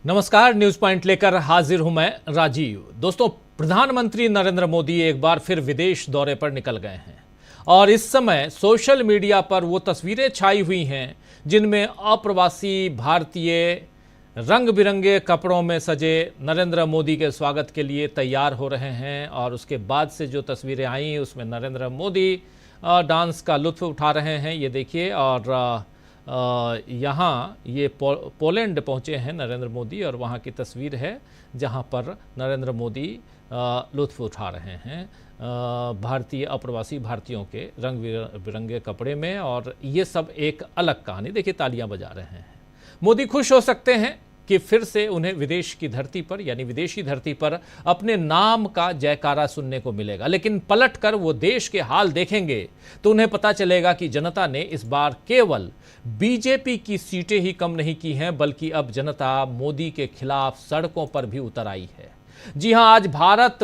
नमस्कार, news point लेकर हाजिर हूं मैं राजीव। दोस्तों, प्रधानमंत्री नरेंद्र मोदी एक बार फिर विदेश दौरे पर निकल गए हैं और इस समय सोशल मीडिया पर वो तस्वीरें छाई हुई हैं जिनमें अप्रवासी भारतीय रंग बिरंगे कपड़ों में सजे नरेंद्र मोदी के स्वागत के लिए तैयार हो रहे हैं। और उसके बाद से जो तस्वीरें आई उसमें नरेंद्र मोदी डांस का लुत्फ उठा रहे हैं, ये देखिए। और यहाँ ये पोलैंड पहुँचे हैं नरेंद्र मोदी और वहाँ की तस्वीर है जहाँ पर नरेंद्र मोदी लुत्फ़ उठा रहे हैं भारतीय अप्रवासी भारतीयों के रंग बिरंगे कपड़े में। और ये सब एक अलग कहानी। देखिए, तालियां बजा रहे हैं। मोदी खुश हो सकते हैं कि फिर से उन्हें विदेश की धरती पर यानी विदेशी धरती पर अपने नाम का जयकारा सुनने को मिलेगा, लेकिन पलटकर वो देश के हाल देखेंगे तो उन्हें पता चलेगा कि जनता ने इस बार केवल बीजेपी की सीटें ही कम नहीं की हैं, बल्कि अब जनता मोदी के खिलाफ सड़कों पर भी उतर आई है। जी हां, आज भारत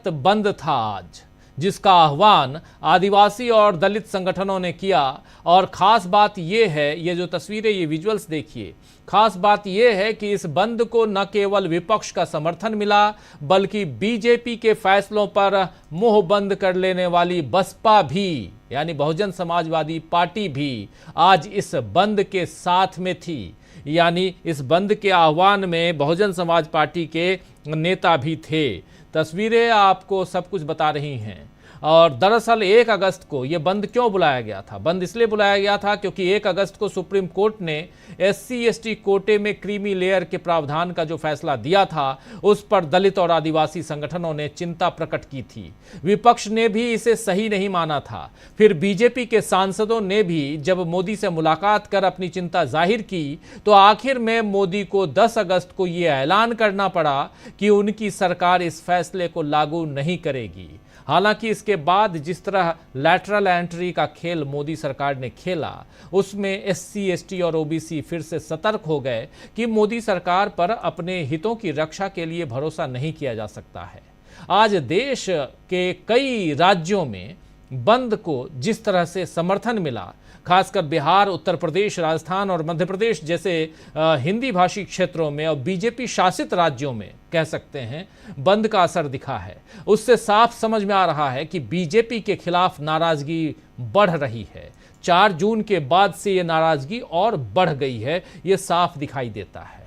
बंद था आज, जिसका आह्वान आदिवासी और दलित संगठनों ने किया। और खास बात यह है, ये जो तस्वीरें, ये विजुअल्स देखिए, खास बात यह है कि इस बंद को न केवल विपक्ष का समर्थन मिला, बल्कि बीजेपी के फैसलों पर मुंह बंद कर लेने वाली बसपा भी यानी बहुजन समाजवादी पार्टी भी आज इस बंद के साथ में थी। यानी इस बंद के आह्वान में बहुजन समाज पार्टी के नेता भी थे। तस्वीरें आपको सब कुछ बता रही हैं। और दरअसल 1 अगस्त को ये बंद क्यों बुलाया गया था? बंद इसलिए बुलाया गया था क्योंकि 1 अगस्त को सुप्रीम कोर्ट ने SC/ST कोटे में क्रीमी लेयर के प्रावधान का जो फैसला दिया था उस पर दलित और आदिवासी संगठनों ने चिंता प्रकट की थी। विपक्ष ने भी इसे सही नहीं माना था। फिर बीजेपी के सांसदों ने भी जब मोदी से मुलाकात कर अपनी चिंता जाहिर की तो आखिर में मोदी को 10 अगस्त को ये ऐलान करना पड़ा कि उनकी सरकार इस फैसले को लागू नहीं करेगी। हालांकि इसके बाद जिस तरह लैटरल एंट्री का खेल मोदी सरकार ने खेला उसमें SC/ST और OBC फिर से सतर्क हो गए कि मोदी सरकार पर अपने हितों की रक्षा के लिए भरोसा नहीं किया जा सकता है। आज देश के कई राज्यों में बंद को जिस तरह से समर्थन मिला, खासकर बिहार, उत्तर प्रदेश, राजस्थान और मध्य प्रदेश जैसे हिंदी भाषी क्षेत्रों में और बीजेपी शासित राज्यों में कह सकते हैं बंद का असर दिखा है। उससे साफ समझ में आ रहा है कि बीजेपी के खिलाफ नाराजगी बढ़ रही है। 4 जून के बाद से ये नाराजगी और बढ़ गई है, ये साफ दिखाई देता है।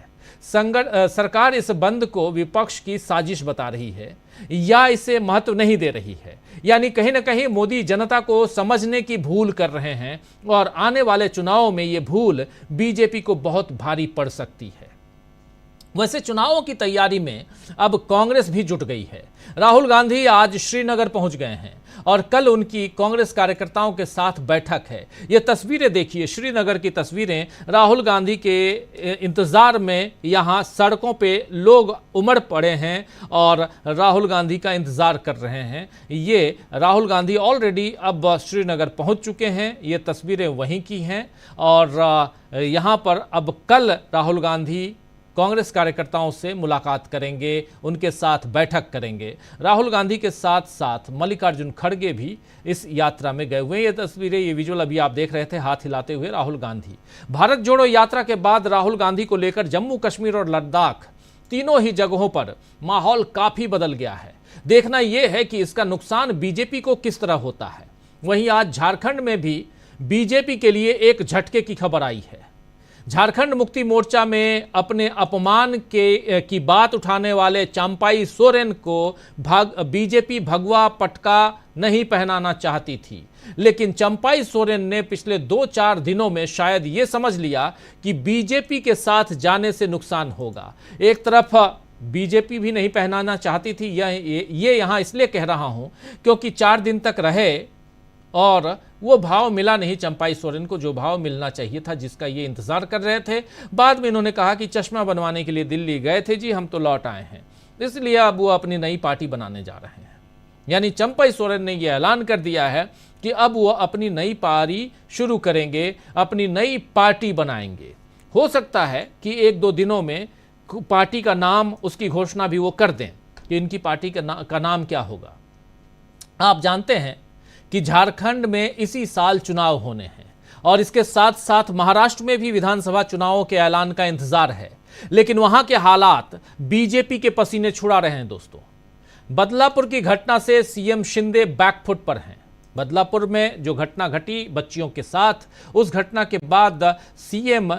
सरकार इस बंद को विपक्ष की साजिश बता रही है या इसे महत्व नहीं दे रही है। यानी कहीं ना कहीं मोदी जनता को समझने की भूल कर रहे हैं और आने वाले चुनावों में ये भूल बीजेपी को बहुत भारी पड़ सकती है। वैसे चुनावों की तैयारी में अब कांग्रेस भी जुट गई है। राहुल गांधी आज श्रीनगर पहुंच गए हैं और कल उनकी कांग्रेस कार्यकर्ताओं के साथ बैठक है। ये तस्वीरें देखिए, श्रीनगर की तस्वीरें। राहुल गांधी के इंतजार में यहां सड़कों पे लोग उमड़ पड़े हैं और राहुल गांधी का इंतजार कर रहे हैं। ये राहुल गांधी ऑलरेडी अब श्रीनगर पहुंच चुके हैं। ये तस्वीरें वहीं की हैं और यहां पर अब कल राहुल गांधी कांग्रेस कार्यकर्ताओं से मुलाकात करेंगे, उनके साथ बैठक करेंगे। राहुल गांधी के साथ साथ मल्लिकार्जुन खड़गे भी इस यात्रा में गए हुए हैं। ये तस्वीरें, ये विजुअल अभी आप देख रहे थे, हाथ हिलाते हुए राहुल गांधी। भारत जोड़ो यात्रा के बाद राहुल गांधी को लेकर जम्मू कश्मीर और लद्दाख तीनों ही जगहों पर माहौल काफी बदल गया है। देखना यह है कि इसका नुकसान बीजेपी को किस तरह होता है। वहीं आज झारखंड में भी बीजेपी के लिए एक झटके की खबर आई है। झारखंड मुक्ति मोर्चा में अपने अपमान की बात उठाने वाले चंपाई सोरेन को बीजेपी भगवा पटका नहीं पहनाना चाहती थी, लेकिन चंपाई सोरेन ने पिछले 2-4 दिनों में शायद ये समझ लिया कि बीजेपी के साथ जाने से नुकसान होगा। एक तरफ बीजेपी भी नहीं पहनाना चाहती थी, ये यहाँ इसलिए कह रहा हूँ क्योंकि 4 दिन तक रहे और वो भाव मिला नहीं चंपाई सोरेन को, जो भाव मिलना चाहिए था, जिसका ये इंतजार कर रहे थे। बाद में इन्होंने कहा कि चश्मा बनवाने के लिए दिल्ली गए थे जी, हम तो लौट आए हैं, इसलिए अब वो अपनी नई पार्टी बनाने जा रहे हैं। यानी चंपाई सोरेन ने यह ऐलान कर दिया है कि अब वो अपनी नई पारी शुरू करेंगे, अपनी नई पार्टी बनाएंगे। हो सकता है कि 1-2 दिनों में पार्टी का नाम, उसकी घोषणा भी वो कर दें कि इनकी पार्टी का नाम क्या होगा। आप जानते हैं कि झारखंड में इसी साल चुनाव होने हैं और इसके साथ साथ महाराष्ट्र में भी विधानसभा चुनावों के ऐलान का इंतजार है, लेकिन वहां के हालात बीजेपी के पसीने छुड़ा रहे हैं। दोस्तों, बदलापुर की घटना से सीएम शिंदे बैकफुट पर हैं। बदलापुर में जो घटना घटी बच्चियों के साथ, उस घटना के बाद सीएम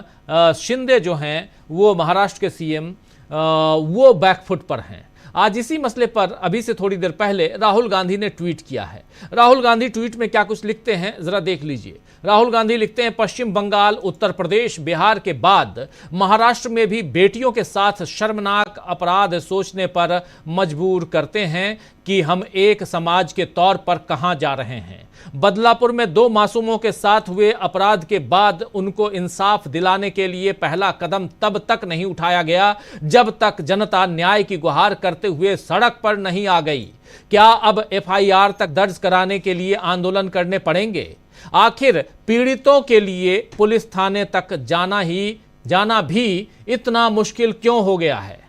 शिंदे जो हैं, वो महाराष्ट्र के सीएम वो बैकफुट पर हैं। आज इसी मसले पर अभी से थोड़ी देर पहले राहुल गांधी ने ट्वीट किया है। राहुल गांधी ट्वीट में क्या कुछ लिखते हैं जरा देख लीजिए। राहुल गांधी लिखते हैं, पश्चिम बंगाल, उत्तर प्रदेश, बिहार के बाद महाराष्ट्र में भी बेटियों के साथ शर्मनाक अपराध सोचने पर मजबूर करते हैं कि हम एक समाज के तौर पर कहां जा रहे हैं। बदलापुर में 2 मासूमों के साथ हुए अपराध के बाद उनको इंसाफ दिलाने के लिए पहला कदम तब तक नहीं उठाया गया जब तक जनता न्याय की गुहार करते हुए सड़क पर नहीं आ गई। क्या अब एफआईआर तक दर्ज कराने के लिए आंदोलन करने पड़ेंगे? आखिर पीड़ितों के लिए पुलिस थाने तक जाना भी इतना मुश्किल क्यों हो गया है?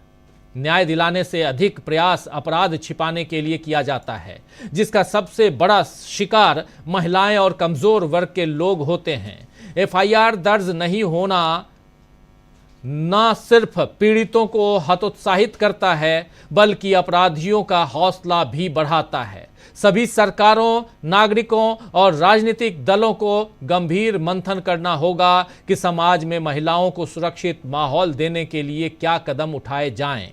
न्याय दिलाने से अधिक प्रयास अपराध छिपाने के लिए किया जाता है, जिसका सबसे बड़ा शिकार महिलाएं और कमजोर वर्ग के लोग होते हैं। एफआईआर दर्ज नहीं होना न सिर्फ पीड़ितों को हतोत्साहित करता है, बल्कि अपराधियों का हौसला भी बढ़ाता है। सभी सरकारों, नागरिकों और राजनीतिक दलों को गंभीर मंथन करना होगा कि समाज में महिलाओं को सुरक्षित माहौल देने के लिए क्या कदम उठाए जाएं।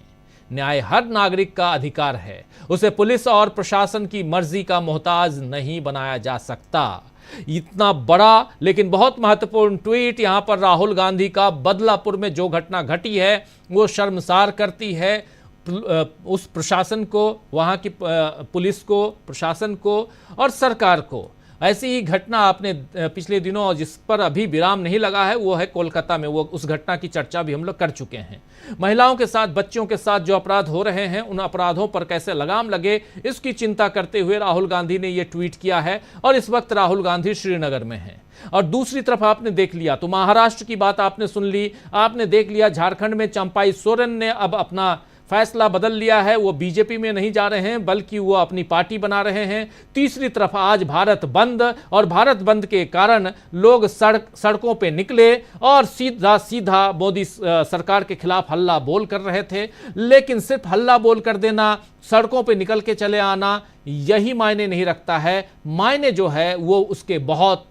न्याय हर नागरिक का अधिकार है, उसे पुलिस और प्रशासन की मर्जी का मोहताज नहीं बनाया जा सकता। इतना बड़ा लेकिन बहुत महत्वपूर्ण ट्वीट यहां पर राहुल गांधी का बदलापुर में जो घटना घटी है वो शर्मसार करती है उस प्रशासन को, वहां की पुलिस को, प्रशासन को और सरकार को। ऐसी ही घटना आपने पिछले दिनों, जिस पर अभी विराम नहीं लगा है, वो है कोलकाता में। वो उस घटना की चर्चा भी हम लोग कर चुके हैं। महिलाओं के साथ, बच्चों के साथ जो अपराध हो रहे हैं, उन अपराधों पर कैसे लगाम लगे, इसकी चिंता करते हुए राहुल गांधी ने ये ट्वीट किया है। और इस वक्त राहुल गांधी श्रीनगर में हैं। और दूसरी तरफ आपने देख लिया तो महाराष्ट्र की बात आपने सुन ली, आपने देख लिया झारखंड में चंपाई सोरेन ने अब अपना फैसला बदल लिया है। वो बीजेपी में नहीं जा रहे हैं, बल्कि वो अपनी पार्टी बना रहे हैं। तीसरी तरफ आज भारत बंद, और भारत बंद के कारण लोग सड़कों पे निकले और सीधा मोदी सरकार के खिलाफ हल्ला बोल कर रहे थे। लेकिन सिर्फ हल्ला बोल कर देना, सड़कों पे निकल के चले आना, यही मायने नहीं रखता है। मायने जो है वो उसके बहुत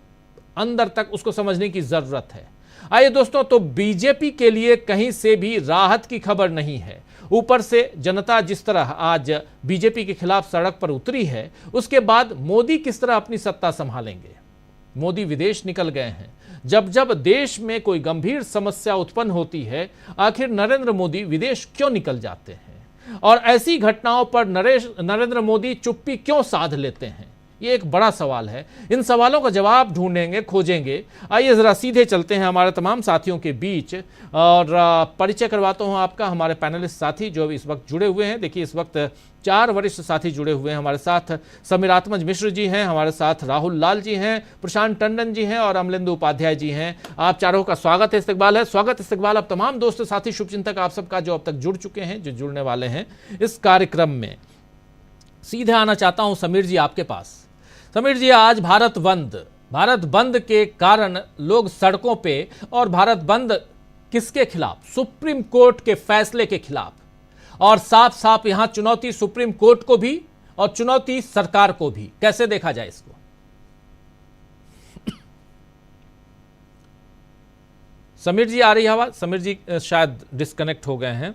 अंदर तक उसको समझने की जरूरत है। आइए दोस्तों, तो बीजेपी के लिए कहीं से भी राहत की खबर नहीं है। ऊपर से जनता जिस तरह आज बीजेपी के खिलाफ सड़क पर उतरी है, उसके बाद मोदी किस तरह अपनी सत्ता संभालेंगे। मोदी विदेश निकल गए हैं। जब जब देश में कोई गंभीर समस्या उत्पन्न होती है, आखिर नरेंद्र मोदी विदेश क्यों निकल जाते हैं? और ऐसी घटनाओं पर नरेंद्र मोदी चुप्पी क्यों साध लेते हैं? ये एक बड़ा सवाल है। इन सवालों का जवाब ढूंढेंगे, खोजेंगे। आइए जरा सीधे चलते हैं हमारे तमाम साथियों के बीच और परिचय करवाता हूं आपका हमारे पैनलिस्ट साथी जो इस वक्त जुड़े हुए हैं। देखिए, इस वक्त 4 वरिष्ठ साथी जुड़े हुए हैं हमारे साथ। समीरात्मज मिश्र जी हैं, हमारे साथ राहुल लाल जी हैं, प्रशांत टंडन जी हैं और अमलेंदु उपाध्याय जी हैं। आप चारों का स्वागत है, इस्तकबाल है। स्वागत इस्तकबाल अब तमाम दोस्त साथी शुभचिंतक आप सबका जो अब तक जुड़ चुके हैं, जो जुड़ने वाले हैं इस कार्यक्रम में। सीधे आना चाहता हूं समीर जी आपके पास। समीर जी, आज भारत बंद के कारण लोग सड़कों पे, और भारत बंद किसके खिलाफ? सुप्रीम कोर्ट के फैसले के खिलाफ। और साफ साफ यहां चुनौती सुप्रीम कोर्ट को भी और चुनौती सरकार को भी। कैसे देखा जाए इसको? समीर जी आ रही है आवाज? समीर जी शायद डिस्कनेक्ट हो गए हैं।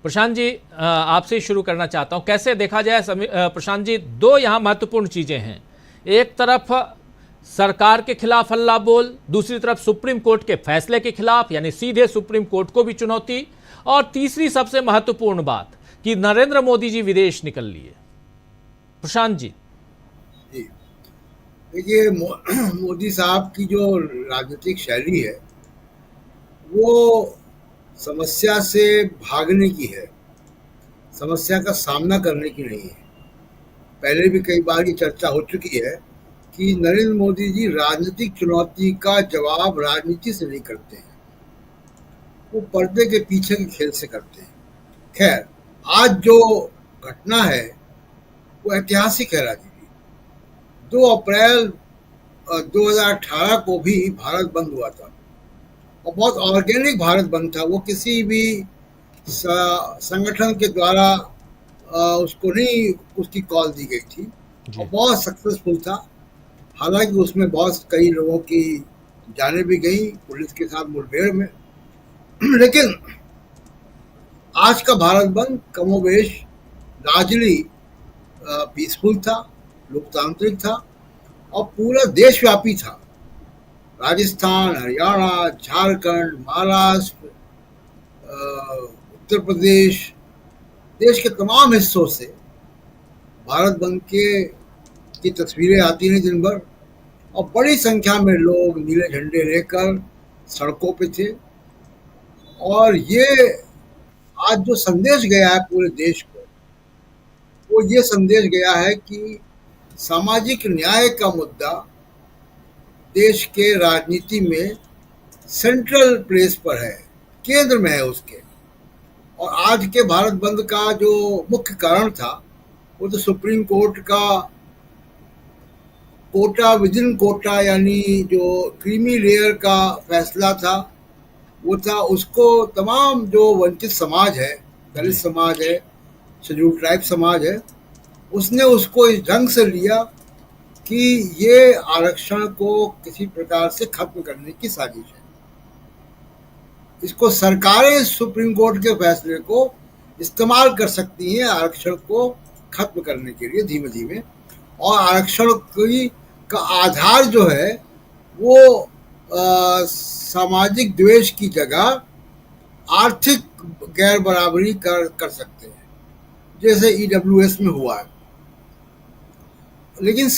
प्रशांत जी आपसे शुरू करना चाहता हूं। कैसे देखा जाए प्रशांत जी? 2 यहां महत्वपूर्ण चीजें हैं। एक तरफ सरकार के खिलाफ हल्ला बोल, दूसरी तरफ सुप्रीम कोर्ट के फैसले के खिलाफ, यानी सीधे सुप्रीम कोर्ट को भी चुनौती, और तीसरी सबसे महत्वपूर्ण बात कि नरेंद्र मोदी जी विदेश निकल लिए। प्रशांत जी। देखिए, मोदी साहब की जो राजनीतिक शैली है वो समस्या से भागने की है, समस्या का सामना करने की नहीं है। पहले भी कई बार ये चर्चा हो चुकी है कि नरेंद्र मोदी जी राजनीतिक चुनौती का जवाब राजनीति से नहीं करते हैं, वो पर्दे के पीछे के खेल से करते हैं। खैर, आज जो घटना है वो ऐतिहासिक है राजीव जी। 2 अप्रैल 2018 को भी भारत बंद हुआ था, और बहुत ऑर्गेनिक भारत बंद था। वो किसी भी संगठन के द्वारा उसको नहीं, उसकी कॉल दी गई थी, और जी। बहुत सक्सेसफुल था। हालांकि उसमें बहुत कई लोगों की जानें भी गई पुलिस के साथ मुठभेड़ में। लेकिन आज का भारत बंद कमोबेश लार्जली पीसफुल था, लोकतांत्रिक था, और पूरा देशव्यापी था। राजस्थान, हरियाणा, झारखंड, महाराष्ट्र, उत्तर प्रदेश, देश के तमाम हिस्सों से भारत बंद की तस्वीरें आती हैं दिन भर, और बड़ी संख्या में लोग नीले झंडे लेकर सड़कों पे थे। और ये आज जो संदेश गया है पूरे देश को, वो ये संदेश गया है कि सामाजिक न्याय का मुद्दा देश के राजनीति में सेंट्रल प्लेस पर है, केंद्र में है उसके। और आज के भारत बंद का जो मुख्य कारण था, वो तो सुप्रीम कोर्ट का कोटा विद इन कोटा, यानी जो क्रीमी लेयर का फैसला था, वो था। उसको तमाम जो वंचित समाज है, दलित जी। समाज है, शेड्यूल ट्राइब समाज है, उसने उसको इस ढंग से लिया कि ये आरक्षण को किसी प्रकार से खत्म करने की साजिश है। इसको सरकारें सुप्रीम कोर्ट के फैसले को इस्तेमाल कर सकती हैं आरक्षण को खत्म करने के लिए धीमे धीमे। और आरक्षण की का आधार जो है वो सामाजिक द्वेष की जगह आर्थिक गैर बराबरी कर सकते हैं, जैसे ईडब्ल्यूएस में हुआ है। लेकिन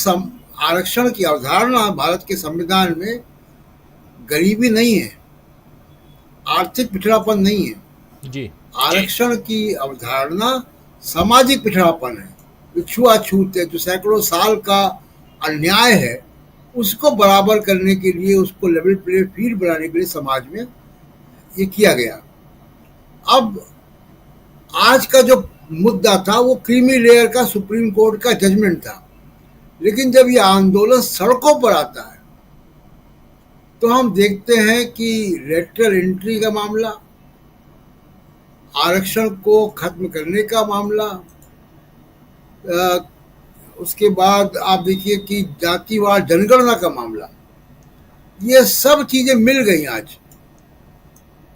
आरक्षण की अवधारणा भारत के संविधान में गरीबी नहीं है, आर्थिक पिछड़ापन नहीं है। जी। आरक्षण की अवधारणा सामाजिक पिछड़ापन है, जो छुआछूत है, जो सैकड़ों साल का अन्याय है, उसको बराबर करने के लिए, उसको लेवल प्ले फील्ड बनाने के लिए समाज में ये किया गया। अब आज का जो मुद्दा था वो क्रीमी लेयर का सुप्रीम कोर्ट का जजमेंट था। लेकिन जब ये आंदोलन सड़कों पर आता है तो हम देखते हैं कि लेटरल एंट्री का मामला, आरक्षण को खत्म करने का मामला, उसके बाद आप देखिए कि जातिवार जनगणना का मामला, ये सब चीजें मिल गई आज।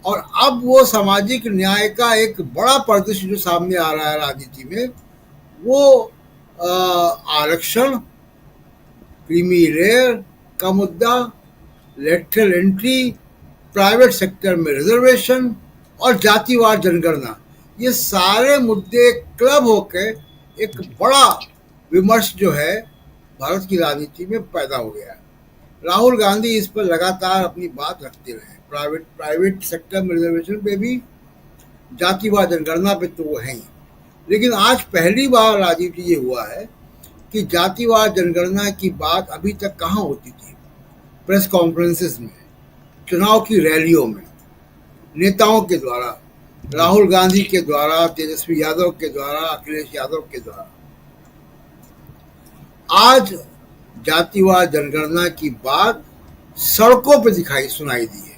और अब वो सामाजिक न्याय का एक बड़ा परिदृश्य जो सामने आ रहा है राजनीति में, वो आरक्षण, क्रीमी लेयर का मुद्दा, लेटरल एंट्री, प्राइवेट सेक्टर में रिजर्वेशन और जातिवार जनगणना, ये सारे मुद्दे क्लब होकर एक बड़ा विमर्श जो है भारत की राजनीति में पैदा हो गया है। राहुल गांधी इस पर लगातार अपनी बात रखते रहे, प्राइवेट सेक्टर में रिजर्वेशन पे भी, जातिवार जनगणना पे तो वो है ही। लेकिन आज पहली बार राजीव जी ये हुआ है कि जातिवार जनगणना की बात अभी तक कहाँ होती थी? प्रेस कॉन्फ्रेंसेस में, चुनाव की रैलियों में, नेताओं के द्वारा, राहुल गांधी के द्वारा, तेजस्वी यादव के द्वारा, अखिलेश यादव के द्वारा। आज जातिवार जनगणना की बात सड़कों पर सुनाई दी है,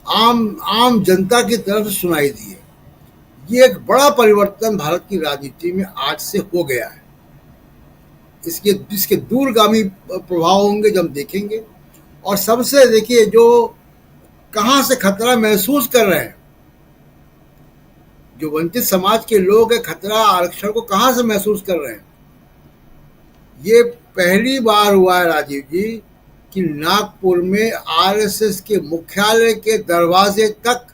आम जनता की तरफ से सुनाई दी है। ये एक बड़ा परिवर्तन भारत की राजनीति में आज से हो गया है। इसके दूरगामी प्रभाव होंगे जब देखेंगे। और सबसे देखिए, जो कहां से खतरा महसूस कर रहे हैं, जो वंचित समाज के लोग हैं, खतरा आरक्षण को कहां से महसूस कर रहे हैं? ये पहली बार हुआ है राजीव जी कि नागपुर में आरएसएस के मुख्यालय के दरवाजे तक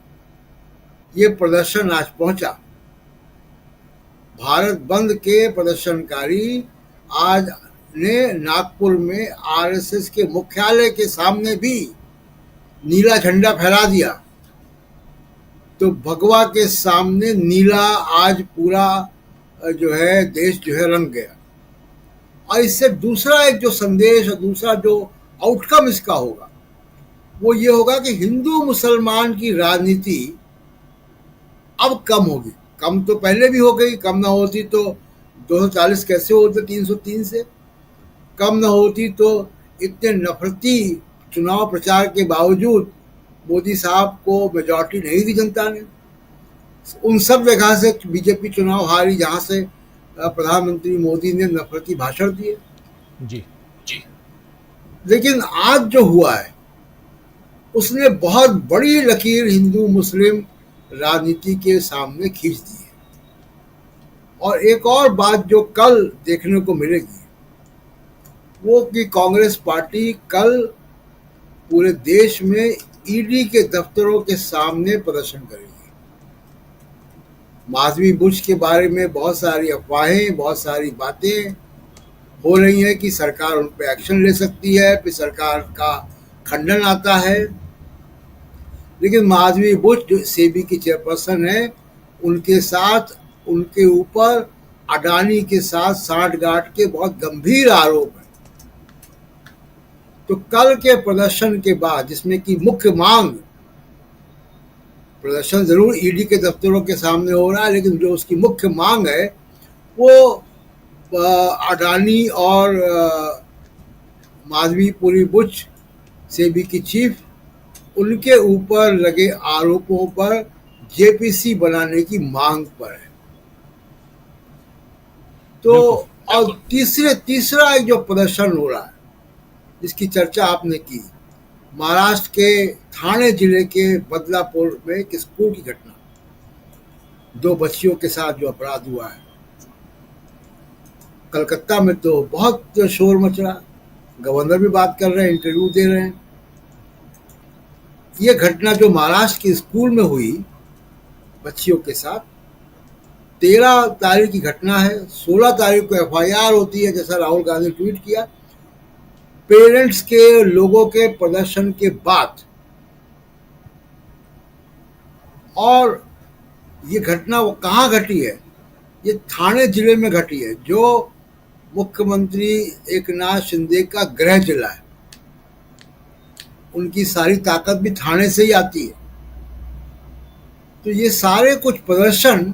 ये प्रदर्शन आज पहुंचा। भारत बंद के प्रदर्शनकारी आज ने नागपुर में आरएसएस के मुख्यालय के सामने भी नीला झंडा फहरा दिया। तो भगवा के सामने नीला आज पूरा जो है देश जो है रंग गया। और इससे दूसरा एक जो संदेश और दूसरा जो आउटकम इसका होगा वो ये होगा कि हिंदू मुसलमान की राजनीति अब कम होगी। कम तो पहले भी हो गई, कम ना होती तो 240 कैसे होते 303 से? कम न होती तो इतने नफरती चुनाव प्रचार के बावजूद मोदी साहब को मेजॉरिटी नहीं दी जनता ने। उन सब जगह से बीजेपी चुनाव हारी जहां से प्रधानमंत्री मोदी ने नफरती भाषण दिए। जी। लेकिन आज जो हुआ है उसने बहुत बड़ी लकीर हिंदू मुस्लिम राजनीति के सामने खींच दी है। और एक और बात जो कल देखने को मिलेगी वो कि कांग्रेस पार्टी कल पूरे देश में ईडी के दफ्तरों के सामने प्रदर्शन करेगी। माधवी बुश के बारे में बहुत सारी अफवाहें, बहुत सारी बातें हो रही हैं कि सरकार उन पर एक्शन ले सकती है, फिर सरकार का खंडन आता है। लेकिन माधवी बुश जो सेबी की चेयरपर्सन है, उनके साथ उनके ऊपर अडानी के साथ सांठगांठ के बहुत गंभीर आरोप हैं। तो कल के प्रदर्शन के बाद, जिसमें कि मुख्य मांग, प्रदर्शन जरूर ईडी के दफ्तरों के सामने हो रहा है, लेकिन जो उसकी मुख्य मांग है वो अडानी और माधवीपुरी बुश सेबी की चीफ, उनके ऊपर लगे आरोपों पर जेपीसी बनाने की मांग पर है। तो और तीसरा एक जो प्रदर्शन हो रहा है जिसकी चर्चा आपने की, महाराष्ट्र के ठाणे जिले के बदलापुर में एक स्कूल की घटना, 2 बच्चियों के साथ जो अपराध हुआ है। कलकत्ता में तो बहुत शोर मच रहा, गवर्नर भी बात कर रहे हैं, इंटरव्यू दे रहे हैं। ये घटना जो महाराष्ट्र के स्कूल में हुई बच्चियों के साथ, 13 तारीख की घटना है। 16 तारीख को एफआईआर होती है, जैसा राहुल गांधी ने ट्वीट किया। पेरेंट्स के लोगों के प्रदर्शन के बाद, और ये घटना वो कहाँ घटी है? ये ठाणे जिले में घटी है, जो मुख्यमंत्री एकनाथ शिंदे का गृह जिला है। उनकी सारी ताकत भी ठाणे से ही आती है। तो ये सारे कुछ प्रदर्शन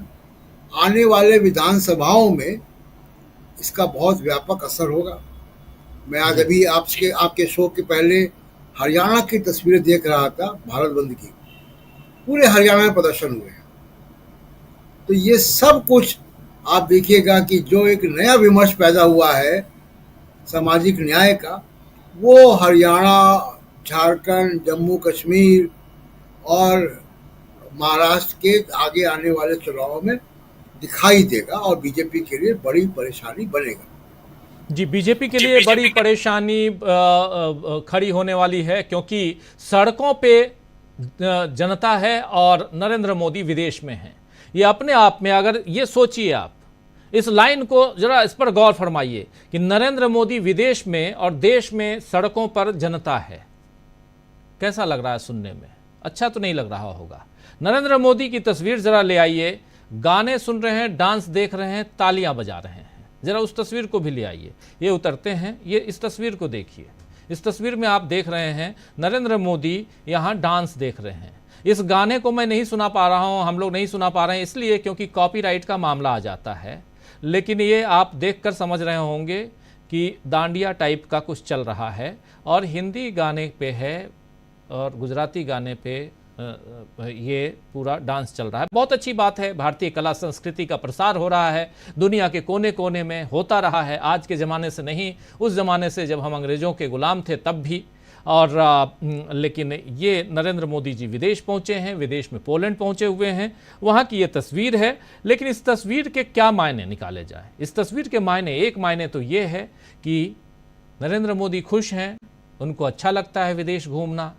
आने वाले विधानसभाओं में इसका बहुत व्यापक असर होगा। मैं आज अभी आपके शो के पहले हरियाणा की तस्वीरें देख रहा था, भारत बंद की। पूरे हरियाणा में प्रदर्शन हुए हैं। तो ये सब कुछ आप देखिएगा कि जो एक नया विमर्श पैदा हुआ है सामाजिक न्याय का, वो हरियाणा, झारखंड, जम्मू कश्मीर और महाराष्ट्र के आगे आने वाले चुनावों में दिखाई देगा और बीजेपी के लिए बड़ी परेशानी बनेगा। जी, बीजेपी के लिए बड़ी परेशानी खड़ी होने वाली है, क्योंकि सड़कों पे जनता है और नरेंद्र मोदी विदेश में हैं। ये अपने आप में, अगर ये सोचिए आप, इस लाइन को जरा इस पर गौर फरमाइए कि नरेंद्र मोदी विदेश में और देश में सड़कों पर जनता है। कैसा लग रहा है सुनने में? अच्छा तो नहीं लग रहा होगा। नरेंद्र मोदी की तस्वीर जरा ले आइए, गाने सुन रहे हैं, डांस देख रहे हैं, तालियां बजा रहे हैं। जरा उस तस्वीर को भी ले आइए। ये उतरते हैं, ये इस तस्वीर को देखिए। इस तस्वीर में आप देख रहे हैं नरेंद्र मोदी यहाँ डांस देख रहे हैं। इस गाने को मैं नहीं सुना पा रहा हूँ, हम लोग नहीं सुना पा रहे हैं, इसलिए क्योंकि कॉपीराइट का मामला आ जाता है। लेकिन ये आप देखकर समझ रहे होंगे कि दांडिया टाइप का कुछ चल रहा है और हिंदी गाने पे है और गुजराती गाने पे ये पूरा डांस चल रहा है। बहुत अच्छी बात है, भारतीय कला संस्कृति का प्रसार हो रहा है, दुनिया के कोने कोने में होता रहा है। आज के ज़माने से नहीं, उस ज़माने से जब हम अंग्रेज़ों के गुलाम थे तब भी। और लेकिन ये नरेंद्र मोदी जी विदेश पहुंचे हैं, विदेश में पोलैंड पहुंचे हुए हैं, वहाँ की ये तस्वीर है। लेकिन इस तस्वीर के क्या मायने निकाले जाए? इस तस्वीर के मायने, एक मायने तो ये है कि नरेंद्र मोदी खुश हैं, उनको अच्छा लगता है विदेश घूमना।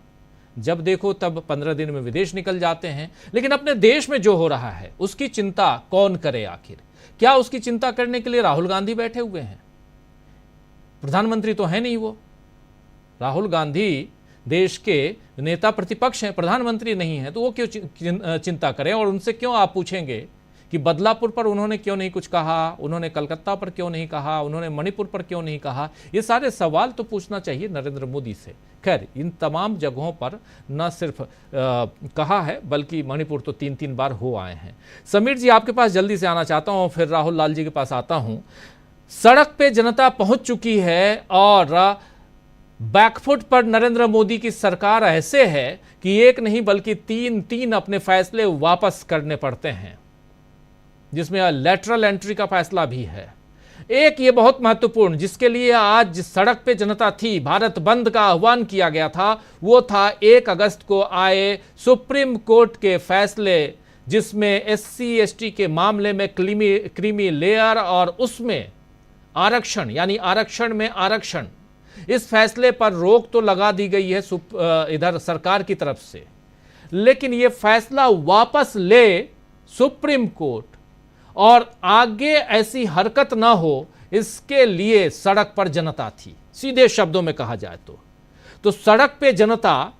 जब देखो तब 15 दिन में विदेश निकल जाते हैं। लेकिन अपने देश में जो हो रहा है उसकी चिंता कौन करे आखिर? क्या उसकी चिंता करने के लिए राहुल गांधी बैठे हुए हैं? प्रधानमंत्री तो है नहीं वो। राहुल गांधी देश के नेता प्रतिपक्ष हैं, प्रधानमंत्री नहीं है, तो वो क्यों चिंता करें? और उनसे क्यों आप पूछेंगे कि बदलापुर पर उन्होंने क्यों नहीं कुछ कहा, उन्होंने कलकत्ता पर क्यों नहीं कहा, उन्होंने मणिपुर पर क्यों नहीं कहा। ये सारे सवाल तो पूछना चाहिए नरेंद्र मोदी से। खैर, इन तमाम जगहों पर न सिर्फ कहा है बल्कि मणिपुर तो 3-3 बार हो आए हैं। समीर जी, आपके पास जल्दी से आना चाहता हूं, फिर राहुल लाल जी के पास आता हूं। सड़क पे जनता पहुंच चुकी है और बैकफुट पर नरेंद्र मोदी की सरकार ऐसे है कि एक नहीं बल्कि 3 अपने फैसले वापस करने पड़ते हैं, जिसमें लेटरल एंट्री का फैसला भी है। एक ये बहुत महत्वपूर्ण, जिसके लिए आज जिस सड़क पे जनता थी, भारत बंद का आह्वान किया गया था, वो था 1 अगस्त को आए सुप्रीम कोर्ट के फैसले, जिसमें SC/ST के मामले में क्रीमी लेयर और उसमें आरक्षण, यानी आरक्षण में आरक्षण, इस फैसले पर रोक तो लगा दी गई है इधर सरकार की तरफ से, लेकिन यह फैसला वापस ले सुप्रीम कोर्ट और आगे ऐसी हरकत ना हो, इसके लिए सड़क पर जनता थी। सीधे शब्दों में कहा जाए तो सड़क पे जनता,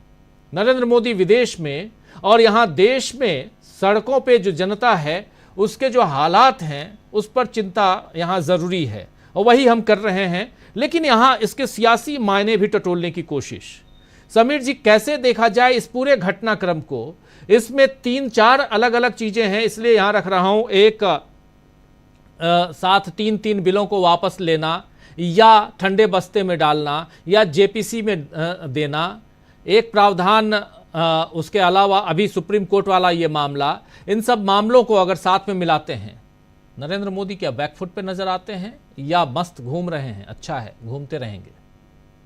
नरेंद्र मोदी विदेश में और यहां देश में सड़कों पे जो जनता है उसके जो हालात हैं उस पर चिंता यहां जरूरी है और वही हम कर रहे हैं। लेकिन यहां इसके सियासी मायने भी टटोलने की कोशिश। समीर जी, कैसे देखा जाए इस पूरे घटनाक्रम को? इसमें 3-4 अलग अलग चीजें हैं, इसलिए यहां रख रहा हूं। एक साथ 3 बिलों को वापस लेना या ठंडे बस्ते में डालना या JPC में देना, एक प्रावधान, उसके अलावा अभी सुप्रीम कोर्ट वाला ये मामला, इन सब मामलों को अगर साथ में मिलाते हैं, नरेंद्र मोदी क्या बैकफुट पे नजर आते हैं या मस्त घूम रहे हैं? अच्छा है, घूमते रहेंगे,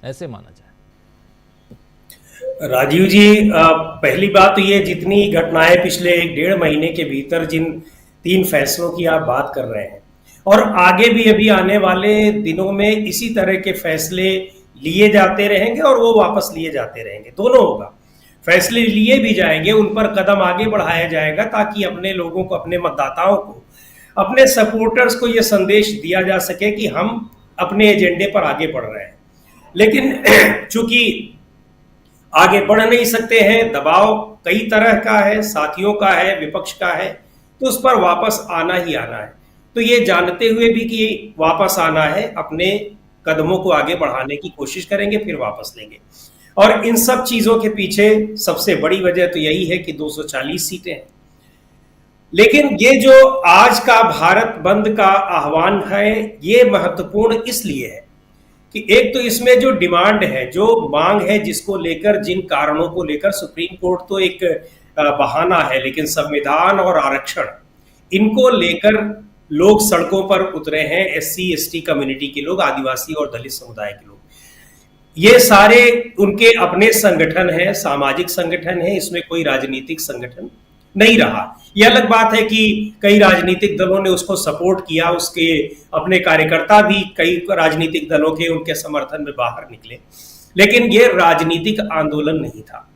ऐसे माना जाए। राजीव जी, पहली बात तो ये, जितनी घटनाएं पिछले 1-1.5 महीने के भीतर जिन 3 फैसलों की आप बात कर रहे हैं और आगे भी अभी आने वाले दिनों में इसी तरह के फैसले लिए जाते रहेंगे और वो वापस लिए जाते रहेंगे, दोनों होगा। फैसले लिए भी जाएंगे, उन पर कदम आगे बढ़ाया जाएगा ताकि अपने लोगों को, अपने मतदाताओं को, अपने सपोर्टर्स को ये संदेश दिया जा सके कि हम अपने एजेंडे पर आगे बढ़ रहे हैं। लेकिन चूंकि आगे बढ़ नहीं सकते हैं, दबाव कई तरह का है, साथियों का है, विपक्ष का है, तो उस पर वापस आना ही आना है। तो ये जानते हुए भी कि वापस आना है, अपने कदमों को आगे बढ़ाने की कोशिश करेंगे, फिर वापस लेंगे। और इन सब चीजों के पीछे सबसे बड़ी वजह तो यही है कि 240 सीटें हैं। लेकिन ये जो आज का भारत बंद का आह्वान है, ये महत्वपूर्ण इसलिए है कि एक तो इसमें जो डिमांड है, जो मांग है, जिसको लेकर, जिन कारणों को लेकर सुप्रीम कोर्ट तो एक बहाना है, लेकिन संविधान और आरक्षण, इनको लेकर लोग सड़कों पर उतरे हैं। SC/ST कम्युनिटी के लोग, आदिवासी और दलित समुदाय के लोग, ये सारे उनके अपने संगठन हैं, सामाजिक संगठन है, इसमें कोई राजनीतिक संगठन नहीं रहा। यह अलग बात है कि कई राजनीतिक दलों ने उसको सपोर्ट किया, उसके अपने कार्यकर्ता भी कई राजनीतिक दलों के उनके समर्थन में बाहर निकले, लेकिन यह राजनीतिक आंदोलन नहीं था।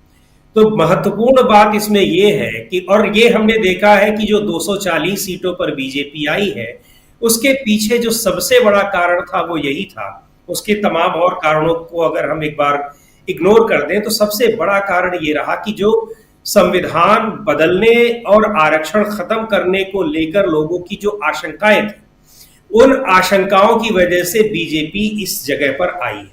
तो महत्वपूर्ण बात इसमें यह है कि, और ये हमने देखा है कि जो 240 सीटों पर बीजेपी आई है, उसके पीछे जो सबसे बड़ा कारण था वो यही था। उसके तमाम और कारणों को अगर हम एक बार इग्नोर कर दें तो सबसे बड़ा कारण ये रहा कि जो संविधान बदलने और आरक्षण खत्म करने को लेकर लोगों की जो आशंकाएं थी, उन आशंकाओं की वजह से बीजेपी इस जगह पर आई है,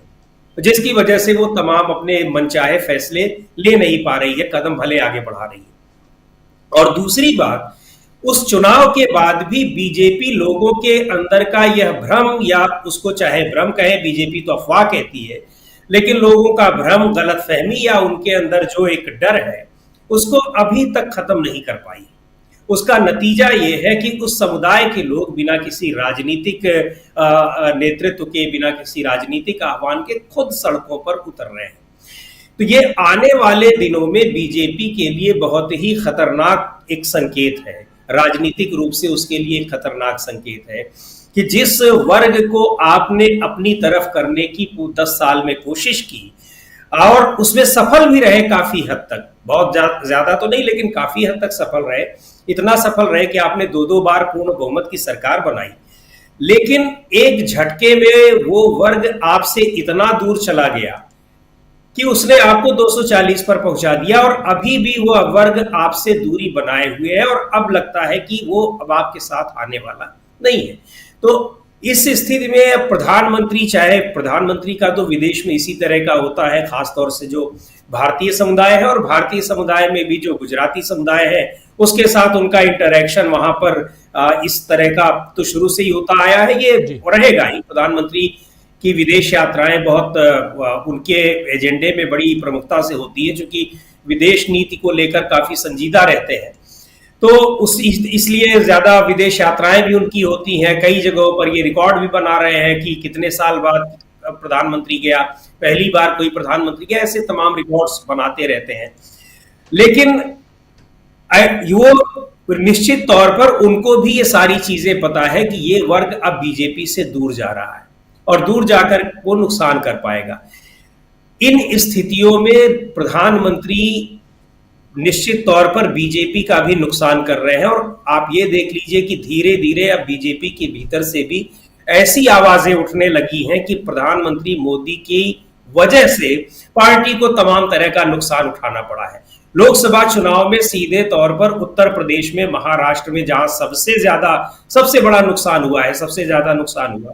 जिसकी वजह से वो तमाम अपने मनचाहे फैसले ले नहीं पा रही है, कदम भले आगे बढ़ा रही है। और दूसरी बात, उस चुनाव के बाद भी बीजेपी लोगों के अंदर का यह भ्रम, या उसको चाहे भ्रम कहे, बीजेपी तो अफवाह कहती है, लेकिन लोगों का भ्रम, गलतफहमी या उनके अंदर जो एक डर है, उसको अभी तक खत्म नहीं कर पाई। उसका नतीजा ये है कि उस समुदाय के लोग बिना किसी राजनीतिक नेतृत्व के, बिना किसी राजनीतिक आह्वान के खुद सड़कों पर उतर रहे हैं। तो ये आने वाले दिनों में बीजेपी के लिए बहुत ही खतरनाक एक संकेत है, राजनीतिक रूप से उसके लिए एक खतरनाक संकेत है कि जिस वर्ग को आपने अपनी तरफ करने की 10 साल में कोशिश की और उसमें सफल भी रहे काफी हद तक, बहुत ज्यादा तो नहीं लेकिन काफी हद तक सफल रहे, इतना सफल रहे कि आपने 2-2 बार पूर्ण बहुमत की सरकार बनाई, लेकिन एक झटके में वो वर्ग आपसे इतना दूर चला गया कि उसने आपको 240 पर पहुंचा दिया और अभी भी वो वर्ग आपसे दूरी बनाए हुए है और अब लगता है कि वो अब आपके साथ आने वाला नहीं है। तो इस स्थिति में प्रधानमंत्री, चाहे प्रधानमंत्री का तो विदेश में इसी तरह का होता है, खासतौर से जो भारतीय समुदाय है, और भारतीय समुदाय में भी जो गुजराती समुदाय है उसके साथ उनका इंटरेक्शन वहां पर इस तरह का तो शुरू से ही होता आया है, ये रहेगा ही। प्रधानमंत्री की विदेश यात्राएं बहुत उनके एजेंडे में बड़ी प्रमुखता से होती है, क्योंकि विदेश नीति को लेकर काफी संजीदा रहते हैं। तो इसलिए ज्यादा विदेश यात्राएं भी उनकी होती हैं। कई जगहों पर ये रिकॉर्ड भी बना रहे हैं कि कितने साल बाद प्रधानमंत्री गया, पहली बार कोई प्रधानमंत्री गया, ऐसे तमाम रिकॉर्ड्स बनाते रहते हैं। लेकिन वो निश्चित तौर पर उनको भी ये सारी चीजें पता है कि ये वर्ग अब बीजेपी से दूर जा रहा है और दूर जाकर वो नुकसान कर पाएगा। इन स्थितियों में प्रधानमंत्री निश्चित तौर पर बीजेपी का भी नुकसान कर रहे हैं। और आप ये देख लीजिए कि धीरे धीरे अब बीजेपी के भीतर से भी ऐसी आवाजें उठने लगी हैं कि प्रधानमंत्री मोदी की वजह से पार्टी को तमाम तरह का नुकसान उठाना पड़ा है। लोकसभा चुनाव में सीधे तौर पर उत्तर प्रदेश में, महाराष्ट्र में, जहां सबसे बड़ा नुकसान हुआ है, सबसे ज्यादा नुकसान हुआ,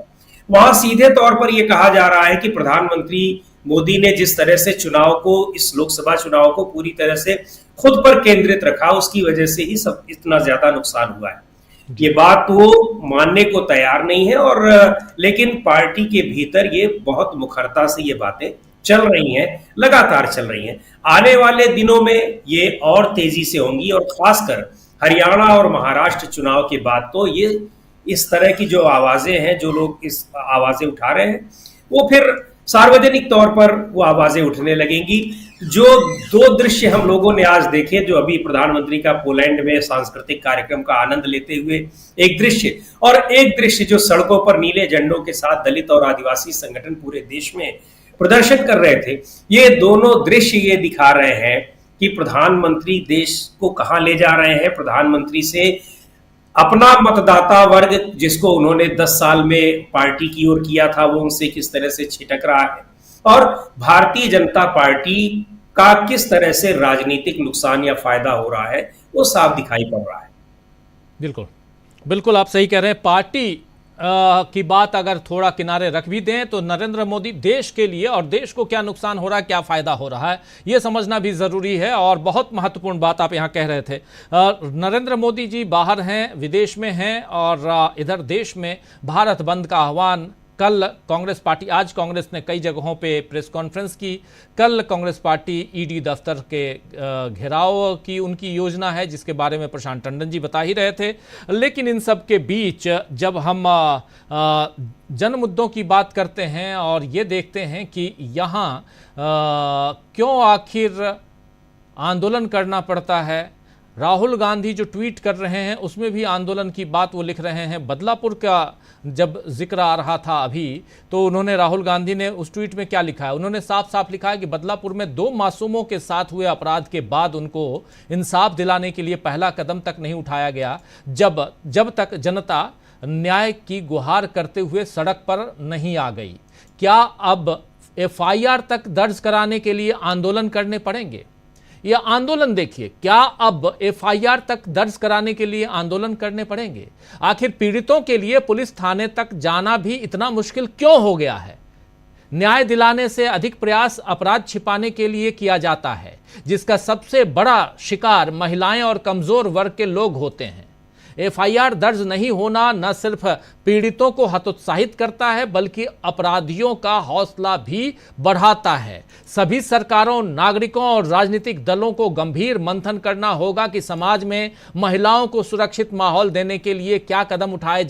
वहां सीधे तौर पर यह कहा जा रहा है कि प्रधानमंत्री मोदी ने जिस तरह से चुनाव को, इस लोकसभा चुनाव को पूरी तरह से खुद पर केंद्रित रखा, उसकी वजह से ही सब इतना ज्यादा नुकसान हुआ है। ये बात वो मानने को तैयार नहीं है, और लेकिन पार्टी के भीतर ये बहुत मुखरता से ये बातें चल रही हैं, लगातार चल रही हैं। आने वाले दिनों में ये और तेजी से होंगी, और खासकर हरियाणा और महाराष्ट्र चुनाव के बाद तो ये इस तरह की जो आवाजें हैं, जो लोग इस आवाजें उठा रहे हैं, वो फिर सार्वजनिक तौर पर वो आवाजें उठने लगेंगी। जो दो दृश्य हम लोगों ने आज देखे, जो अभी प्रधानमंत्री का पोलैंड में सांस्कृतिक कार्यक्रम का आनंद लेते हुए एक दृश्य, और एक दृश्य जो सड़कों पर नीले झंडों के साथ दलित और आदिवासी संगठन पूरे देश में प्रदर्शन कर रहे थे, ये दोनों दृश्य ये दिखा रहे हैं कि प्रधानमंत्री देश को कहां ले जा रहे हैं। प्रधानमंत्री से अपना मतदाता वर्ग, जिसको उन्होंने 10 साल में पार्टी की ओर किया था, वो उनसे किस तरह से छिटक रहा है, और भारतीय जनता पार्टी का किस तरह से राजनीतिक नुकसान या फायदा हो रहा है, वो साफ दिखाई पड़ रहा है। बिल्कुल बिल्कुल, आप सही कह रहे हैं। पार्टी की बात अगर थोड़ा किनारे रख भी दें तो नरेंद्र मोदी देश के लिए, और देश को क्या नुकसान हो रहा है, क्या फायदा हो रहा है, यह समझना भी जरूरी है। और बहुत महत्वपूर्ण बात आप यहां कह रहे थे। नरेंद्र मोदी जी बाहर हैं, विदेश में हैं, और इधर देश में भारत बंद का आह्वान कल कांग्रेस पार्टी, आज कांग्रेस ने कई जगहों पे प्रेस कॉन्फ्रेंस की। कल कांग्रेस पार्टी ईडी दफ्तर के घेराव की उनकी योजना है, जिसके बारे में प्रशांत टंडन जी बता ही रहे थे। लेकिन इन सब के बीच जब हम जन मुद्दों की बात करते हैं और ये देखते हैं कि यहाँ क्यों आखिर आंदोलन करना पड़ता है, राहुल गांधी जो ट्वीट कर रहे हैं उसमें भी आंदोलन की बात वो लिख रहे हैं। बदलापुर का जब जिक्र आ रहा था अभी, तो उन्होंने, राहुल गांधी ने उस ट्वीट में क्या लिखा है, उन्होंने साफ साफ लिखा है कि बदलापुर में 2 मासूमों के साथ हुए अपराध के बाद उनको इंसाफ दिलाने के लिए पहला कदम तक नहीं उठाया गया, जब तक जनता न्याय की गुहार करते हुए सड़क पर नहीं आ गई। क्या अब FIR तक दर्ज कराने के लिए आंदोलन करने पड़ेंगे? यह आंदोलन देखिए, क्या अब FIR तक दर्ज कराने के लिए आंदोलन करने पड़ेंगे? आखिर पीड़ितों के लिए पुलिस थाने तक जाना भी इतना मुश्किल क्यों हो गया है? न्याय दिलाने से अधिक प्रयास अपराध छिपाने के लिए किया जाता है, जिसका सबसे बड़ा शिकार महिलाएं और कमजोर वर्ग के लोग होते हैं। FIR दर्ज नहीं होना न सिर्फ पीड़ितों को हतोत्साहित करता है, बल्कि अपराधियों का हौसला भी बढ़ाता है। सभी सरकारों, नागरिकों और राजनीतिक दलों को गंभीर मंथन करना होगा कि समाज में महिलाओं को सुरक्षित माहौल देने के लिए क्या कदम उठाए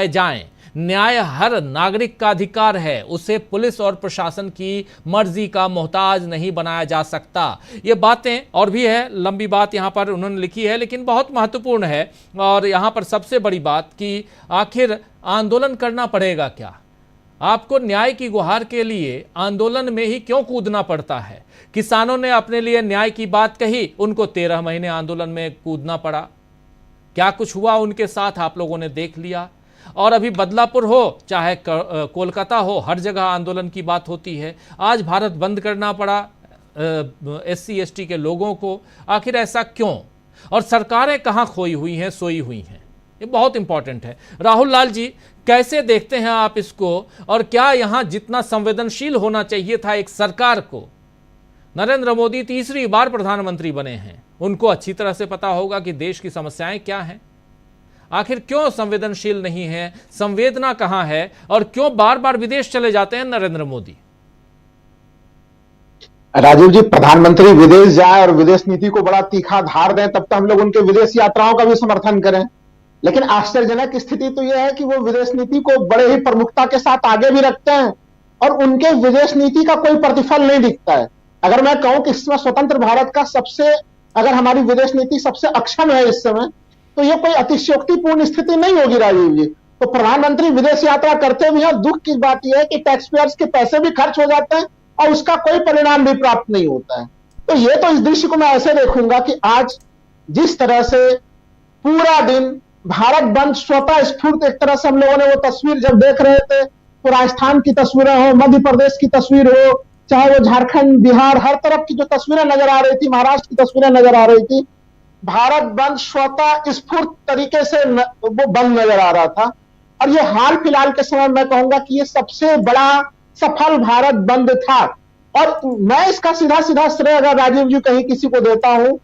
जाएं। न्याय हर नागरिक का अधिकार है, उसे पुलिस और प्रशासन की मर्जी का मोहताज नहीं बनाया जा सकता। ये बातें और भी है, लंबी बात यहाँ पर उन्होंने लिखी है, लेकिन बहुत महत्वपूर्ण है। और यहाँ पर सबसे बड़ी बात कि आखिर आंदोलन करना पड़ेगा क्या? आपको न्याय की गुहार के लिए आंदोलन में ही क्यों कूदना पड़ता है? किसानों ने अपने लिए न्याय की बात कही, उनको 13 महीने आंदोलन में कूदना पड़ा। क्या कुछ हुआ उनके साथ आप लोगों ने देख लिया। और अभी बदलापुर हो चाहे कोलकाता हो, हर जगह आंदोलन की बात होती है। आज भारत बंद करना पड़ा SC ST के लोगों को, आखिर ऐसा क्यों? और सरकारें कहाँ खोई हुई हैं, सोई हुई हैं? ये बहुत इंपॉर्टेंट है। राहुल लाल जी, कैसे देखते हैं आप इसको, और क्या यहाँ जितना संवेदनशील होना चाहिए था एक सरकार को, नरेंद्र मोदी तीसरी बार प्रधानमंत्री बने हैं, उनको अच्छी तरह से पता होगा कि देश की समस्याएं क्या हैं, आखिर क्यों संवेदनशील नहीं है, संवेदना कहां है, और क्यों बार बार विदेश चले जाते हैं नरेंद्र मोदी? राजीव जी, प्रधानमंत्री विदेश जाए और विदेश नीति को बड़ा तीखा धार दें, तब तो हम लोग उनके विदेश यात्राओं का भी समर्थन करें। लेकिन आश्चर्यजनक स्थिति तो यह है कि वो विदेश नीति को बड़े ही प्रमुखता के साथ आगे भी रखते हैं और उनके विदेश नीति का कोई प्रतिफल नहीं दिखता है। अगर मैं कहूं कि इस समय स्वतंत्र भारत का अगर हमारी विदेश नीति सबसे अक्षम है इस समय, तो यह कोई अतिशयोक्तिपूर्ण स्थिति नहीं होगी राजीव जी। तो प्रधानमंत्री विदेश यात्रा करते भी हैं, दुख की बात यह है कि टैक्स पेयर्स के पैसे भी खर्च हो जाते हैं और उसका कोई परिणाम भी प्राप्त नहीं होता है। तो ये तो इस दृश्य को मैं ऐसे देखूंगा कि आज जिस तरह से पूरा दिन भारत बंद स्वतः स्फूर्त, एक तरह से हम लोगों ने वो तस्वीर जब देख रहे थे, तो राजस्थान की तस्वीरें हो, मध्य प्रदेश की तस्वीर हो, चाहे वो झारखंड, बिहार, हर तरफ की जो तस्वीरें नजर आ रही थी, महाराष्ट्र की तस्वीरें नजर आ रही थी, भारत बंद स्वतः स्फूर्त तरीके से वो बंद नजर आ रहा था। और ये हाल फिलहाल के समय मैं कहूंगा कि ये सबसे बड़ा सफल भारत बंद था। और मैं इसका सीधा सीधा श्रेय अगर राजीव जी कहीं किसी को देता हूं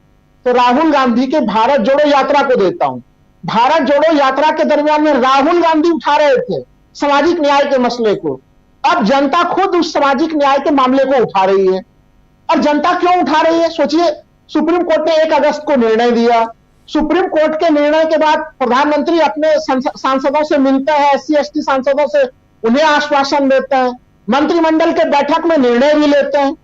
तो राहुल गांधी के भारत जोड़ो यात्रा को देता हूं। भारत जोड़ो यात्रा के दरमियान में राहुल गांधी उठा रहे थे सामाजिक न्याय के मसले को, अब जनता खुद उस सामाजिक न्याय के मामले को उठा रही है। और जनता क्यों उठा रही है? सोचिए, सुप्रीम कोर्ट ने 1 अगस्त को निर्णय दिया। सुप्रीम कोर्ट के निर्णय के बाद प्रधानमंत्री अपने सांसदों से मिलते हैं, SC ST सांसदों से उन्हें आश्वासन देते हैं, मंत्रिमंडल के बैठक में निर्णय भी लेते हैं,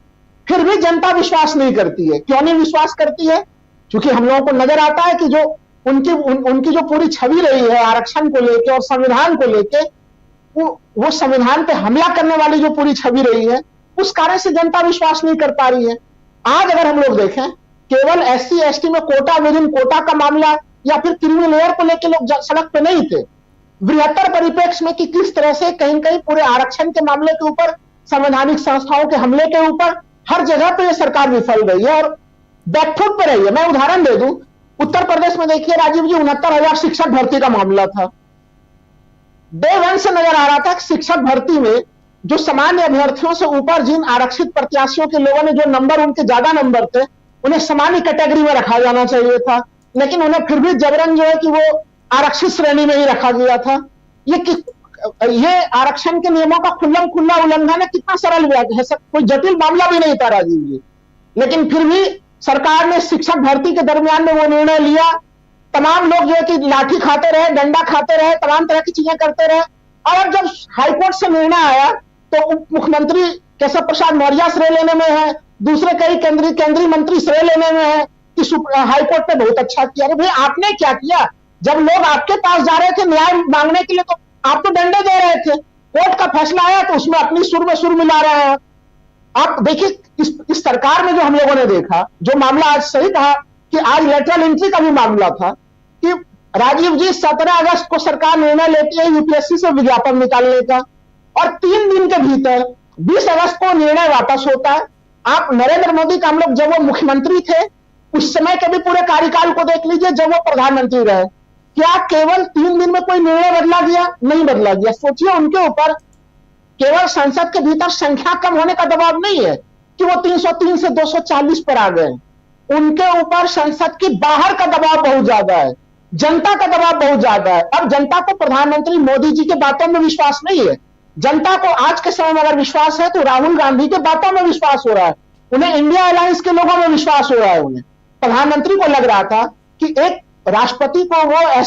फिर भी जनता विश्वास नहीं करती है। क्यों नहीं विश्वास करती है? क्योंकि हम लोगों को नजर आता है कि जो उनकी जो पूरी छवि रही है आरक्षण को लेकर और संविधान को लेकर, वो संविधान पे हमला करने वाली जो पूरी छवि रही है, उस कारण से जनता विश्वास नहीं कर पा रही है। आज अगर हम लोग देखें, केवल SC ST में कोटा विदिन कोटा का मामला या फिर क्रीमी लेयर को लेकर लोग सड़क पे नहीं थे, बृहत्तर परिप्रेक्ष्य में कि किस तरह से कहीं कहीं पूरे आरक्षण के मामले के ऊपर, संवैधानिक संस्थाओं के हमले के ऊपर हर जगह पे ये सरकार विफल रही है और बैकफुट पे रही है। मैं उदाहरण दे दूं, उत्तर प्रदेश में देखिए राजीव जी, 69,000 शिक्षक भर्ती का मामला था। डे वन से नजर आ रहा था कि शिक्षक भर्ती में जो सामान्य अभ्यर्थियों से ऊपर जिन आरक्षित प्रत्याशियों के लोगों ने जो नंबर, उनके ज्यादा नंबर थे, उन्हें सामान्य कैटेगरी में रखा जाना चाहिए था, लेकिन उन्हें फिर भी जबरन जो है कि वो आरक्षित श्रेणी में ही रखा गया था। ये आरक्षण के नियमों का खुल्लम खुल्ला उल्लंघन है। कितना सरल है, कोई जटिल मामला भी नहीं था राजीव जी, लेकिन फिर भी सरकार ने शिक्षक भर्ती के दरमियान में वो निर्णय लिया। तमाम लोग जो है कि लाठी खाते रहे, डंडा खाते रहे, तमाम तरह की चीजें करते रहे। और अब जब हाईकोर्ट से निर्णय आया तो उप मुख्यमंत्री केशव प्रसाद मौर्य श्रेय लेने में है, दूसरे कई केंद्रीय मंत्री श्रेय लेने में है कि हाईकोर्ट ने बहुत अच्छा किया। अरे भाई, आपने क्या किया? जब लोग आपके पास जा रहे थे न्याय मांगने के लिए तो आप तो डंडे दे रहे थे, कोर्ट का फैसला आया तो उसमें अपनी सुर में सुर मिला रहे हैं। आप देखिए इस सरकार में जो हम लोगों ने देखा, जो मामला आज सही कहा कि आज लेटरल एंट्री का भी मामला था कि राजीव जी 17 अगस्त को सरकार निर्णय लेती है UPSC से विज्ञापन निकालने का और 3 दिन के भीतर 20 अगस्त को निर्णय वापस होता है। आप नरेंद्र मोदी का हम लोग जब वो मुख्यमंत्री थे उस समय के भी पूरे कार्यकाल को देख लीजिए, जब वो प्रधानमंत्री रहे, क्या केवल 3 दिन में कोई निर्णय बदला गया? नहीं बदला गया। सोचिए, उनके ऊपर केवल संसद के भीतर संख्या कम होने का दबाव नहीं है कि वो 303 से 240 पर आ गए, उनके ऊपर संसद के बाहर का दबाव बहुत ज्यादा है, जनता का दबाव बहुत ज्यादा है। अब जनता को प्रधानमंत्री मोदी जी के बातों में विश्वास नहीं है। जनता को आज के समय में अगर विश्वास है तो राहुल गांधी के बातों में विश्वास हो रहा है, उन्हें इंडिया अलायंस के लोगों में विश्वास हो रहा है। उन्हें प्रधानमंत्री को लग रहा था कि एक राष्ट्रपति को वो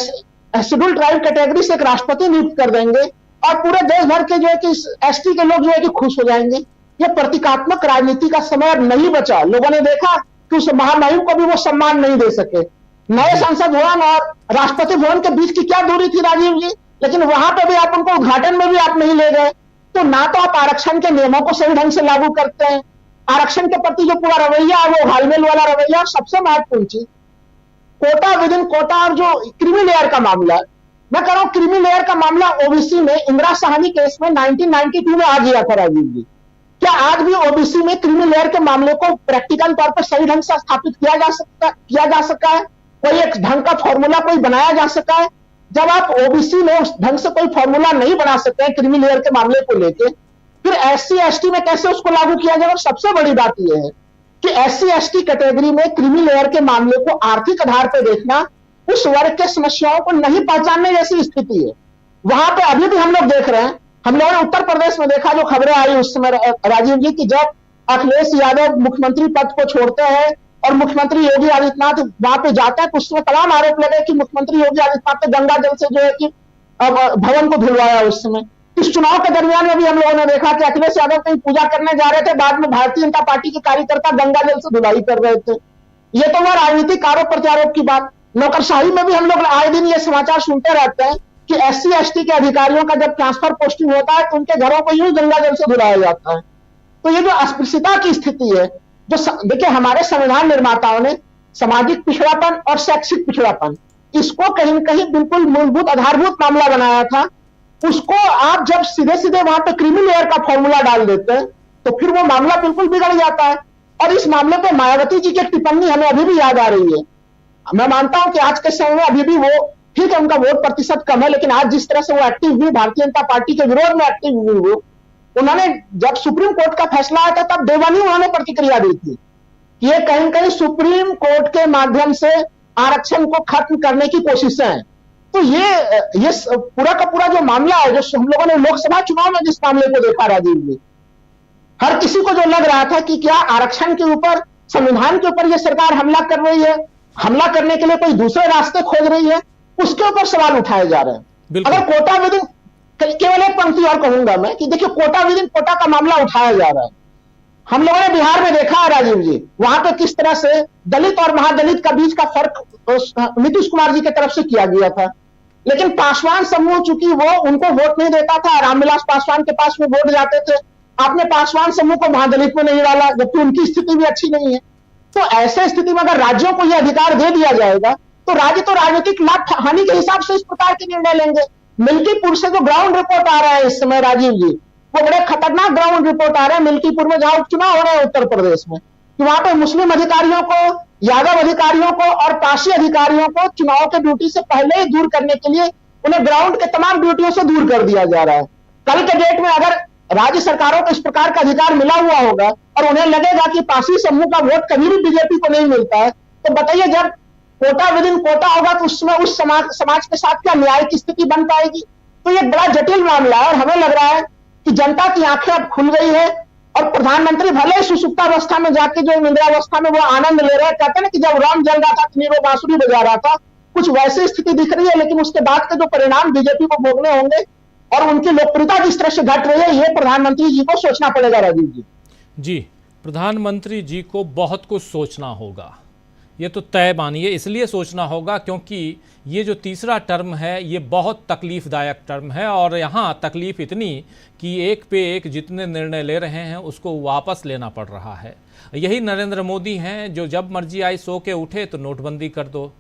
शेड्यूल ट्राइब कैटेगरी से एक राष्ट्रपति नियुक्त कर देंगे और पूरे देश भर के जो है कि ST के लोग जो है कि खुश हो जाएंगे। ये प्रतीकात्मक राजनीति का समय अब नहीं बचा। लोगों ने देखा कि उस महामहिम को भी वो सम्मान नहीं दे सके। नए संसद भवन और राष्ट्रपति भवन के बीच की क्या दूरी थी राजीव जी, लेकिन वहां पर भी आप उनको उद्घाटन में भी आप नहीं ले गए। तो ना तो आप आरक्षण के नियमों को सही ढंग से लागू करते हैं, आरक्षण के प्रति जो पूरा रवैया है वो घालमेल वाला रवैया। और सबसे महत्वपूर्ण चीज, कोटा विदिन कोटा और जो क्रीमी लेयर का मामला, मैं कह रहा हूं क्रीमी लेयर का मामला ओबीसी में इंदिरा साहनी केस में 1992 में आ गया था राजीव जी। क्या आज भी ओबीसी में क्रीमी लेयर के मामले को प्रैक्टिकल तौर पर सही ढंग से स्थापित किया जा सका है? कोई एक ढंग का फॉर्मूला कोई बनाया जा सका है? जब आप ओबीसी में उस ढंग से कोई फॉर्मूला नहीं बना सकते हैं क्रीमी लेयर के मामले को लेकर, फिर एससी एसटी में कैसे उसको लागू किया जाएगा? सबसे बड़ी बात यह है कि एससी एसटी कैटेगरी में क्रीमी लेयर के मामले को आर्थिक आधार पर देखना उस वर्ग के समस्याओं को नहीं पहचानने जैसी स्थिति है। वहां पे अभी भी हम लोग देख रहे हैं, हम लोगों ने उत्तर प्रदेश में देखा जो खबरें आई उस समय राजीव जी की, जब अखिलेश यादव मुख्यमंत्री पद को छोड़ते हैं और मुख्यमंत्री योगी आदित्यनाथ वहां पे जाते हैं, उस समय तमाम आरोप लगे कि मुख्यमंत्री योगी आदित्यनाथ ने गंगा जल से जो है कि भवन को धुलवाया। उस समय इस चुनाव के दरमियान में भी हम लोगों ने देखा कि अखिलेश यादव कहीं पूजा करने जा रहे थे, बाद में भारतीय जनता पार्टी के कार्यकर्ता गंगा जल से धुलाई कर रहे थे। ये तो वह राजनीतिक आरोप प्रत्यारोप की बात। नौकरशाही में भी हम लोग आए दिन ये समाचार सुनते रहते हैं कि एससी एसटी के अधिकारियों का जब ट्रांसफर पोस्टिंग होता है तो उनके घरों को यूं गंगा जल से धुलाया जाता है। तो ये जो अस्पृश्यता की स्थिति है, जो देखिए हमारे संविधान निर्माताओं ने सामाजिक पिछड़ापन और शैक्षिक पिछड़ापन इसको कहीं न कहीं बिल्कुल मूलभूत आधारभूत मामला बनाया था, उसको आप जब सीधे सीधे वहां पे क्रीमी लेयर का फॉर्मूला डाल देते हैं तो फिर वो मामला बिल्कुल बिगड़ जाता है। और इस मामले पे मायावती जी की एक टिप्पणी हमें अभी भी याद आ रही है। मैं मानता हूं कि आज के समय में अभी भी वो ठीक है, उनका वोट प्रतिशत कम है, लेकिन आज जिस तरह से वो एक्टिव हुई, भारतीय जनता पार्टी के विरोध में एक्टिव हुई, वो उन्होंने जब सुप्रीम कोर्ट का फैसला आया था तब डे वन ही उन्होंने प्रतिक्रिया दी थी कि ये कहीं कहीं सुप्रीम कोर्ट के माध्यम से आरक्षण को खत्म करने की कोशिशें हैं। तो ये पूरा का पूरा जो मामला है, जो हम लोगों ने लोकसभा चुनाव में जिस मामले को देखा राजीव जी, हर किसी को जो लग रहा था कि क्या आरक्षण के ऊपर, संविधान के ऊपर ये सरकार हमला कर रही है, हमला करने के लिए कोई दूसरे रास्ते खोज रही है, उसके ऊपर सवाल उठाए जा रहे हैं। अगर कोटा विदिन, केवल एक पंक्ति और कहूंगा मैं कि देखिए कोटा विदिन कोटा का मामला उठाया जा रहा है। हम लोगों ने बिहार में देखा है राजीव जी, वहां पे किस तरह से दलित और महादलित का बीच का फर्क नीतीश कुमार जी की तरफ से किया गया था, लेकिन पासवान समूह चूंकि वो उनको वोट नहीं देता था, रामविलास पासवान के पास में वोट जाते थे, आपने पासवान समूह को महादलित में नहीं डाला, जबकि उनकी स्थिति भी अच्छी नहीं है। तो ऐसे स्थिति में अगर राज्यों को यह अधिकार दे दिया जाएगा तो राज्य तो राजनीतिक लाभ हानि के हिसाब से इस प्रकार के निर्णय लेंगे। मिल्कीपुर से जो ग्राउंड रिपोर्ट आ रहा है इस समय राजीव जी, वो बड़े खतरनाक ग्राउंड रिपोर्ट आ रहे हैं मिल्कीपुर में, जहां उपचुनाव हो रहे हैं उत्तर प्रदेश में, कि वहां पे मुस्लिम अधिकारियों को, यादव अधिकारियों को और पारसी अधिकारियों को चुनाव के ड्यूटी से पहले ही दूर करने के लिए उन्हें ग्राउंड के तमाम ड्यूटियों से दूर कर दिया जा रहा है। कल के डेट में अगर राज्य सरकारों को इस प्रकार का अधिकार मिला हुआ होगा और उन्हें लगेगा कि पारसी समूह का वोट कभी भी बीजेपी को नहीं मिलता है, तो बताइए जब कोटा विदिन कोटा होगा तो उसमें उस समाज के साथ क्या न्याय की स्थिति बन पाएगी? तो ये बड़ा जटिल मामला है और हमें लग रहा है कि जनता की आंखें अब खुल गई है और प्रधानमंत्री भले सुसुप्तावस्था में जाके जो निद्रावस्था में वो आनंद ले रहे हैं, कहते हैं ना कि जब राम जल रहा था तो नीरो बांसुरी बजा रहा था, कुछ वैसी स्थिति दिख रही है। लेकिन उसके बाद के जो परिणाम बीजेपी को भोगने होंगे और उनकी लोकप्रियता जिस तरह से घट रही है, ये प्रधानमंत्री जी को सोचना पड़ेगा राजीव जी। जी, प्रधानमंत्री जी को बहुत कुछ सोचना होगा, ये तो तय मानिए। इसलिए सोचना होगा क्योंकि ये जो तीसरा टर्म है ये बहुत तकलीफ़दायक टर्म है और यहाँ तकलीफ़ इतनी कि एक पे एक जितने निर्णय ले रहे हैं उसको वापस लेना पड़ रहा है। यही नरेंद्र मोदी हैं जो जब मर्जी आई सो के उठे तो नोटबंदी कर दो,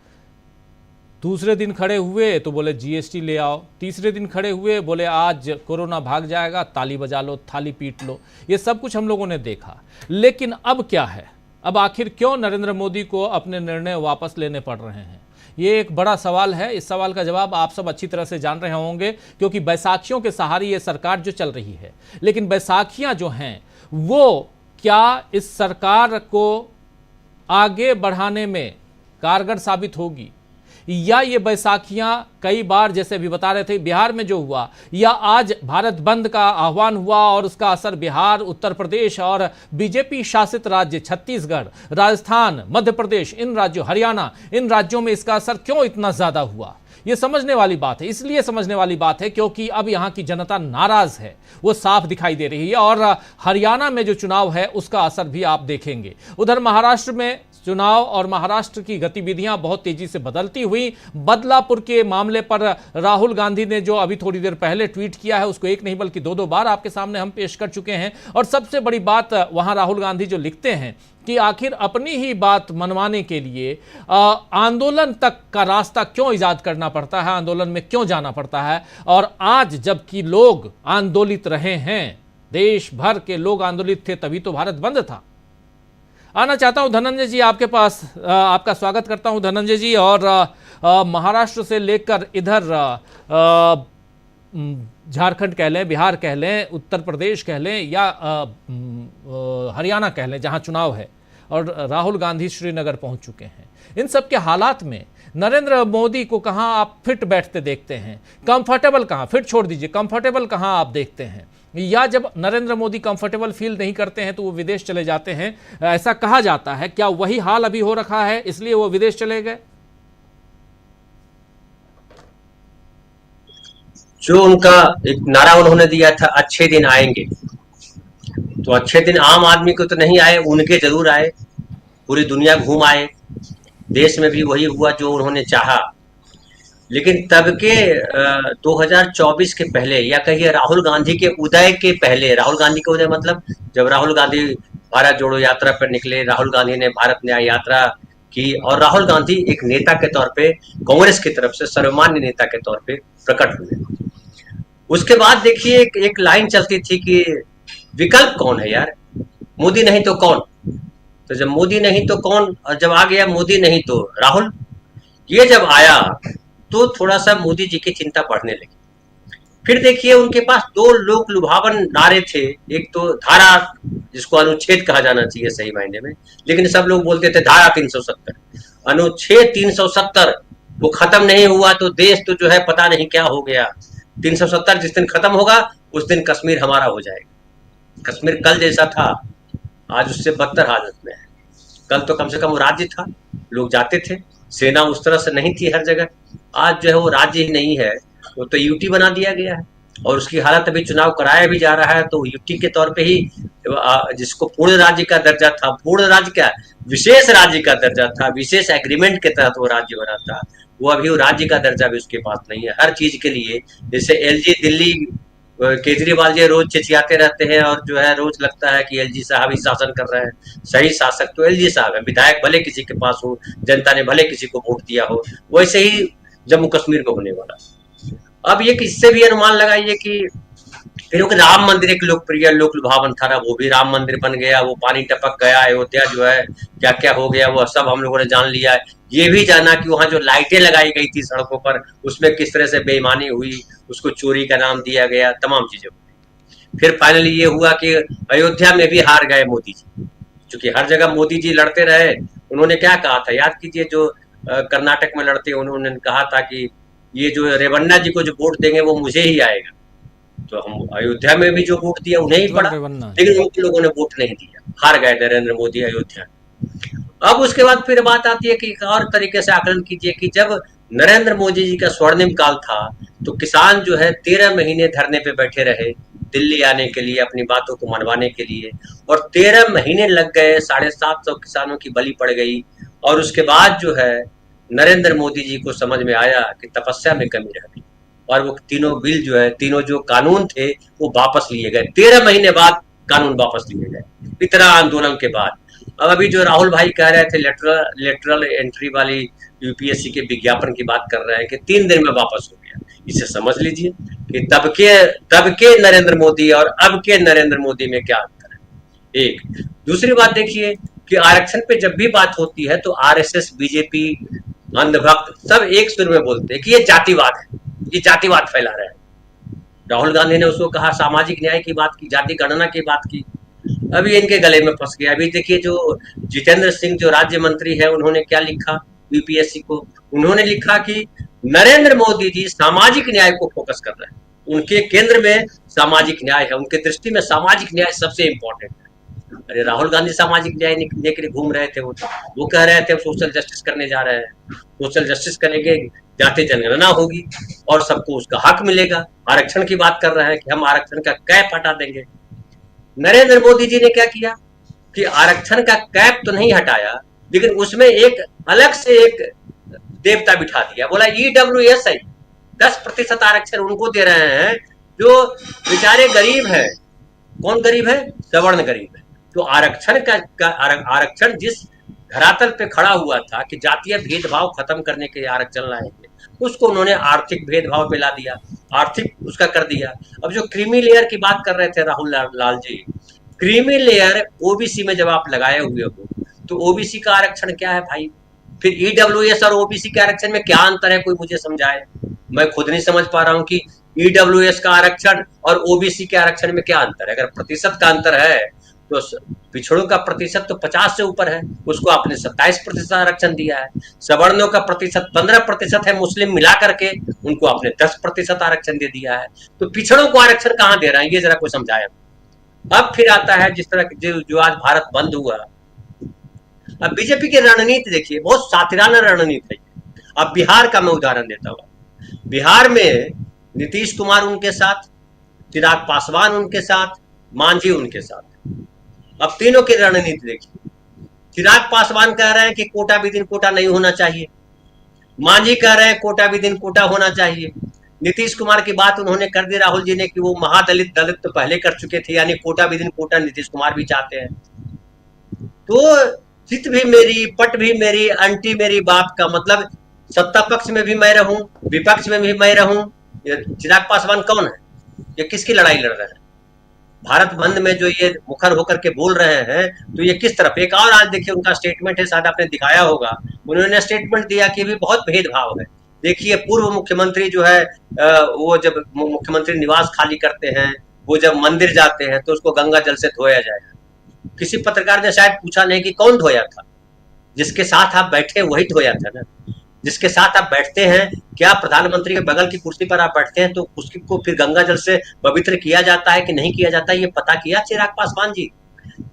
दूसरे दिन खड़े हुए तो बोले जीएसटी ले आओ, तीसरे दिन खड़े हुए बोले आज कोरोना भाग जाएगा, ताली बजा लो, थाली पीट लो। ये सब कुछ हम लोगों ने देखा। लेकिन अब क्या है, अब आखिर क्यों नरेंद्र मोदी को अपने निर्णय वापस लेने पड़ रहे हैं? ये एक बड़ा सवाल है। इस सवाल का जवाब आप सब अच्छी तरह से जान रहे होंगे क्योंकि बैसाखियों के सहारे ये सरकार जो चल रही है। लेकिन बैसाखियां जो हैं वो क्या इस सरकार को आगे बढ़ाने में कारगर साबित होगी, या ये बैसाखियां कई बार जैसे अभी बता रहे थे बिहार में जो हुआ, या आज भारत बंद का आह्वान हुआ और उसका असर बिहार, उत्तर प्रदेश और बीजेपी शासित राज्य छत्तीसगढ़, राजस्थान, मध्य प्रदेश, इन राज्यों, हरियाणा, इन राज्यों में इसका असर क्यों इतना ज्यादा हुआ, ये समझने वाली बात है। इसलिए समझने वाली बात है क्योंकि अब यहाँ की जनता नाराज है, वो साफ दिखाई दे रही है। और हरियाणा में जो चुनाव है उसका असर भी आप देखेंगे। उधर महाराष्ट्र में चुनाव और महाराष्ट्र की गतिविधियां बहुत तेजी से बदलती हुई। बदलापुर के मामले पर राहुल गांधी ने जो अभी थोड़ी देर पहले ट्वीट किया है उसको एक नहीं बल्कि दो बार आपके सामने हम पेश कर चुके हैं। और सबसे बड़ी बात वहां राहुल गांधी जो लिखते हैं कि आखिर अपनी ही बात मनवाने के लिए आंदोलन तक का रास्ता क्यों इजाद करना पड़ता है, आंदोलन में क्यों जाना पड़ता है। और आज जबकि लोग आंदोलित रहे हैं, देश भर के लोग आंदोलित थे, तभी तो भारत बंद था। आना चाहता हूं धनंजय जी आपके पास, आपका स्वागत करता हूं धनंजय जी। और महाराष्ट्र से लेकर इधर झारखंड कह लें, बिहार कह लें, उत्तर प्रदेश कह लें या हरियाणा कह लें जहां चुनाव है, और राहुल गांधी श्रीनगर पहुंच चुके हैं। इन सब के हालात में नरेंद्र मोदी को कहां आप फिट बैठते देखते हैं, कंफर्टेबल कहां, फिट छोड़ दीजिए, कंफर्टेबल कहां आप देखते हैं, या जब नरेंद्र मोदी कंफर्टेबल फील नहीं करते हैं तो वो विदेश चले जाते हैं, ऐसा कहा जाता है। क्या वही हाल अभी हो रखा है इसलिए वो विदेश चले गए? जो उनका एक नारा उन्होंने दिया था, अच्छे दिन आएंगे, तो अच्छे दिन आम आदमी को तो नहीं आए, उनके जरूर आए, पूरी दुनिया घूम आए, देश में भी वही हुआ जो उन्होंने चाहा। लेकिन तब के 2024 के पहले, या कहिए राहुल गांधी के उदय के पहले, राहुल गांधी के उदय मतलब जब राहुल गांधी भारत जोड़ो यात्रा पर निकले, राहुल गांधी ने भारत न्याय यात्रा की, और राहुल गांधी एक नेता के तौर पे कांग्रेस की तरफ से सर्वमान्य नेता के तौर पे प्रकट हुए। उसके बाद देखिए एक लाइन चलती थी कि विकल्प कौन है यार, मोदी नहीं तो कौन। तो जब मोदी नहीं तो कौन, और जब आ गया मोदी नहीं तो राहुल, ये जब आया तो थोड़ा सा मोदी जी की चिंता बढ़ने लगी। फिर देखिए उनके पास दो लोक लुभावन नारे थे, एक तो धारा, जिसको अनुच्छेद कहा जाना चाहिए सही मायने में, लेकिन सब लोग बोलते थे धारा 370, अनुच्छेद 370 वो खत्म नहीं हुआ तो देश तो जो है पता नहीं क्या हो गया। 370 जिस दिन खत्म होगा उस दिन कश्मीर हमारा हो जाएगा। कश्मीर कल जैसा था, आज उससे बदतर हालत में है। कल तो कम से कम वो राज्य था, लोग जाते थे, सेना उस तरह से नहीं थी हर जगह। आज जो है वो राज्य ही नहीं है, वो तो यूटी बना दिया गया है, और उसकी हालत अभी चुनाव कराया भी जा रहा है तो यूटी के तौर पे ही, जिसको पूर्ण राज्य का दर्जा था, पूर्ण राज्य क्या, विशेष राज्य का दर्जा था, विशेष एग्रीमेंट के तहत वो राज्य बना था, वो अभी वो राज्य का दर्जा भी उसके पास नहीं है। हर चीज के लिए, जैसे एलजी दिल्ली, केजरीवाल जी रोज चिचियाते रहते हैं और जो है रोज लगता है कि एलजी साहब ही शासन कर रहे हैं, सही शासक तो एलजी साहब है। विधायक भले किसी के पास हो, जनता ने भले किसी को वोट दिया हो, वैसे ही जम्मू कश्मीर में होने वाला। अब ये किससे भी अनुमान लगाइए कि फिर राम मंदिर एक लोकप्रिय लोक लुभावन था ना, वो भी राम मंदिर बन गया, वो पानी टपक गया, अयोध्या जो है क्या क्या हो गया वो सब हम लोगों ने जान लिया है। ये भी जाना कि वहां जो लाइटें लगाई गई थी सड़कों पर, उसमें किस तरह से बेईमानी हुई, उसको चोरी का नाम दिया गया, तमाम चीजें हुई। फिर फाइनली ये हुआ कि अयोध्या में भी हार गए मोदी जी, क्योंकि हर जगह मोदी जी लड़ते रहे। उन्होंने क्या कहा था याद कीजिए, जो कर्नाटक में लड़ते उन्होंने कहा था कि ये जो रेवन्ना जी को जो वोट देंगे वो मुझे ही आएगा। तो हम अयोध्या में भी जो वोट दिया उन्हें ही पड़ा, लेकिन उन लोगों ने वोट नहीं दिया, हार गए नरेंद्र मोदी अयोध्या। अब उसके बाद फिर बात आती है कि एक और तरीके से आकलन कीजिए कि जब नरेंद्र मोदी जी का स्वर्णिम काल था तो किसान जो है 13 महीने धरने पे बैठे रहे दिल्ली आने के लिए, अपनी बातों को मनवाने के लिए, और 13 महीने लग गए, 750 किसानों की बलि पड़ गई। और उसके बाद जो है नरेंद्र मोदी जी को समझ में आया कि तपस्या में कमी रह गई, और वो तीनों बिल जो है, तीनों जो कानून थे वो वापस लिए गए। 13 महीने बाद कानून वापस लिए गए, इतना आंदोलन के बाद। अब अभी जो राहुल भाई कह रहे थे लेटरल एंट्री वाली यूपीएससी के विज्ञापन की बात कर रहे हैं कि 3 दिन में वापस हो गया। इसे समझ लीजिए कि तब के नरेंद्र मोदी और अब के नरेंद्र मोदी में क्या अंतर है। एक दूसरी बात देखिए कि आरक्षण पे जब भी बात होती है तो आरएसएस, बीजेपी, अंधभक्त सब एक सुर में बोलते हैं कि ये जातिवाद है, ये जातिवाद फैला रहा है। राहुल गांधी ने उसको कहा, सामाजिक न्याय की बात की, जाति गणना की बात की, अभी इनके गले में फंस गया। अभी देखिए जो जितेंद्र सिंह जो राज्य मंत्री है, उन्होंने क्या लिखा यूपीएससी को, उन्होंने लिखा कि नरेंद्र मोदी जी सामाजिक न्याय को फोकस कर रहे हैं, उनके केंद्र में सामाजिक न्याय है, उनके दृष्टि में सामाजिक न्याय सबसे इंपॉर्टेंट है। अरे राहुल गांधी सामाजिक न्याय के लिए घूम रहे थे, वो कह रहे थे सोशल जस्टिस करने जा रहे हैं, सोशल जस्टिस करेंगे, जाति जनगणना होगी और सबको उसका हक मिलेगा। आरक्षण की बात कर रहे हैं कि हम आरक्षण का कैप हटा देंगे। नरेंद्र मोदी जी ने क्या किया कि आरक्षण का कैप तो नहीं हटाया, लेकिन उसमें एक अलग से एक देवता बिठा दिया, बोला EWSI 10% आरक्षण उनको दे रहे हैं जो बेचारे गरीब है। कौन गरीब है? सवर्ण गरीब है। तो आरक्षण जिस धरातल पे खड़ा हुआ था कि जातीय भेदभाव खत्म करने के लिए आरक्षण लाएंगे, उसको उन्होंने आर्थिक भेदभाव पे ला दिया, आर्थिक उसका कर दिया। अब जो क्रीमी लेयर की बात कर रहे थे Rahul Lal ji, creamy layer OBC में जब आप लगाए हुए हो तो ओबीसी का आरक्षण क्या है भाई? फिर ईडब्ल्यूएस और ओबीसी के आरक्षण में क्या अंतर है, कोई मुझे समझाए। मैं खुद नहीं समझ पा रहा हूं कि ईडब्ल्यूएस का आरक्षण और ओबीसी के आरक्षण में क्या अंतर है। अगर प्रतिशत का अंतर है तो पिछड़ों का प्रतिशत तो 50 से ऊपर है, उसको आपने 27% आरक्षण दिया है। सवर्णों का प्रतिशत 15% है, मुस्लिम मिला करके उनको आपने 10% आरक्षण दे दिया है। तो पिछड़ों को आरक्षण कहां दे रहे हैं, ये जरा कोई समझाए। अब फिर आता है जिस तरह जो आज भारत बंद हुआ, अब बीजेपी की रणनीति देखिए, बहुत सातिराना रणनीति है। अब बिहार का मैं उदाहरण देता हूं। बिहार में नीतीश कुमार उनके साथ, चिराग पासवान उनके साथ, मांझी उनके साथ। अब तीनों की रणनीति देखिए। चिराग पासवान कह रहे हैं कि कोटा विदिन कोटा नहीं होना चाहिए, मांझी कह रहे हैं कोटा विदिन कोटा होना चाहिए। नीतीश कुमार की बात उन्होंने कर दी राहुल जी ने कि वो महादलित दलित तो पहले कर चुके थे, यानी कोटा विदिन कोटा नीतीश कुमार भी चाहते हैं। तो चित भी मेरी, पट भी मेरी, अंटी मेरी बाप का मतलब सत्ता पक्ष में भी मैं रहूं, विपक्ष में भी मैं रहूं। चिराग पासवान कौन है? ये किसकी लड़ाई लड़ रहे हैं? भारत बंद में जो ये मुखर होकर के बोल रहे हैं, तो ये किस तरफ? एक और आज देखिए उनका स्टेटमेंट है, शायद आपने दिखाया होगा, उन्होंने स्टेटमेंट दिया कि भी बहुत भेदभाव है। देखिए पूर्व मुख्यमंत्री जो है वो जब मुख्यमंत्री निवास खाली करते हैं, वो जब मंदिर जाते हैं तो उसको गंगा जल से धोया जाएगा। किसी पत्रकार ने शायद पूछा नहीं कि कौन धोया था? जिसके साथ आप बैठे वही धोया था ना। जिसके साथ आप बैठते हैं, क्या प्रधानमंत्री के बगल की कुर्सी पर आप बैठते हैं तो उसकी को फिर गंगा जल से पवित्र किया जाता है कि नहीं किया जाता है, ये पता किया चिराग पासवान जी?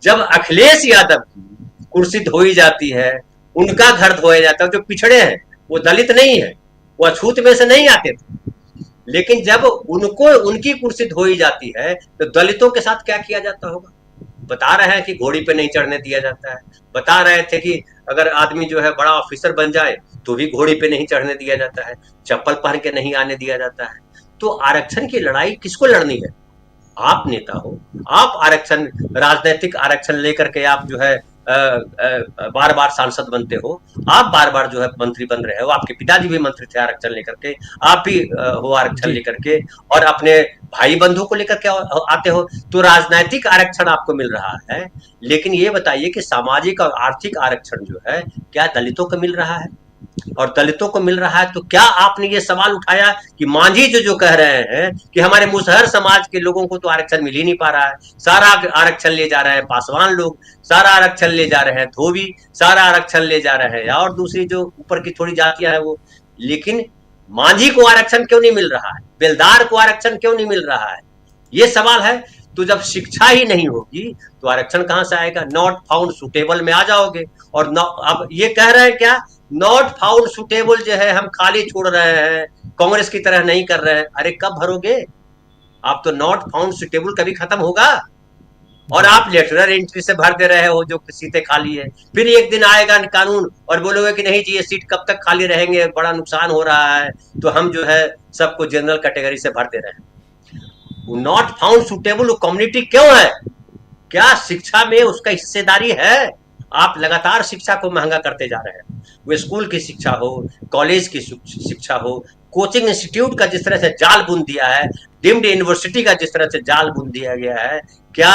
जब अखिलेश यादव की कुर्सी धोई जाती है, उनका घर धोया जाता है, जो पिछड़े हैं, वो दलित नहीं है, वो अछूत में से नहीं आते थे, लेकिन जब उनको उनकी कुर्सी धोई जाती है तो दलितों के साथ क्या किया जाता होगा? बता रहे हैं कि घोड़ी पे नहीं चढ़ने दिया जाता है, बता रहे थे कि अगर आदमी जो है बड़ा ऑफिसर बन जाए तो भी घोड़ी पे नहीं चढ़ने दिया जाता है, चप्पल पहन के नहीं आने दिया जाता है। तो आरक्षण की लड़ाई किसको लड़नी है? आप नेता हो, आप आरक्षण, राजनीतिक आरक्षण लेकर के आप जो है बार बार सांसद बनते हो, आप बार बार जो है मंत्री बन रहे हो, आपके पिताजी भी मंत्री थे आरक्षण लेकर के, आप भी हो आरक्षण लेकर के, और अपने भाई बंधु को लेकर के आते हो। तो राजनीतिक आरक्षण आपको मिल रहा है, लेकिन ये बताइए कि सामाजिक और आर्थिक आरक्षण जो है क्या दलितों को मिल रहा है? और दलितों को मिल रहा है तो क्या आपने ये सवाल उठाया कि मांझी जो कह रहे हैं कि हमारे मुसहर समाज के लोगों को तो आरक्षण मिल ही नहीं पा रहा है, सारा आरक्षण ले जा रहे हैं पासवान लोग, सारा आरक्षण ले जा रहे हैं धोबी, सारा आरक्षण ले जा रहे हैं और दूसरी जो ऊपर की थोड़ी जातियां है वो, लेकिन मांझी को आरक्षण क्यों नहीं मिल रहा है? बेलदार को आरक्षण क्यों नहीं मिल रहा है? ये सवाल है। तो जब शिक्षा ही नहीं होगी तो आरक्षण कहां से आएगा? नॉट फाउंड सुटेबल में आ जाओगे। और अब ये कह रहे हैं क्या, नॉट फाउंड सुटेबल जो है हम खाली छोड़ रहे हैं, कांग्रेस की तरह नहीं कर रहे हैं। अरे कब भरोगे आप? तो नॉट फाउंड सुटेबल कभी खत्म होगा? और आप लेटरल एंट्री से भर दे रहे हो जो सीटें खाली है। फिर एक दिन आएगा कानून और बोलोगे कि नहीं जी ये सीट कब तक खाली रहेंगे, बड़ा नुकसान हो रहा है, तो हम जो है सबको जनरल कैटेगरी से भर दे रहे हैं। नॉट फाउंड सुटेबल कम्युनिटी क्यों है? क्या शिक्षा में उसका हिस्सेदारी है? आप लगातार शिक्षा को महंगा करते जा रहे हैं। वो स्कूल की शिक्षा हो, कॉलेज की शिक्षा हो, कोचिंग इंस्टीट्यूट का जिस तरह से जाल बुन दिया है, डीम्ड यूनिवर्सिटी का जिस तरह से जाल बुन दिया गया है, क्या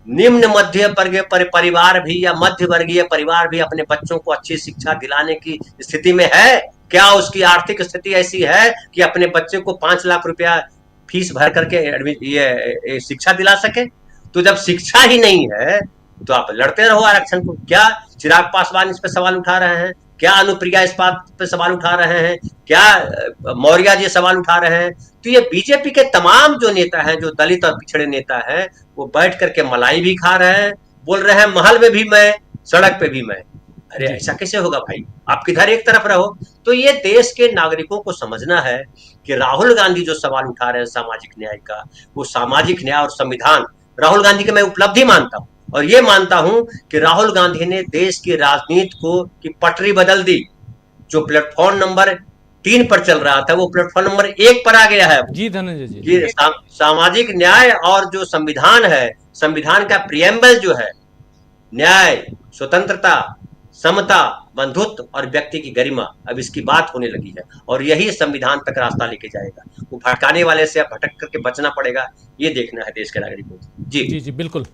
निम्न मध्य वर्गीय परिवार भी या मध्य वर्गीय परिवार भी अपने बच्चों को अच्छी शिक्षा दिलाने की स्थिति में है? क्या उसकी आर्थिक स्थिति ऐसी है कि अपने बच्चे को 5 लाख रुपया फीस भर करके ये शिक्षा दिला सके? तो जब शिक्षा ही नहीं है तो आप लड़ते रहो आरक्षण को। क्या चिराग पासवान इस पे सवाल उठा रहे हैं? क्या अनुप्रिया इस बात पे सवाल उठा रहे हैं? क्या मौर्य जी सवाल उठा रहे हैं? तो ये बीजेपी के तमाम जो नेता हैं, जो दलित और पिछड़े नेता हैं, वो बैठ करके मलाई भी खा रहे हैं, बोल रहे हैं महल में भी मैं, सड़क पे भी मैं। अरे ऐसा कैसे होगा भाई? आप किधर एक तरफ रहो। तो ये देश के नागरिकों को समझना है कि राहुल गांधी जो सवाल उठा रहे हैं सामाजिक न्याय का, वो सामाजिक न्याय और संविधान राहुल गांधी की मैं उपलब्धि मानता हूं, और ये मानता हूं कि राहुल गांधी ने देश की राजनीति को की पटरी बदल दी। जो प्लेटफॉर्म नंबर 3 पर चल रहा था वो प्लेटफॉर्म नंबर 1 पर आ गया है। जी धनंजय जी, सामाजिक न्याय और जो संविधान है, संविधान का प्रियम्बल जो है न्याय, स्वतंत्रता, समता, बंधुत्व और व्यक्ति की गरिमा, अब इसकी बात होने लगी है और यही संविधान तक रास्ता लेके जाएगा। वो भटकाने वाले से अब भटक करके बचना पड़ेगा, ये देखना है देश के नागरिकों को। जी जी बिल्कुल।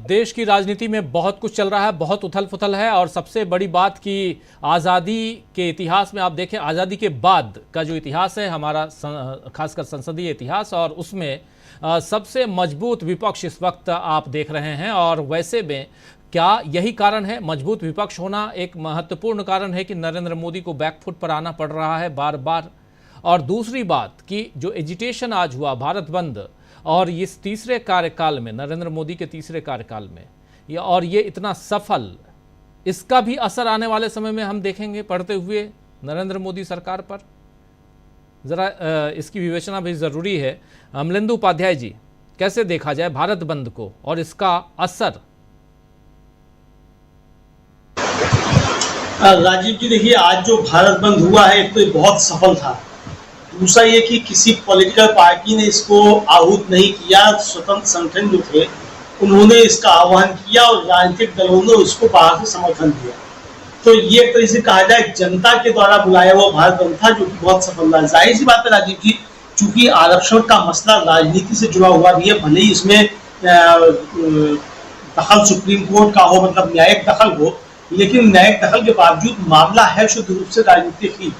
देश की राजनीति में बहुत कुछ चल रहा है, बहुत उथल पुथल है और सबसे बड़ी बात कि आज़ादी के इतिहास में आप देखें, आज़ादी के बाद का जो इतिहास है हमारा, खासकर संसदीय इतिहास, और उसमें सबसे मजबूत विपक्ष इस वक्त आप देख रहे हैं। और वैसे में क्या यही कारण है, मजबूत विपक्ष होना एक महत्वपूर्ण कारण है कि नरेंद्र मोदी को बैकफुट पर आना पड़ रहा है बार बार? और दूसरी बात कि जो एजिटेशन आज हुआ भारत बंद, और इस तीसरे कार्यकाल में, नरेंद्र मोदी के तीसरे कार्यकाल में, ये इतना सफल, इसका भी असर आने वाले समय में हम देखेंगे पड़ते हुए नरेंद्र मोदी सरकार पर। जरा इसकी विवेचना भी जरूरी है। अमलेंदु उपाध्याय जी, कैसे देखा जाए भारत बंद को और इसका असर? राजीव जी देखिए, आज जो भारत बंद हुआ है तो ये बहुत सफल था। दूसरा ये कि किसी पॉलिटिकल पार्टी ने इसको आहूत नहीं किया, स्वतंत्र संगठन जो थे उन्होंने इसका आह्वान किया और राजनीतिक दलों ने इसको बाहर से समर्थन दिया। तो ये एक तरह से कहा जाए जनता के द्वारा बुलाया हुआ भारत बंद था, जो कि बहुत सफल रहा। जाहिर सी बात है राजीव जी, चूंकि आरक्षण का मसला राजनीति से जुड़ा हुआ भी है, भले ही इसमें दखल सुप्रीम कोर्ट का हो, मतलब न्यायिक दखल हो, लेकिन न्यायिक दखल के बावजूद मामला है शुद्ध रूप से राजनीतिक ही,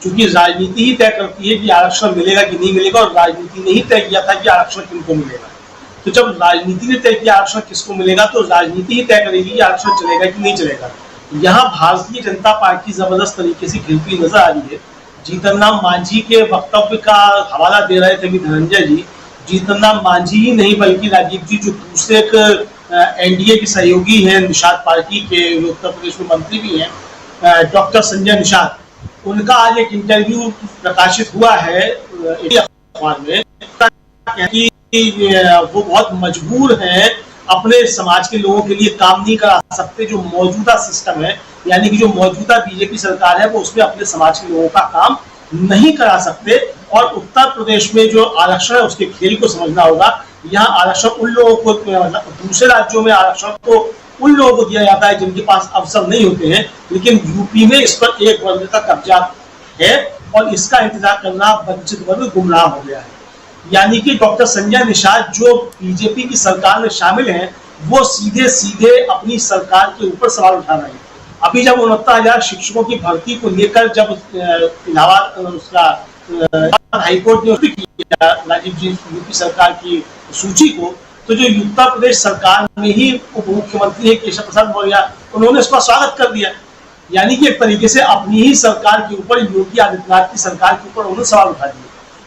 क्योंकि राजनीति ही तय करती है कि आरक्षण मिलेगा कि नहीं मिलेगा, और राजनीति ने ही तय किया था कि आरक्षण किनको मिलेगा। तो जब राजनीति ने तय किया आरक्षण किसको मिलेगा, तो राजनीति ही तय करेगी कि आरक्षण चलेगा कि नहीं चलेगा। यहाँ भारतीय जनता पार्टी जबरदस्त तरीके से गिरती नजर आ रही है। जीतन राम मांझी के वक्तव्य का हवाला दे रहे थे धनंजय जी। जीतन राम मांझी ही नहीं बल्कि राजीव जी जो दूसरे एनडीए के सहयोगी हैं निषाद पार्टी के, उत्तर प्रदेश में मंत्री भी हैं, डॉक्टर संजय निषाद, उनका आज एक इंटरव्यू प्रकाशित हुआ है अखबार में कि वो बहुत मजबूर हैं, अपने समाज के लोगों के लिए काम नहीं करा सकते। जो मौजूदा सिस्टम है, यानी कि जो मौजूदा बीजेपी सरकार है, वो उसमें अपने समाज के लोगों का काम नहीं करा सकते। और उत्तर प्रदेश में जो आरक्षण है उसके खेल को समझना होगा। यहाँ आरक्षण उन लोगों को, दूसरे राज्यों में आरक्षण तो उन लोगों को दिया जाता है जिनके पास अवसर नहीं होते हैं, लेकिन यूपी में इस पर एक वर्ग का कब्जा है और इसका इंतजार करना वंचित वर्ग गुमराह हो गया है। यानी कि डॉक्टर संजय निषाद जो बीजेपी की सरकार में शामिल हैं, वो सीधे सीधे अपनी सरकार के ऊपर सवाल उठा रहे हैं। अभी जब 69,000 शिक्षकों की भर्ती को लेकर जब इलाहाबाद उसका हाईकोर्ट ने किया राजीव जी यूपी सरकार की सूची को, तो जो उत्तर प्रदेश सरकार में ही उप मुख्यमंत्री है केशव प्रसाद मौर्य, उन्होंने उसका स्वागत कर दिया। यानी कि एक तरीके से अपनी ही सरकार के ऊपर, योगी आदित्यनाथ की सरकार के ऊपर उन्होंने सवाल उठा दिए।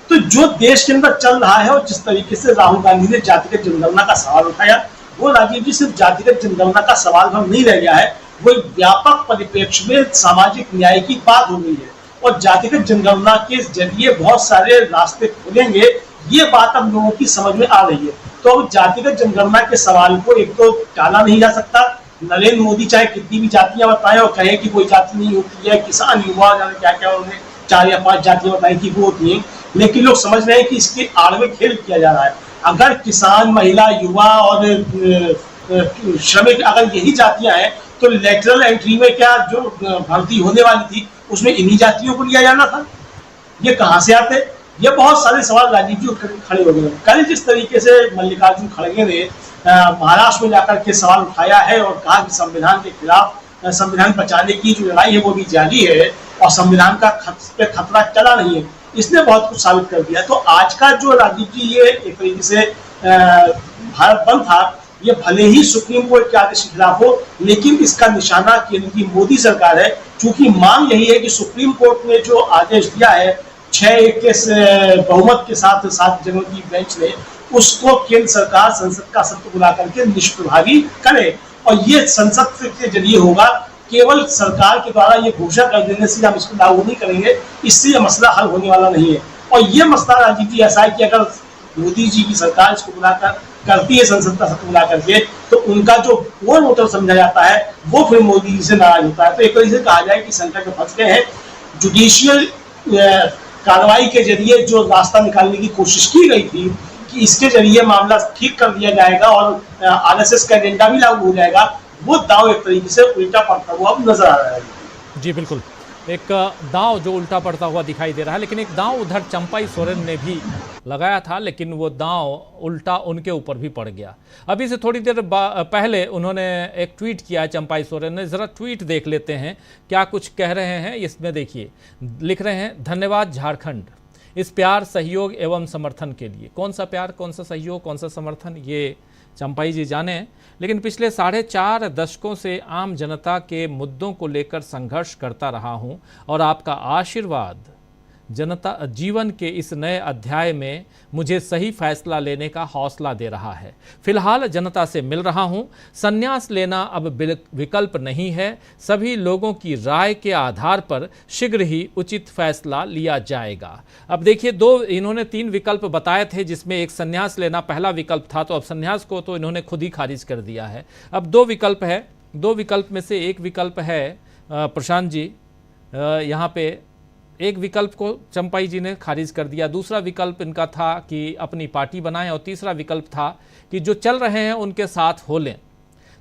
तो जो देश के अंदर चल रहा है और जिस तरीके से राहुल गांधी ने जातिगत जनगणना का सवाल उठाया, वो राजीव जी सिर्फ जातिगत जनगणना का सवाल भर नहीं रह गया है, वो एक व्यापक परिप्रेक्ष्य में सामाजिक न्याय की बात हो गई है। और जातिगत जनगणना के जरिए बहुत सारे रास्ते खुलेंगे, ये बात अब लोगों की समझ में आ रही है। तो अब जातिगत जनगणना के सवाल को एक तो टाला नहीं जा सकता। नरेंद्र मोदी चाहे कितनी भी जातियां बताएं और कहें कि कोई जाति नहीं होती है, किसान, युवा, क्या क्या उन्होंने 4 या 5 जातियां बताई कि वो होती हैं, लेकिन लोग समझ रहे हैं कि इसके आड़ में खेल किया जा रहा है। अगर किसान, महिला, युवा और श्रमिक अगर यही जातियां हैं, तो लेटरल एंट्री में क्या जो भर्ती होने वाली थी उसमें इन्हीं जातियों को लिया जाना था? ये कहां से आते? ये बहुत सारे सवाल राजीव जी खड़े हो गए। कल जिस तरीके से मल्लिकार्जुन खड़गे ने महाराष्ट्र में जाकर के सवाल उठाया है और कहा कि संविधान के खिलाफ, संविधान बचाने की जो लड़ाई है वो भी जारी है और संविधान का खतरा चला नहीं है, इसने बहुत कुछ साबित कर दिया। तो आज का जो राजीव जी ये एक तरीके से भारत बंद था, ये भले ही सुप्रीम कोर्ट के आदेश के खिलाफ हो, लेकिन इसका निशाना केंद्र की मोदी सरकार है। चूंकि मांग यही है कि सुप्रीम कोर्ट ने जो आदेश दिया है 6-1 के बहुमत के साथ 7 जनों की बेंच ने, उसको केंद्र सरकार संसद का सत्र बुला करके निष्प्रभावी करे। और ये संसद के जरिए होगा, केवल सरकार के द्वारा ये घोषणा कर देने से हम इसको लागू नहीं करेंगे, इससे यह मसला हल होने वाला नहीं है। और ये मसला राजीव जी ऐसा है कि अगर मोदी जी की सरकार इसको बुलाकर करती है संसद का सत्र बुला करके, तो उनका जो कोर वोटर समझा जाता है वो फिर मोदी जी से नाराज होता है। तो एक तरीके से कहा जाए कि संकट में फंस गए हैं। जुडिशियल कार्रवाई के जरिए जो रास्ता निकालने की कोशिश की गई थी कि इसके जरिए मामला ठीक कर दिया जाएगा और आरएसएस का एजेंडा भी लागू हो जाएगा, वो दाव एक तरीके से उल्टा पड़ता हुआ अब नजर आ रहा है। जी बिल्कुल, एक दांव जो उल्टा पड़ता हुआ दिखाई दे रहा है, लेकिन एक दांव उधर चंपाई सोरेन ने भी लगाया था, लेकिन वो दांव उल्टा उनके ऊपर भी पड़ गया। अभी से थोड़ी देर पहले उन्होंने एक ट्वीट किया है चंपाई सोरेन ने, ज़रा ट्वीट देख लेते हैं क्या कुछ कह रहे हैं इसमें। देखिए, लिख रहे हैं, धन्यवाद झारखंड इस प्यार, सहयोग एवं समर्थन के लिए। कौन सा प्यार, कौन सा सहयोग, कौन सा समर्थन, ये चंपाई जी जाने हैं। लेकिन पिछले 4.5 दशकों से आम जनता के मुद्दों को लेकर संघर्ष करता रहा हूं और आपका आशीर्वाद जनता जीवन के इस नए अध्याय में मुझे सही फैसला लेने का हौसला दे रहा है। फिलहाल जनता से मिल रहा हूं, संन्यास लेना अब विकल्प नहीं है। सभी लोगों की राय के आधार पर शीघ्र ही उचित फैसला लिया जाएगा। अब देखिए, इन्होंने 3 विकल्प बताए थे, जिसमें एक संन्यास लेना पहला विकल्प था, तो अब संन्यास को तो इन्होंने खुद ही खारिज कर दिया है। अब 2 विकल्प है, 2 विकल्प में से एक विकल्प है प्रशांत जी, यहाँ पे एक विकल्प को चंपाई जी ने खारिज कर दिया। दूसरा विकल्प इनका था कि अपनी पार्टी बनाएं, और तीसरा विकल्प था कि जो चल रहे हैं उनके साथ हो लें।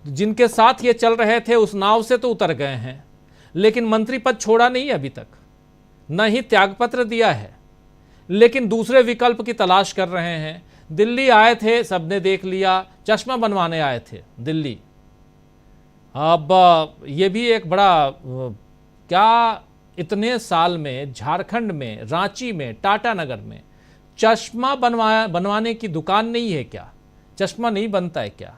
जिनके साथ ये चल रहे थे उस नाव से तो उतर गए हैं, लेकिन मंत्री पद छोड़ा नहीं अभी तक, न ही त्यागपत्र दिया है, लेकिन दूसरे विकल्प की तलाश कर रहे हैं। दिल्ली आए थे, सबने देख लिया, चश्मा बनवाने आए थे दिल्ली। अब ये भी एक बड़ा क्या इतने साल में झारखंड में, रांची में, टाटा नगर में चश्मा बनवाने की दुकान नहीं है क्या? चश्मा नहीं बनता है क्या?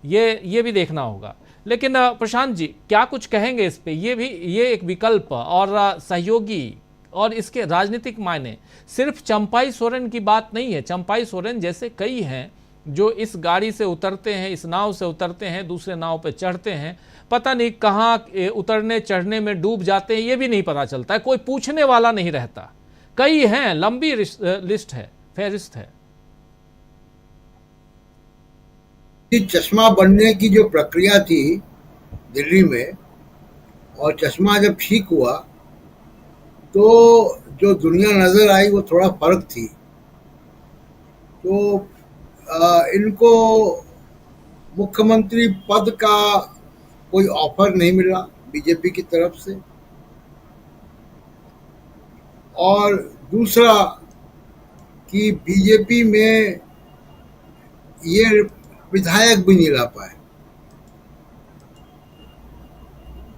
ये भी देखना होगा। लेकिन प्रशांत जी क्या कुछ कहेंगे इस पे? ये एक विकल्प और सहयोगी और इसके राजनीतिक मायने सिर्फ चंपाई सोरेन की बात नहीं है। चंपाई सोरेन जैसे कई हैं जो इस गाड़ी से उतरते हैं, इस नाव से उतरते हैं, दूसरे नाव पे चढ़ते हैं, पता नहीं कहाँ उतरने चढ़ने में डूब जाते हैं, ये भी नहीं पता चलता है, कोई पूछने वाला नहीं रहता। कई हैं, लंबी लिस्ट है, फहरिस्त है। चश्मा बनने की जो प्रक्रिया थी दिल्ली में, और चश्मा जब ठीक हुआ तो जो दुनिया नजर आई वो थोड़ा फर्क थी। तो इनको मुख्यमंत्री पद का कोई ऑफर नहीं मिला बीजेपी की तरफ से, और दूसरा कि बीजेपी में ये विधायक भी नहीं ला पाए।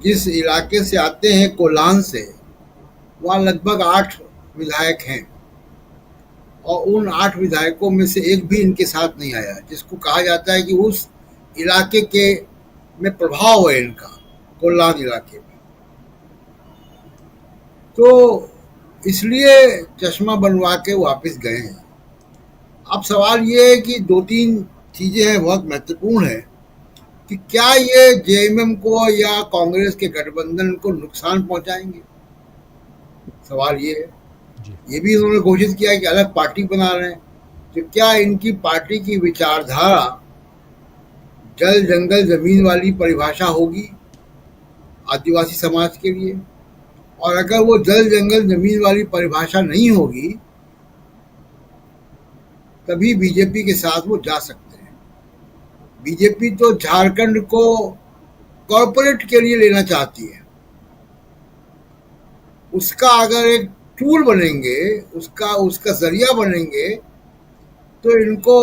जिस इलाके से आते हैं, कोलान से, वहाँ लगभग 8 विधायक हैं, और उन 8 विधायकों में से एक भी इनके साथ नहीं आया, जिसको कहा जाता है कि उस इलाके के में प्रभाव है इनका, कोल्हान इलाके में। तो इसलिए चश्मा बनवा के वापस गए हैं। अब सवाल ये है कि 2-3 चीजें हैं बहुत महत्वपूर्ण है कि क्या ये जेएमएम को या कांग्रेस के गठबंधन को नुकसान पहुंचाएंगे। सवाल ये है। ये भी उन्होंने घोषित किया कि अलग पार्टी बना रहे हैं, तो क्या इनकी पार्टी की विचारधारा जल जंगल जमीन वाली परिभाषा होगी आदिवासी समाज के लिए? और अगर वो जल जंगल जमीन वाली परिभाषा नहीं होगी तभी बीजेपी के साथ वो जा सकते हैं। बीजेपी तो झारखंड को कॉर्पोरेट के लिए लेना चाहती है। उसका अगर एक टूल बनेंगे, उसका जरिया बनेंगे, तो इनको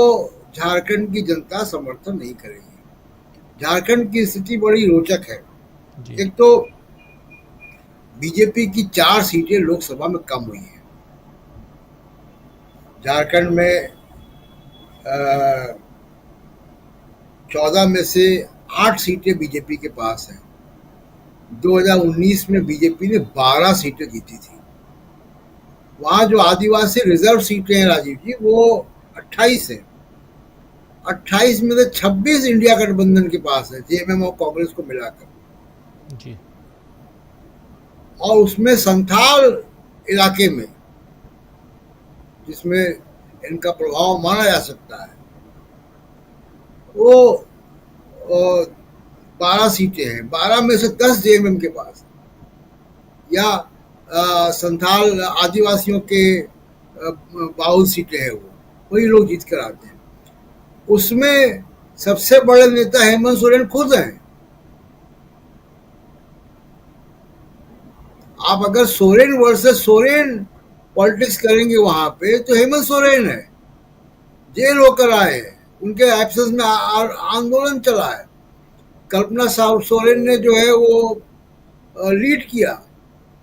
झारखंड की जनता समर्थन नहीं करेगी। झारखंड की स्थिति बड़ी रोचक है। एक तो बीजेपी की 4 सीटें लोकसभा में कम हुई हैं। झारखंड में 14 में से 8 सीटें बीजेपी के पास हैं। 2019 में बीजेपी ने 12 सीटें जीती थी। वहाँ जो आदिवासी रिजर्व सीटें हैं राजीव जी, वो 28 हैं। 28 में से 26 इंडिया गठबंधन के पास है, जेएमएम और कांग्रेस को मिलाकर जी। और उसमें संथाल इलाके में, जिसमें इनका प्रभाव माना जा सकता है, वो 12 सीटें हैं। 12 में से 10 जेएमएम के पास, या संथाल आदिवासियों के 52 सीटें हैं, वही लोग जीत कर आते हैं। उसमें सबसे बड़े नेता हेमंत सोरेन खुद हैं। आप अगर सोरेन वर्सेस सोरेन पॉलिटिक्स करेंगे वहां पे, तो हेमंत सोरेन है, जेल होकर आए हैं, उनके एब्सेंस में आंदोलन चला है। कल्पना सोरेन ने जो है वो लीड किया,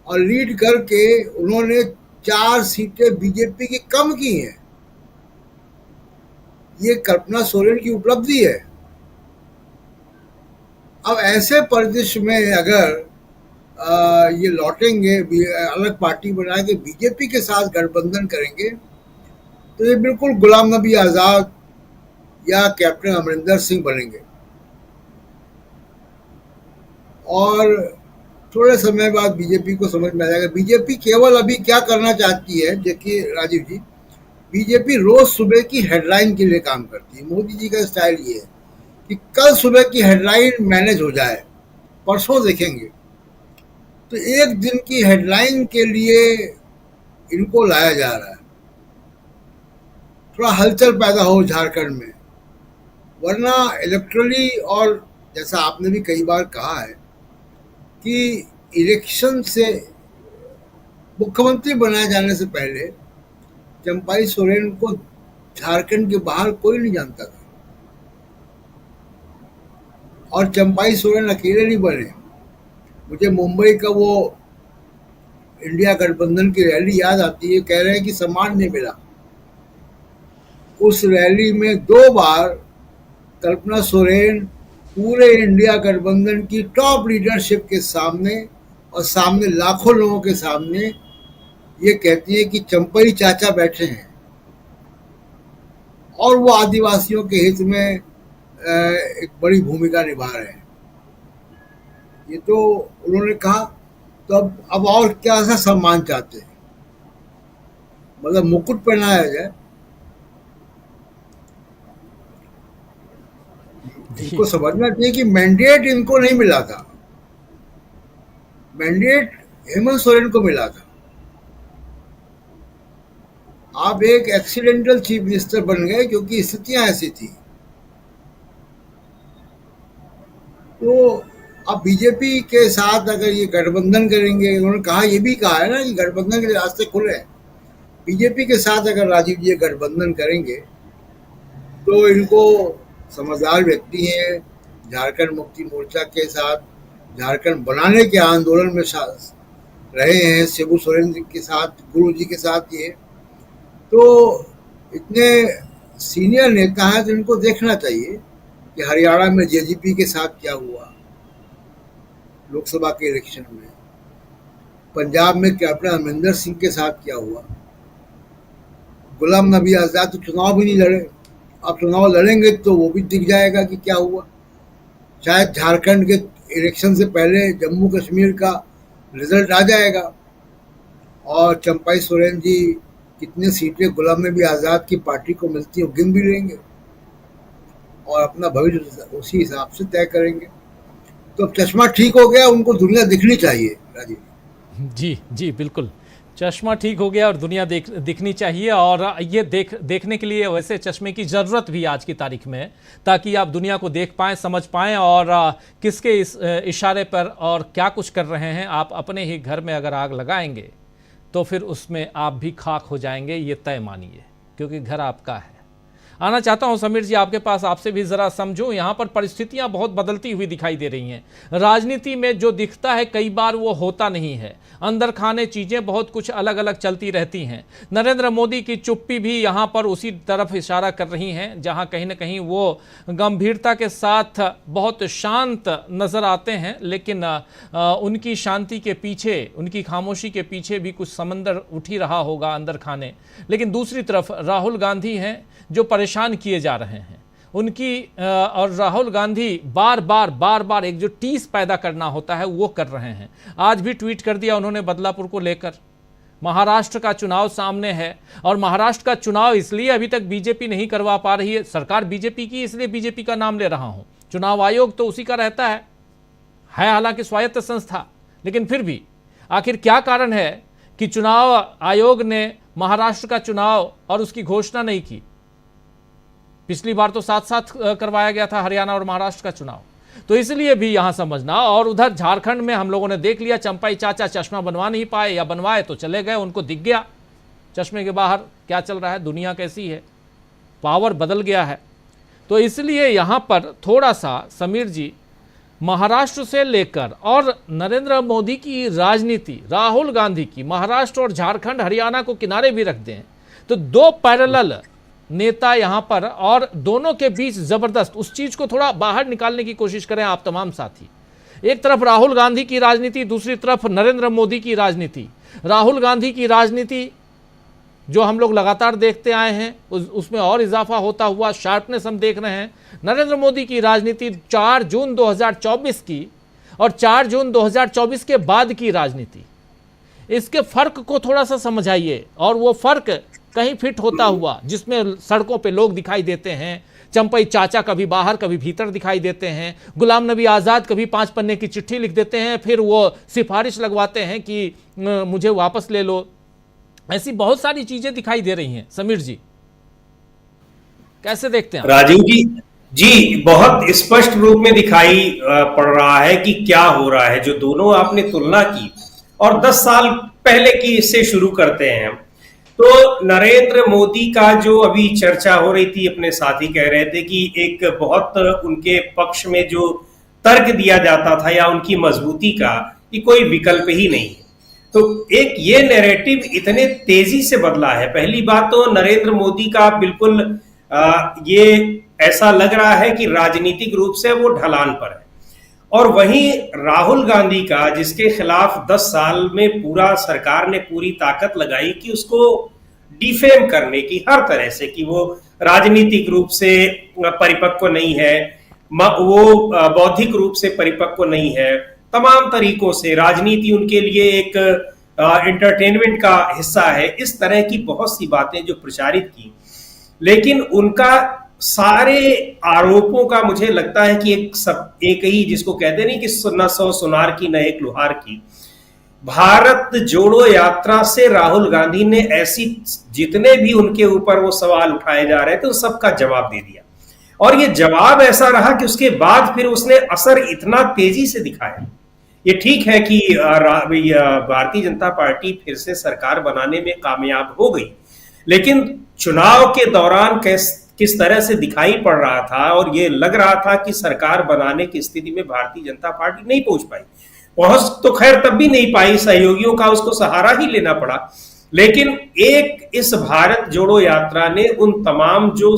और लीड करके उन्होंने 4 सीटें बीजेपी की कम की हैं। ये कल्पना सोरेन की उपलब्धि है। अब ऐसे परिदृश्य में अगर ये लौटेंगे, अलग पार्टी बना के बीजेपी के साथ गठबंधन करेंगे, तो ये बिल्कुल गुलाम नबी आजाद या कैप्टन अमरिंदर सिंह बनेंगे। और थोड़े समय बाद बीजेपी को समझ में आ जाएगा। बीजेपी केवल अभी क्या करना चाहती है, देखिए राजीव जी, बीजेपी रोज सुबह की हेडलाइन के लिए काम करती है। मोदी जी का स्टाइल ये है कि कल सुबह की हेडलाइन मैनेज हो जाए, परसों देखेंगे। तो एक दिन की हेडलाइन के लिए इनको लाया जा रहा है, थोड़ा हलचल पैदा हो झारखंड में। वरना इलेक्ट्रली, और जैसा आपने भी कई बार कहा है कि इलेक्शन से मुख्यमंत्री बनाए जाने से पहले चंपाई सोरेन को झारखंड के बाहर कोई नहीं जानता था। और चंपाई सोरेन अकेले नहीं बने। मुझे मुंबई का वो इंडिया गठबंधन की रैली याद आती है। कह रहे हैं कि सम्मान नहीं मिला। उस रैली में 2 बार कल्पना सोरेन पूरे इंडिया गठबंधन की टॉप लीडरशिप के सामने, और सामने लाखों लोगों के सामने, ये कहती है कि चंपई चाचा बैठे हैं और वो आदिवासियों के हित में एक बड़ी भूमिका निभा रहे हैं। ये तो उन्होंने कहा। तो अब और क्या सा सम्मान चाहते हैं? मतलब मुकुट पहनाया जाए? इनको समझना चाहिए कि मैंडेट इनको नहीं मिला था, मैंडेट हेमंत सोरेन को मिला था। आप एक एक्सीडेंटल चीफ मिनिस्टर बन गए क्योंकि स्थितियां ऐसी थी। तो अब बीजेपी के साथ अगर ये गठबंधन करेंगे, उन्होंने कहा, ये भी कहा है ना कि गठबंधन के रास्ते खुले हैं। बीजेपी के साथ अगर राजीव जी गठबंधन करेंगे तो इनको समझदार व्यक्ति हैं, झारखंड मुक्ति मोर्चा के साथ झारखंड बनाने के आंदोलन में रहे हैं, शिबू सोरेन जी के साथ, गुरु जी के साथ। ये तो इतने सीनियर नेता हैं, तो इनको देखना चाहिए कि हरियाणा में जेजेपी के साथ क्या हुआ लोकसभा के इलेक्शन में, पंजाब में कैप्टन अमरिंदर सिंह के साथ क्या हुआ। गुलाम नबी आजाद तो चुनाव भी नहीं लड़े, अब चुनाव लड़ेंगे तो वो भी दिख जाएगा कि क्या हुआ। शायद झारखंड के इलेक्शन से पहले जम्मू कश्मीर का रिजल्ट आ जाएगा, और चंपाई सोरेन जी कितनी सीटें गुलाम नबी आज़ाद की पार्टी को मिलती है गिन भी लेंगे, और अपना भविष्य उसी हिसाब से तय करेंगे। तो अब चश्मा ठीक हो गया, उनको दुनिया दिखनी चाहिए राजीव जी। जी बिल्कुल, चश्मा ठीक हो गया और दुनिया दिखनी चाहिए। और ये देखने के लिए वैसे चश्मे की ज़रूरत भी आज की तारीख में है, ताकि आप दुनिया को देख पाएँ, समझ पाएँ, और किसके इस इशारे पर और क्या कुछ कर रहे हैं। आप अपने ही घर में अगर आग लगाएंगे तो फिर उसमें आप भी खाक हो जाएंगे, ये तय मानिए, क्योंकि घर आपका है। आना चाहता हूं समीर जी आपके पास, आपसे भी ज़रा समझूं। यहाँ पर परिस्थितियां बहुत बदलती हुई दिखाई दे रही हैं। राजनीति में जो दिखता है कई बार वो होता नहीं है। अंदर खाने चीज़ें बहुत कुछ अलग अलग चलती रहती हैं। नरेंद्र मोदी की चुप्पी भी यहाँ पर उसी तरफ इशारा कर रही हैं, जहाँ कहीं ना कहीं वो गंभीरता के साथ बहुत शांत नज़र आते हैं, लेकिन उनकी शांति के पीछे, उनकी खामोशी के पीछे भी कुछ समंदर उठ ही रहा होगा अंदर खाने। लेकिन दूसरी तरफ राहुल गांधी हैं जो परेशान किए जा रहे हैं उनकी, और राहुल गांधी बार बार एक जो टीस पैदा करना होता है वो कर रहे हैं। आज भी ट्वीट कर दिया उन्होंने बदलापुर को लेकर। महाराष्ट्र का चुनाव सामने है, और महाराष्ट्र का चुनाव इसलिए अभी तक बीजेपी नहीं करवा पा रही है, सरकार बीजेपी की, इसलिए बीजेपी का नाम ले रहा हूं। चुनाव आयोग तो उसी का रहता है हालांकि स्वायत्त संस्था, लेकिन फिर भी आखिर क्या कारण है कि चुनाव आयोग ने महाराष्ट्र का चुनाव और उसकी घोषणा नहीं की? पिछली बार तो साथ साथ करवाया गया था हरियाणा और महाराष्ट्र का चुनाव। तो इसलिए भी यहां समझना। और उधर झारखंड में हम लोगों ने देख लिया, चंपाई चाचा चश्मा बनवा नहीं पाए, या बनवाए तो चले गए, उनको दिख गया चश्मे के बाहर क्या चल रहा है, दुनिया कैसी है, पावर बदल गया है। तो इसलिए यहां पर थोड़ा सा समीर जी, महाराष्ट्र से लेकर और नरेंद्र मोदी की राजनीति, राहुल गांधी की, महाराष्ट्र और झारखंड हरियाणा को किनारे भी रख दें तो दो पैरेलल नेता यहां पर, और दोनों के बीच जबरदस्त उस चीज को थोड़ा बाहर निकालने की कोशिश करें आप तमाम साथी। एक तरफ राहुल गांधी की राजनीति, दूसरी तरफ नरेंद्र मोदी की राजनीति। राहुल गांधी की राजनीति जो हम लोग लगातार देखते आए हैं उसमें और इजाफा होता हुआ शार्पनेस हम देख रहे हैं। नरेंद्र मोदी की राजनीति 4 जून 2024 की और 4 जून 2024 के बाद की राजनीति, इसके फर्क को थोड़ा सा समझाइए। और वो फर्क कहीं फिट होता हुआ जिसमें सड़कों पे लोग दिखाई देते हैं, चंपई चाचा कभी बाहर कभी भीतर दिखाई देते हैं, गुलाम नबी आज़ाद कभी 5 पन्ने की चिट्ठी लिख देते हैं, फिर वो सिफारिश लगवाते हैं कि मुझे वापस ले लो। ऐसी बहुत सारी चीजें दिखाई दे रही हैं। समीर जी कैसे देखते हैं आप? राजीव जी बहुत स्पष्ट रूप में दिखाई पड़ रहा है कि क्या हो रहा है। जो दोनों आपने तुलना की और 10 साल पहले की, इससे शुरू करते हैं। तो नरेंद्र मोदी का जो अभी चर्चा हो रही थी, अपने साथी कह रहे थे कि एक बहुत उनके पक्ष में जो तर्क दिया जाता था या उनकी मजबूती का, कि कोई विकल्प ही नहीं। तो एक ये नैरेटिव इतने तेजी से बदला है। पहली बात तो नरेंद्र मोदी का बिल्कुल ये ऐसा लग रहा है कि राजनीतिक रूप से वो ढलान पर है, और वहीं राहुल गांधी का, जिसके खिलाफ 10 साल में पूरा सरकार ने पूरी ताकत लगाई कि उसको डिफेम करने की हर तरह से, कि वो राजनीतिक रूप से परिपक्व नहीं है, वो बौद्धिक रूप से परिपक्व नहीं है, तमाम तरीकों से राजनीति उनके लिए एक एंटरटेनमेंट का हिस्सा है, इस तरह की बहुत सी बातें जो प्रचारित की। लेकिन उनका सारे आरोपों का मुझे लगता है कि एक ही, जिसको कहते नहीं कि न 100 सुनार की न एक लुहार की, भारत जोड़ो यात्रा से राहुल गांधी ने ऐसी जितने भी उनके ऊपर वो सवाल उठाए जा रहे थे उन सबका जवाब दे दिया। और ये जवाब ऐसा रहा कि उसके बाद फिर उसने असर इतना तेजी से दिखाया। ये ठीक है कि भारतीय जनता पार्टी फिर से सरकार बनाने में कामयाब हो गई, लेकिन चुनाव के दौरान किस तरह से दिखाई पड़ रहा था, और ये लग रहा था कि सरकार बनाने की स्थिति में भारतीय जनता पार्टी नहीं पहुंच पाई। पहुंच तो खैर तब भी नहीं पाई, सहयोगियों का उसको सहारा ही लेना पड़ा। लेकिन एक इस भारत जोड़ो यात्रा ने उन तमाम जो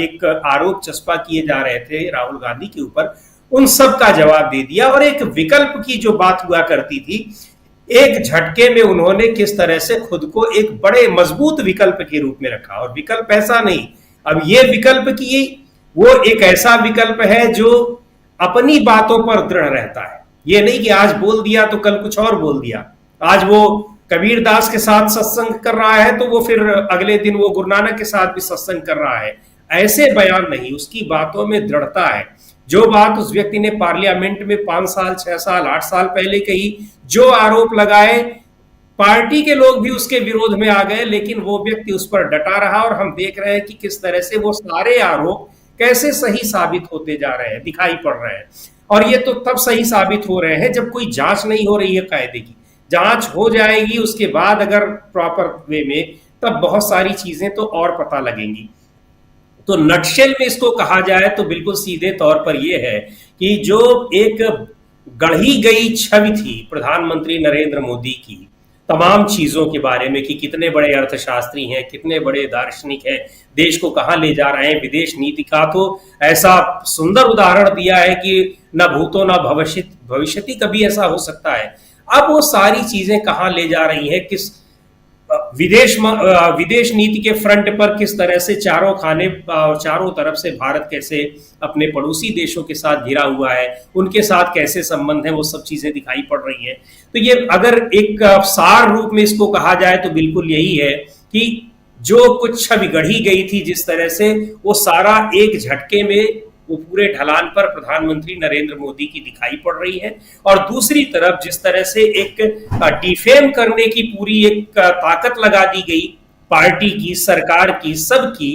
एक आरोप चस्पा किए जा रहे थे राहुल गांधी के ऊपर, उन सब का जवाब दे दिया। और एक विकल्प की जो बात हुआ करती थी, एक झटके में उन्होंने किस तरह से खुद को एक बड़े मजबूत विकल्प के रूप में रखा। और विकल्प ऐसा नहीं, अब ये विकल्प की वो एक ऐसा विकल्प है जो अपनी बातों पर दृढ़ रहता है। ये नहीं कि आज बोल दिया तो कल कुछ और बोल दिया। आज वो कबीर दास के साथ सत्संग कर रहा है तो वो फिर अगले दिन वो गुरु नानक के साथ भी सत्संग कर रहा है। ऐसे बयान नहीं, उसकी बातों में दृढ़ता है। जो बात उस व्यक्ति ने पार्लियामेंट में 5 साल 6 साल 8 साल पहले कही, जो आरोप लगाए, पार्टी के लोग भी उसके विरोध में आ गए, लेकिन वो व्यक्ति उस पर डटा रहा। और हम देख रहे हैं कि किस तरह से वो सारे आरोप कैसे सही साबित होते जा रहे हैं, दिखाई पड़ रहे हैं। और ये तो तब सही साबित हो रहे हैं जब कोई जांच नहीं हो रही है कायदे की। जांच हो जाएगी उसके बाद अगर प्रॉपर वे में, तब बहुत सारी चीजें तो और पता लगेंगी। तो नटशेल में इसको कहा जाए तो बिल्कुल सीधे तौर पर यह है कि जो एक गढ़ी गई छवि थी प्रधानमंत्री नरेंद्र मोदी की तमाम चीजों के बारे में, कि कितने बड़े अर्थशास्त्री हैं, कितने बड़े दार्शनिक हैं, देश को कहां ले जा रहे हैं, विदेश नीति का तो ऐसा सुंदर उदाहरण दिया है कि न भूतो न भविष्यति कभी ऐसा हो सकता है। अब वो सारी चीजें कहां ले जा रही हैं, किस विदेश नीति के फ्रंट पर किस तरह से चारों तरफ से भारत कैसे अपने पड़ोसी देशों के साथ घिरा हुआ है, उनके साथ कैसे संबंध है, वो सब चीजें दिखाई पड़ रही हैं। तो ये अगर एक सार रूप में इसको कहा जाए तो बिल्कुल यही है कि जो कुछ छवि गढ़ी गई थी जिस तरह से, वो सारा एक झटके में वो पूरे ढलान पर प्रधानमंत्री नरेंद्र मोदी की दिखाई पड़ रही है। और दूसरी तरफ जिस तरह से एक डिफेम करने की पूरी एक ताकत लगा दी गई पार्टी की, सरकार की, सबकी,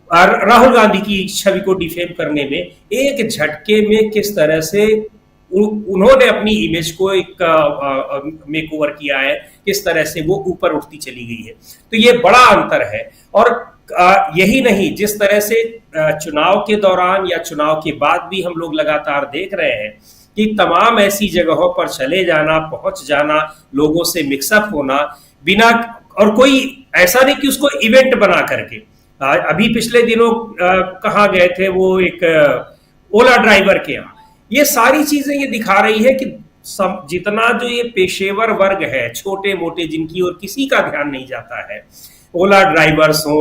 राहुल गांधी की छवि को डिफेम करने में एक झटके में किस तरह से उन्होंने अपनी इमेज को एक मेकओवर किया है, किस तरह से वो ऊपर उठती चली गई है। तो ये बड़ा अंतर है। और यही नहीं, जिस तरह से चुनाव के दौरान या चुनाव के बाद भी हम लोग लगातार देख रहे हैं कि तमाम ऐसी जगहों पर चले जाना, पहुंच जाना, लोगों से मिक्सअप होना बिना, और कोई ऐसा नहीं कि उसको इवेंट बना करके। अभी पिछले दिनों कहाँ गए थे वो एक ओला ड्राइवर के यहाँ, ये सारी चीजें ये दिखा रही है कि जितना जो ये पेशेवर वर्ग है, छोटे मोटे, जिनकी और किसी का ध्यान नहीं जाता है, ओला ड्राइवर्स हो,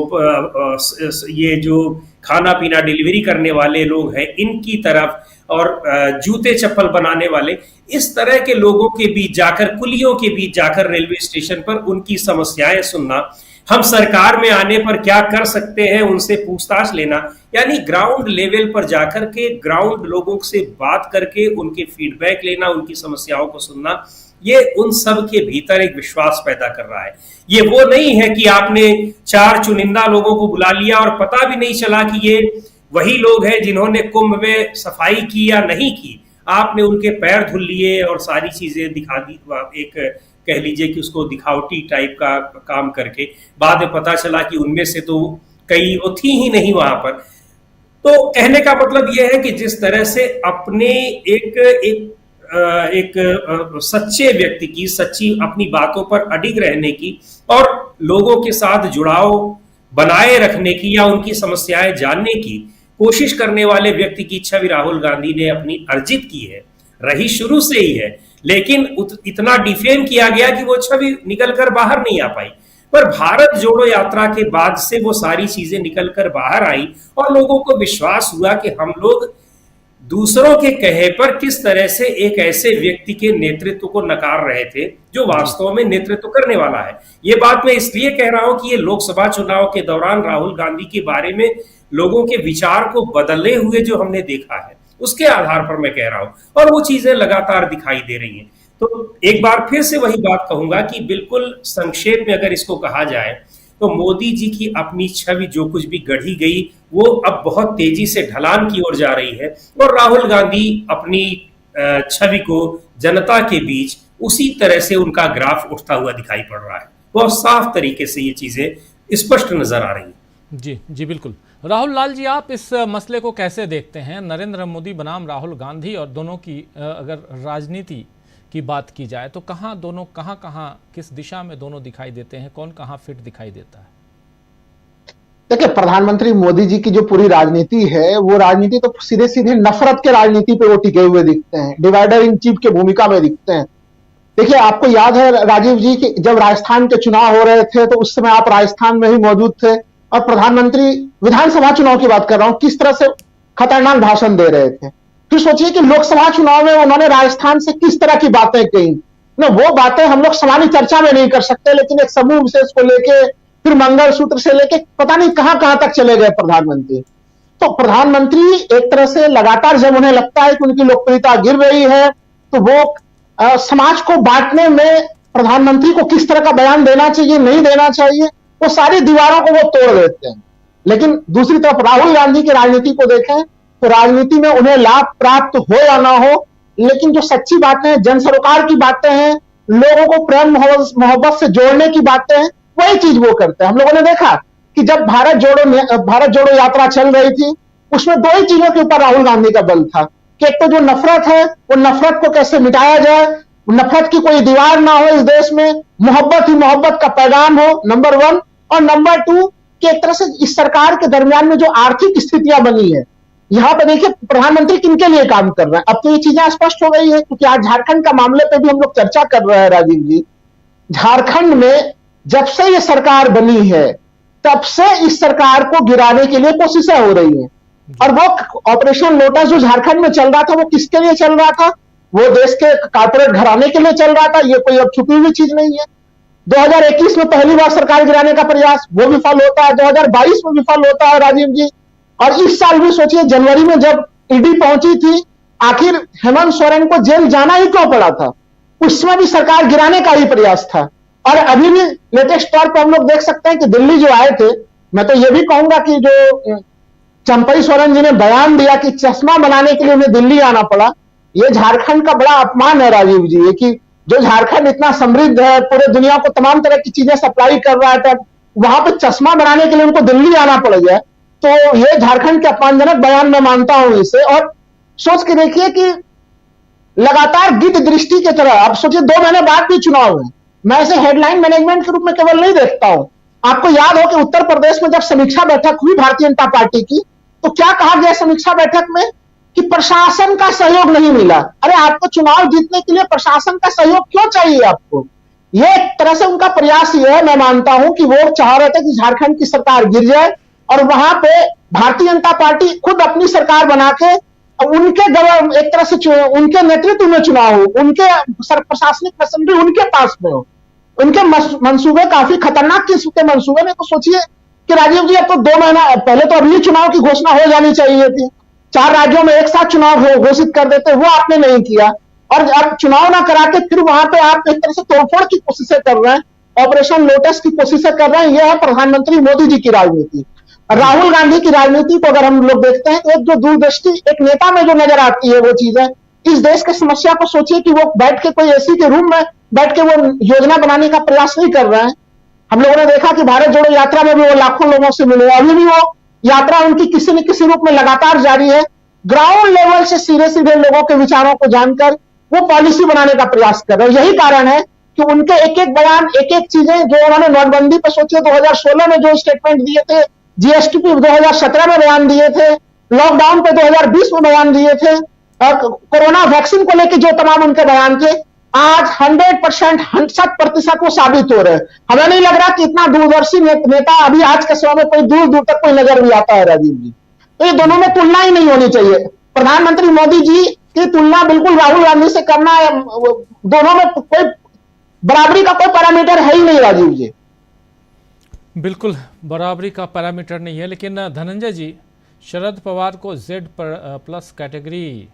ये जो खाना पीना डिलीवरी करने वाले लोग हैं इनकी तरफ, और जूते चप्पल बनाने वाले, इस तरह के लोगों के बीच जाकर, कुलियों के बीच जाकर रेलवे स्टेशन पर उनकी समस्याएं सुनना, हम सरकार में आने पर क्या कर सकते हैं उनसे पूछताछ लेना, यानी ग्राउंड लेवल पर जाकर के ग्राउंड लोगों से बात करके उनके फीडबैक लेना, उनकी समस्याओं को सुनना, ये उन सब के भीतर एक विश्वास पैदा कर रहा है। ये वो नहीं है कि आपने 4 चुनिंदा लोगों को बुला लिया और पता भी नहीं चला कि ये वही लोग हैं जिन्होंने कुंभ में सफाई की या नहीं की। आपने उनके पैर धुल लिए और सारी चीजें दिखा दी, एक कह लीजिए कि उसको दिखावटी टाइप का काम करके। बाद में पता चला कि उनमें से तो कई वो थी ही नहीं वहां पर। तो कहने का मतलब यह है कि जिस तरह से अपने एक सच्चे व्यक्ति की, सच्ची अपनी बातों पर अडिग रहने की और लोगों के साथ जुड़ाव बनाए रखने की या उनकी समस्याएं जानने की कोशिश करने वाले व्यक्ति की छवि राहुल गांधी ने अपनी अर्जित की है, रही शुरू से ही है, लेकिन इतना डिफेम किया गया कि वो छवि निकल कर बाहर नहीं आ पाई। पर भारत जोड़ो यात्रा के बाद से वो सारी चीजें निकल कर बाहर आई और लोगों को विश्वास हुआ कि हम लोग दूसरों के कहे पर किस तरह से एक ऐसे व्यक्ति के नेतृत्व को नकार रहे थे जो वास्तव में नेतृत्व करने वाला है। ये बात मैं इसलिए कह रहा हूं कि ये लोकसभा चुनाव के दौरान राहुल गांधी के बारे में लोगों के विचार को बदले हुए जो हमने देखा है, उसके आधार पर मैं कह रहा हूं, और वो चीजें लगातार दिखाई दे रही हैं। तो एक बार फिर से वही बात कहूंगा कि बिल्कुल संक्षेप में अगर इसको कहा जाए तो मोदी जी की अपनी छवि जो कुछ भी गढ़ी गई वो अब बहुत तेजी से ढलान की ओर जा रही है, और राहुल गांधी अपनी छवि को जनता के बीच उसी तरह से उनका ग्राफ उठता हुआ दिखाई पड़ रहा है। बहुत साफ तरीके से ये चीजें स्पष्ट नजर आ रही हैं। जी जी बिल्कुल। राहुल लाल जी, आप इस मसले को कैसे देखते हैं? नरेंद्र मोदी बनाम राहुल गांधी, और दोनों की अगर राजनीति की बात की जाए तो कहाँ दोनों कहाँ किस दिशा में दोनों दिखाई देते हैं, कौन कहाँ फिट दिखाई देता है? देखिए, प्रधानमंत्री मोदी जी की जो पूरी राजनीति है वो राजनीति तो सीधे सीधे नफरत के राजनीति पे वो टिके हुए दिखते हैं, डिवाइडर इन चीफ के भूमिका में दिखते हैं। देखिए, आपको याद है राजीव जी कि जब राजस्थान के चुनाव हो रहे थे तो उस समय आप राजस्थान में ही मौजूद थे, और प्रधानमंत्री विधानसभा चुनाव की बात कर रहा हूं, किस तरह से खतरनाक भाषण दे रहे थे। फिर सोचिए कि लोकसभा चुनाव में उन्होंने राजस्थान से किस तरह की बातें कही ना। वो बातें हम लोग सामान्य चर्चा में नहीं कर सकते, लेकिन एक समूह विशेष को लेके, फिर मंगलसूत्र से लेके पता नहीं कहां कहां तक चले गए प्रधानमंत्री। तो प्रधानमंत्री एक तरह से लगातार जब उन्हें लगता है कि उनकी लोकप्रियता गिर रही है तो वो समाज को बांटने में प्रधानमंत्री को किस तरह का बयान देना चाहिए, नहीं देना चाहिए, वो सारी दीवारों को वो तोड़ देते हैं। लेकिन दूसरी तरफ राहुल गांधी की राजनीति को देखें तो राजनीति में उन्हें लाभ प्राप्त हो या ना हो, लेकिन जो सच्ची बातें हैं, जन सरोकार की बातें हैं, लोगों को प्रेम मोहब्बत से जोड़ने की बातें हैं, वही चीज वो करते हैं। हम लोगों ने देखा कि जब भारत जोड़ो यात्रा चल रही थी उसमें 2 ही चीजों के ऊपर राहुल गांधी का बल था कि एक तो जो नफरत है वो नफरत को कैसे मिटाया जाए, नफरत की कोई दीवार ना हो इस देश में, मोहब्बत ही मोहब्बत का पैगाम हो, नंबर 1, और नंबर 2 कि एक तरह से इस सरकार के दरमियान में जो आर्थिक स्थितियां बनी है, यहां पर देखिए प्रधानमंत्री किनके लिए काम कर रहे हैं। अब तो ये चीजें स्पष्ट हो गई है, क्योंकि आज झारखंड का मामले पे भी हम लोग चर्चा कर रहे हैं राजीव जी। झारखंड में जब से ये सरकार बनी है तब से इस सरकार को गिराने के लिए कोशिशें हो रही हैं, और वो ऑपरेशन लोटस जो झारखंड में चल रहा था वो किसके लिए चल रहा था? वो देश के कारपोरेट घराने के लिए चल रहा था। ये कोई अब छुपी हुई चीज नहीं है। 2021 में पहली बार सरकार गिराने का प्रयास, वो विफल होता है, 2022 में विफल होता है राजीव जी, और इस साल भी सोचिए जनवरी में जब ईडी पहुंची थी, आखिर हेमंत सोरेन को जेल जाना ही क्यों पड़ा था? उसमें भी सरकार गिराने का ही प्रयास था। और अभी भी लेटेस्ट तौर पर हम लोग देख सकते हैं कि दिल्ली जो आए थे मैं तो ये भी कहूंगा कि जो चंपई सोरेन जी ने बयान दिया कि चश्मा बनाने के लिए उन्हें दिल्ली आना पड़ा, ये झारखंड का बड़ा अपमान है राजीव जी, कि जो झारखंड इतना समृद्ध है, पूरे दुनिया को तमाम तरह की चीजें सप्लाई कर रहा है, तब वहां पे चश्मा बनाने के लिए उनको दिल्ली आना पड़ गया। तो ये झारखंड के अपमानजनक बयान मैं मानता हूं इसे। और सोच के देखिए कि लगातार गिद्ध दृष्टि की तरह, अब सोचिए 2 महीने बाद भी चुनाव है, मैं इसे हेडलाइन मैनेजमेंट के रूप में केवल नहीं देखता हूं। आपको याद हो कि उत्तर प्रदेश में जब समीक्षा बैठक हुई भारतीय जनता पार्टी की, तो क्या कहा गया समीक्षा बैठक में कि प्रशासन का सहयोग नहीं मिला। अरे आपको चुनाव जीतने के लिए प्रशासन का सहयोग क्यों चाहिए आपको? ये एक तरह से उनका प्रयास ये है, मैं मानता हूं कि वो चाह रहे थे कि झारखंड की सरकार गिर जाए और वहां पे भारतीय जनता पार्टी खुद अपनी सरकार बना के उनके एक तरह से उनके नेतृत्व में चुनाव हो, उनके प्रशासनिक मशीनरी उनके पास में हो। उनके मंसूबे काफी खतरनाक किस्म के मंसूबे में। तो सोचिए कि राजीव जी, अब तो 2 महीना पहले तो अभी चुनाव की घोषणा हो जानी चाहिए थी, 4 राज्यों में एक साथ चुनाव घोषित कर देते, वो आपने नहीं किया। और अब चुनाव ना करा के फिर वहां पे आप एक तरह से तोड़फोड़ की कोशिशें कर रहे हैं, ऑपरेशन लोटस की कोशिशें कर रहे हैं। यह है प्रधानमंत्री मोदी जी की राजनीति। राहुल गांधी की राजनीति को अगर हम लोग देखते हैं तो एक जो दूरदृष्टि एक नेता में जो नजर आती है वो चीज है, इस देश की समस्या को सोचिए कि वो बैठ के कोई एसी के रूम में बैठ के वो योजना बनाने का प्रयास नहीं कर रहे हैं। हम लोगों ने देखा कि भारत जोड़ो यात्रा में भी वो लाखों लोगों से मिले, अभी भी वो यात्रा उनकी किसी न किसी रूप में लगातार जारी है। ग्राउंड लेवल से सीधे सीधे लोगों के विचारों को जानकर वो पॉलिसी बनाने का प्रयास कर रहे हैं। यही कारण है कि उनके एक एक बयान, एक एक चीजें जो उन्होंने नोटबंदी पर सोचिए 2016 में जो स्टेटमेंट दिए थे, जीएसटी पे 2017 में बयान दिए थे, लॉकडाउन पे 2020 में बयान दिए थे, और कोरोना वैक्सीन को लेकर जो तमाम उनके बयान थे, आज 100% 100% वो साबित हो रहे हैं। हमें नहीं लग रहा कि इतना दूरदर्शी नेता अभी आज के समय में कोई दूर दूर तक कोई नजर भी आता है राजीव जी। तो ये दोनों में तुलना ही नहीं होनी चाहिए। प्रधानमंत्री मोदी जी की तुलना बिल्कुल राहुल गांधी से करना है, दोनों में कोई बराबरी का कोई पैरामीटर है ही नहीं राजीव जी। बिल्कुल बराबरी का पैरामीटर नहीं है। लेकिन धनंजय जी, शरद पवार को Z+ कैटेगरी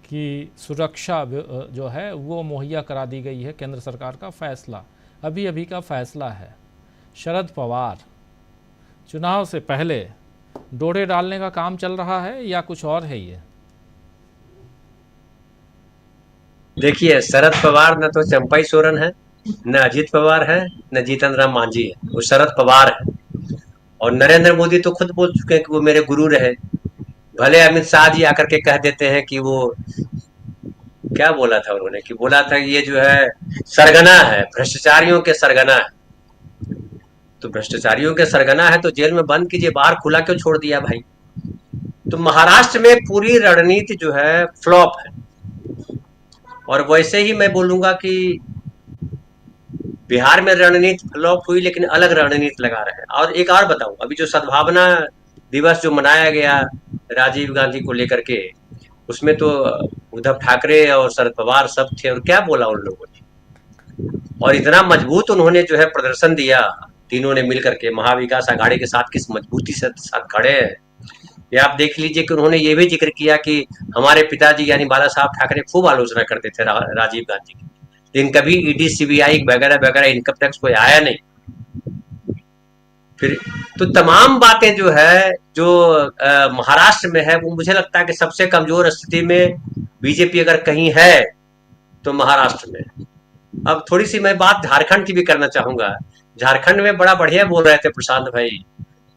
की सुरक्षा जो है वो मुहैया करा दी गई है। केंद्र सरकार का फैसला, अभी अभी का फैसला है। शरद पवार चुनाव से पहले डोरे डालने का काम चल रहा है या कुछ और है ये? देखिए, शरद पवार न तो चंपई सोरेन है, न अजित पवार है, न जीतन राम मांझी है, वो शरद पवार है। और नरेंद्र मोदी तो खुद बोल चुके हैं कि वो मेरे गुरु रहे। भले अमित शाह जी आकर के कह देते हैं कि वो क्या बोला था उन्होंने, कि बोला था कि ये जो है सरगना है, भ्रष्टाचारियों के सरगना है। तो भ्रष्टाचारियों के सरगना है तो जेल में बंद कीजिए, बाहर खुला क्यों छोड़ दिया भाई? तो महाराष्ट्र में पूरी रणनीति जो है फ्लॉप है। और वैसे ही मैं बोलूंगा कि बिहार में रणनीति फ्लॉप हुई, लेकिन अलग रणनीति लगा रहे हैं। और एक और बताऊं, अभी जो सद्भावना दिवस जो मनाया गया राजीव गांधी को लेकर के, उसमें तो उद्धव ठाकरे और शरद पवार सब थे, और क्या बोला उन लोगों ने, और इतना मजबूत उन्होंने जो है प्रदर्शन दिया, तीनों ने मिलकर के महाविकास आघाड़ी के साथ किस मजबूती से साथ खड़े हैं। ये आप देख लीजिए कि उन्होंने ये भी जिक्र किया कि हमारे पिताजी यानी बाला साहब ठाकरे खूब आलोचना करते थे राजीव गांधी की, लेकिन कभी ईडी सीबीआई वगैरह वगैरह इनकम टैक्स कोई आया नहीं। फिर तो तमाम बातें जो है जो महाराष्ट्र में है, वो मुझे लगता है कि सबसे कमजोर स्थिति में बीजेपी अगर कहीं है तो महाराष्ट्र में। अब थोड़ी सी मैं बात झारखंड की भी करना चाहूंगा। झारखंड में बड़ा बढ़िया बोल रहे थे प्रशांत भाई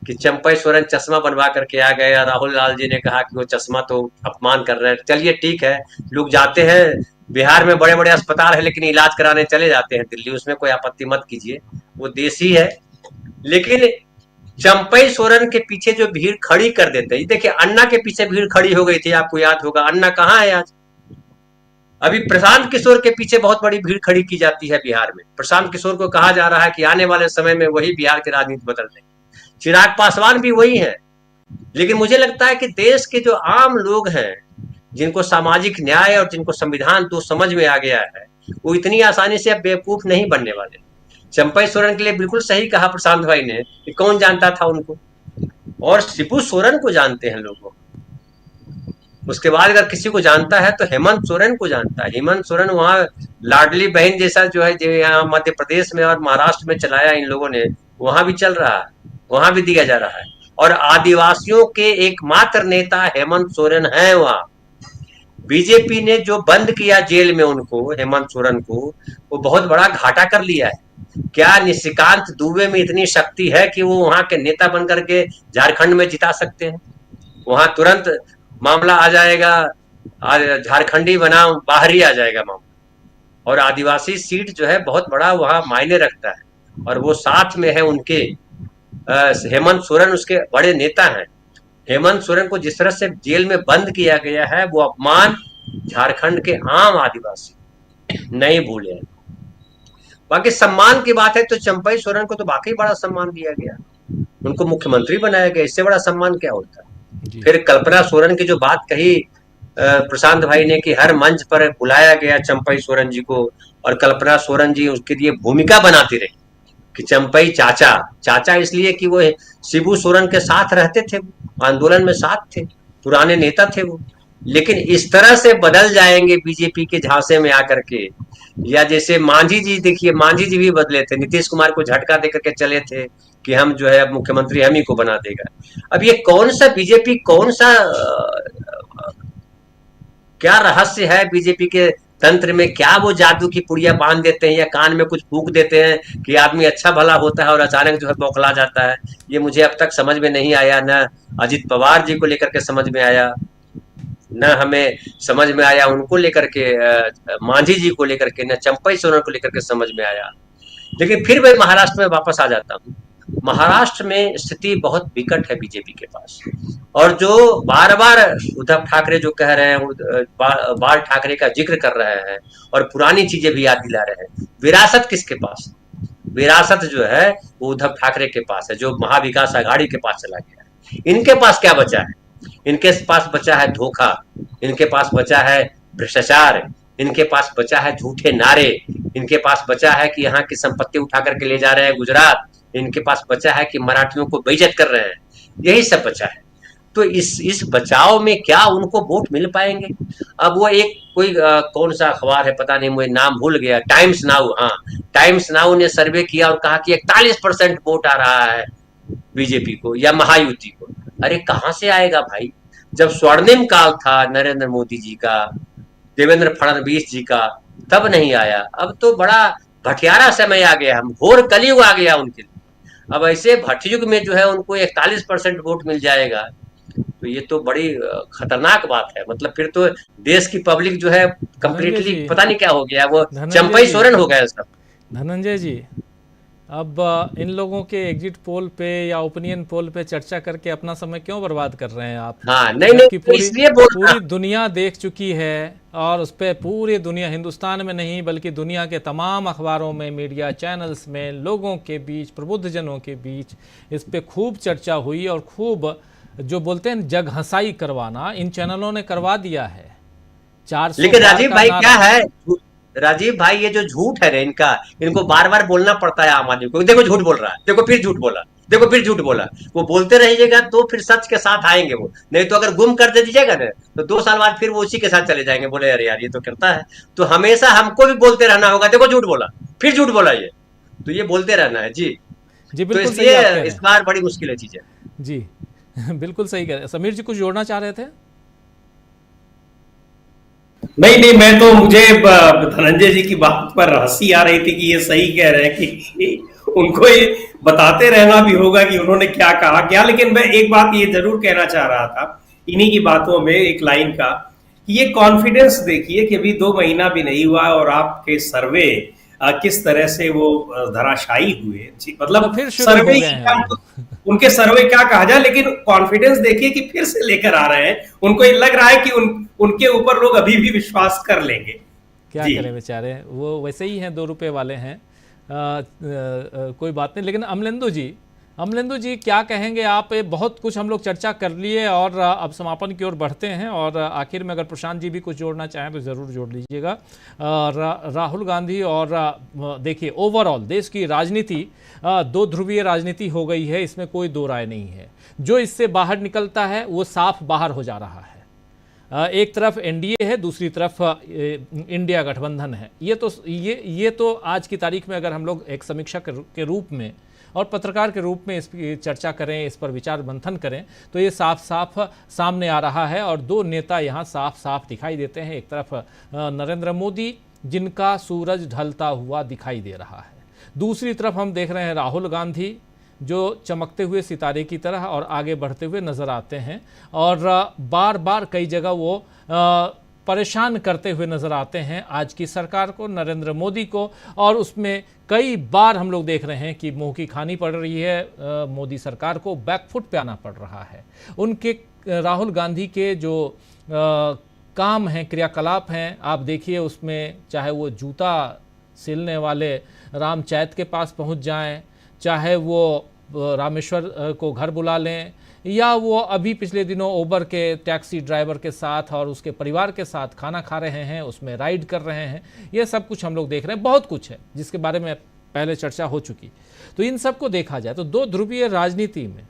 कि चंपई सोरेन चश्मा बनवा करके आ गए, राहुल लाल जी ने कहा कि वो चश्मा तो अपमान कर रहे हैं। चलिए ठीक है, लोग जाते हैं, बिहार में बड़े बड़े अस्पताल है लेकिन इलाज कराने चले जाते हैं दिल्ली, उसमें कोई आपत्ति मत कीजिए, वो देसी है। लेकिन चंपई सोरेन के पीछे जो भीड़ खड़ी कर देते हैं, देखिए अन्ना के पीछे भीड़ खड़ी हो गई थी, आपको याद होगा। अन्ना कहाँ है आज? अभी प्रशांत किशोर के पीछे बहुत बड़ी भीड़ खड़ी की जाती है बिहार में। प्रशांत किशोर को कहा जा रहा है कि आने वाले समय में वही बिहार की राजनीति बदल देंगे। चिराग पासवान भी वही है। लेकिन मुझे लगता है कि देश के जो आम लोग हैं, जिनको सामाजिक न्याय और जिनको संविधान तो समझ में आ गया है, वो इतनी आसानी से अब बेवकूफ नहीं बनने वाले। चंपई सोरेन के लिए बिल्कुल सही कहा प्रशांत भाई ने कि कौन जानता था उनको, और शिबू सोरेन को जानते हैं लोगों। उसके बाद अगर किसी को जानता है तो हेमंत सोरेन को जानता है। हेमंत सोरेन वहाँ लाडली बहन जैसा जो है, जो यहाँ मध्य प्रदेश में और महाराष्ट्र में चलाया इन लोगों ने, वहां भी चल रहा है। वहां भी दिया जा रहा है। और आदिवासियों के एकमात्र नेता हेमंत सोरेन है वहां। बीजेपी ने जो बंद किया जेल में उनको, हेमंत सोरेन को, वो बहुत बड़ा घाटा कर लिया है। क्या निशिकांत दुबे में इतनी शक्ति है कि वो वहां के नेता बनकर के झारखंड में जिता सकते हैं? वहां तुरंत मामला आ जाएगा, झारखंडी बनाम बाहरी आ जाएगा मामला। और आदिवासी सीट जो है बहुत बड़ा वहां मायने रखता है, और वो साथ में है उनके हेमंत सोरेन उसके बड़े नेता हैं। हेमंत सोरेन को जिस तरह से जेल में बंद किया गया है, वो अपमान झारखंड के आम आदिवासी नहीं भूले हैं। बाकी सम्मान की बात है तो चंपई सोरेन को तो वाकई बड़ा सम्मान दिया गया, उनको मुख्यमंत्री बनाया गया, इससे बड़ा सम्मान क्या होता है। फिर कल्पना सोरेन की जो बात कही प्रशांत भाई ने कि हर मंच पर बुलाया गया चंपई सोरेन जी को, और कल्पना सोरेन जी उसके लिए भूमिका बनाती रही कि चंपई चाचा, चाचा इसलिए कि वो शिबू सोरेन के साथ रहते थे, आंदोलन में साथ थे, पुराने नेता थे वो। लेकिन इस तरह से बदल जाएंगे बीजेपी के झांसे में आकर के, या जैसे मांझी जी, देखिए मांझी जी भी बदले थे, नीतीश कुमार को झटका देकर के चले थे कि हम जो है अब मुख्यमंत्री हम ही को बना देगा। अब ये कौन सा बीजेपी, कौन सा क्या रहस्य है बीजेपी के तंत्र में? क्या वो जादू की पुड़िया बांध देते हैं या कान में कुछ फूंक देते हैं कि आदमी अच्छा भला होता है और अचानक जो है बौखला जाता है? ये मुझे अब तक समझ में नहीं आया, न अजित पवार जी को लेकर के समझ में आया, न हमें समझ में आया उनको लेकर के, मांझी जी को लेकर के, न चंपई सोरेन को लेकर के समझ में आया। लेकिन फिर मैं महाराष्ट्र में वापस आ जाता हूँ। महाराष्ट्र में स्थिति बहुत विकट है बीजेपी के पास, और जो बार बार उद्धव ठाकरे जो कह रहे हैं, बाल ठाकरे का जिक्र कर रहे हैं और पुरानी चीजें भी याद दिला रहे हैं, विरासत किसके पास? विरासत जो है वो उद्धव ठाकरे के पास है, जो महाविकास आघाड़ी के पास चला गया है। इनके पास क्या बचा है? इनके पास बचा है धोखा, इनके पास बचा है भ्रष्टाचार, इनके पास बचा है झूठे नारे, इनके पास बचा है कि यहाँ की संपत्ति उठा करके ले जा रहे हैं गुजरात, इनके पास बचा है कि मराठियों को बेइज्जत कर रहे हैं, यही सब बचा है। तो इस बचाव में क्या उनको वोट मिल पाएंगे? अब वो एक कोई कौन सा अखबार है पता नहीं, मुझे नाम भूल गया, टाइम्स नाउ, हाँ, टाइम्स नाउ ने सर्वे किया और कहा कि 41% वोट आ रहा है बीजेपी को या महायुति को। अरे कहां से आएगा भाई? जब स्वर्णिम काल था नरेंद्र मोदी जी का, देवेंद्र फडणवीस जी का, तब नहीं आया। अब तो बड़ा भटियारा समय आ गया, हम घोर कलयुग आ गया उनके लिए। अब ऐसे भटयुग में जो है उनको 41% वोट मिल जाएगा, तो ये तो बड़ी खतरनाक बात है। मतलब फिर तो देश की पब्लिक जो है कंप्लीटली पता नहीं क्या हो गया, वो चंपई सोरेन हो गया सब। धनंजय जी, अब इन लोगों के एग्जिट पोल पे या ओपिनियन पोल पे चर्चा करके अपना समय क्यों बर्बाद कर रहे हैं आप? हाँ, नहीं, पूरी दुनिया देख चुकी है, और उस पर पूरी दुनिया, हिंदुस्तान में नहीं बल्कि दुनिया के तमाम अखबारों में, मीडिया चैनल्स में, लोगों के बीच, प्रबुद्धजनों के बीच इस पे खूब चर्चा हुई, और खूब जो बोलते हैं जग हंसाई करवाना इन चैनलों ने करवा दिया है। 400 लेकिन राजीव भाई क्या है, राजीव भाई ये जो झूठ है इनका, इनको बार बार बोलना पड़ता है आम आदमी को। देखो झूठ बोल रहा है, देखो फिर झूठ बोला, देखो फिर झूठ बोला। वो बोलते रहिएगा तो फिर सच के साथ आएंगे वो, नहीं तो अगर गुम कर दे दीजिएगा ना तो 2 साल बाद फिर वो उसी के साथ चले जाएंगे, बोले अरे यार ये तो करता है। तो हमेशा हमको भी बोलते रहना होगा, देखो झूठ बोला, फिर झूठ बोला, ये तो ये बोलते रहना है जी। तो इसलिए इस बार बड़ी मुश्किल है चीजें जी। बिल्कुल सही कह रहे हैं। समीर जी कुछ जोड़ना चाह रहे थे? नहीं, मैं तो, मुझे धनंजय जी की बात पर हंसी आ रही थी कि ये सही कह रहे हैं कि उनको ये बताते रहना भी होगा कि उन्होंने क्या कहा क्या। लेकिन मैं एक बात ये जरूर कहना चाह रहा था इन्हीं की बातों में, एक लाइन का, कि ये कॉन्फिडेंस देखिए कि अभी 2 महीना भी नहीं हुआ और आपके सर्वे किस तरह से वो धराशायी हुए। मतलब सर्वे उनके सर्वे क्या कहा जाए, लेकिन कॉन्फिडेंस देखिए कि फिर से लेकर आ रहे हैं। उनको ये लग रहा है कि उनके ऊपर लोग अभी भी विश्वास कर लेंगे। क्या करें बेचारे, वो वैसे ही हैं, 2 रुपए वाले हैं। कोई बात नहीं। लेकिन अमलेंदु जी क्या कहेंगे आप? बहुत कुछ हम लोग चर्चा कर लिए और अब समापन की ओर बढ़ते हैं, और आखिर में अगर प्रशांत जी भी कुछ जोड़ना चाहें तो ज़रूर जोड़ लीजिएगा। राहुल गांधी, और देखिए ओवरऑल देश की राजनीति 2 ध्रुवीय राजनीति हो गई है, इसमें कोई 2 राय नहीं है। जो इससे बाहर निकलता है वो साफ बाहर हो जा रहा है। एक तरफ एनडीए है, दूसरी तरफ इंडिया गठबंधन है। ये तो आज की तारीख में अगर हम लोग एक समीक्षा के रूप में और पत्रकार के रूप में इस पर चर्चा करें, इस पर विचार मंथन करें, तो ये साफ साफ सामने आ रहा है। और दो नेता यहाँ साफ साफ दिखाई देते हैं। एक तरफ नरेंद्र मोदी, जिनका सूरज ढलता हुआ दिखाई दे रहा है, दूसरी तरफ हम देख रहे हैं राहुल गांधी, जो चमकते हुए सितारे की तरह और आगे बढ़ते हुए नजर आते हैं, और बार बार कई जगह वो परेशान करते हुए नजर आते हैं आज की सरकार को, नरेंद्र मोदी को। और उसमें कई बार हम लोग देख रहे हैं कि मुंह की खानी पड़ रही है, मोदी सरकार को बैकफुट पे आना पड़ रहा है। उनके राहुल गांधी के जो काम हैं, क्रियाकलाप हैं, आप देखिए उसमें, चाहे वो जूता सिलने वाले राम चैत के पास पहुंच जाएं, चाहे वो रामेश्वर को घर बुला लें, या वो अभी पिछले दिनों ओबर के टैक्सी ड्राइवर के साथ और उसके परिवार के साथ खाना खा रहे हैं, उसमें राइड कर रहे हैं, ये सब कुछ हम लोग देख रहे हैं। बहुत कुछ है जिसके बारे में पहले चर्चा हो चुकी। तो इन सब को देखा जाए तो दो ध्रुवीय राजनीति में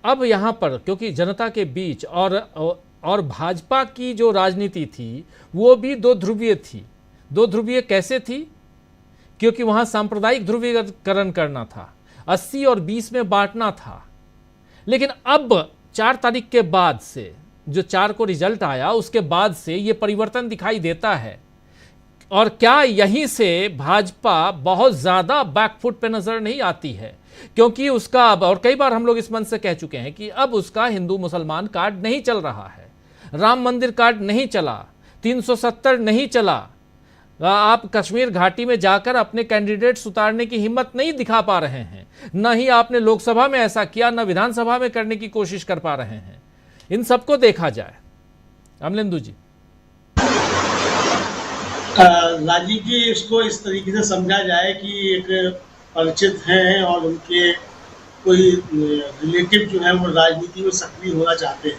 अब यहाँ पर, क्योंकि जनता के बीच और भाजपा की जो राजनीति थी वो भी दो ध्रुवीय थी। दो ध्रुवीय कैसे थी? क्योंकि वहाँ सांप्रदायिक ध्रुवीकरण करना था, 80 और 20 में बांटना था। लेकिन अब 4 तारीख के बाद से, जो 4 को रिजल्ट आया उसके बाद से ये परिवर्तन दिखाई देता है। और क्या यहीं से भाजपा बहुत ज़्यादा बैकफुट पे नज़र नहीं आती है? क्योंकि उसका अब, और कई बार हम लोग इस मंच से कह चुके हैं कि अब उसका हिंदू मुसलमान कार्ड नहीं चल रहा है, राम मंदिर कार्ड नहीं चला, 370 नहीं चला। आप कश्मीर घाटी में जाकर अपने कैंडिडेट्स उतारने की हिम्मत नहीं दिखा पा रहे हैं, न ही आपने लोकसभा में ऐसा किया, न विधानसभा में करने की कोशिश कर पा रहे हैं। इन सबको देखा जाए, अमलेंदु जी। राजीव जी, इसको इस तरीके से समझा जाए कि एक परिचित हैं और उनके कोई रिलेटिव जो है वो राजनीति में सक्रिय होना चाहते हैं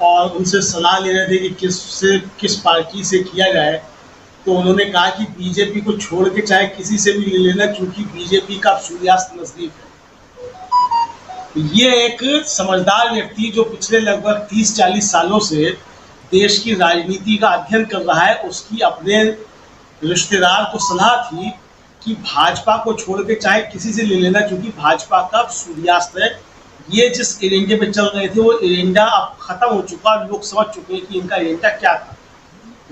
और उनसे सलाह ले रहे थे कि किस पार्टी से किया जाए। तो उन्होंने कहा कि बीजेपी को छोड़ के चाहे किसी से भी ले लेना, क्योंकि बीजेपी का सूर्यास्त नजदीक है। ये एक समझदार व्यक्ति जो पिछले लगभग 30-40 सालों से देश की राजनीति का अध्ययन कर रहा है, उसकी अपने रिश्तेदार को सलाह थी कि भाजपा को छोड़ के चाहे किसी से ले लेना, क्योंकि भाजपा का सूर्यास्त है। ये जिस एजेंडे पे चल रहे थे वो एजेंडा अब खत्म हो चुका, लोग समझ चुके हैं कि इनका एजेंडा क्या था।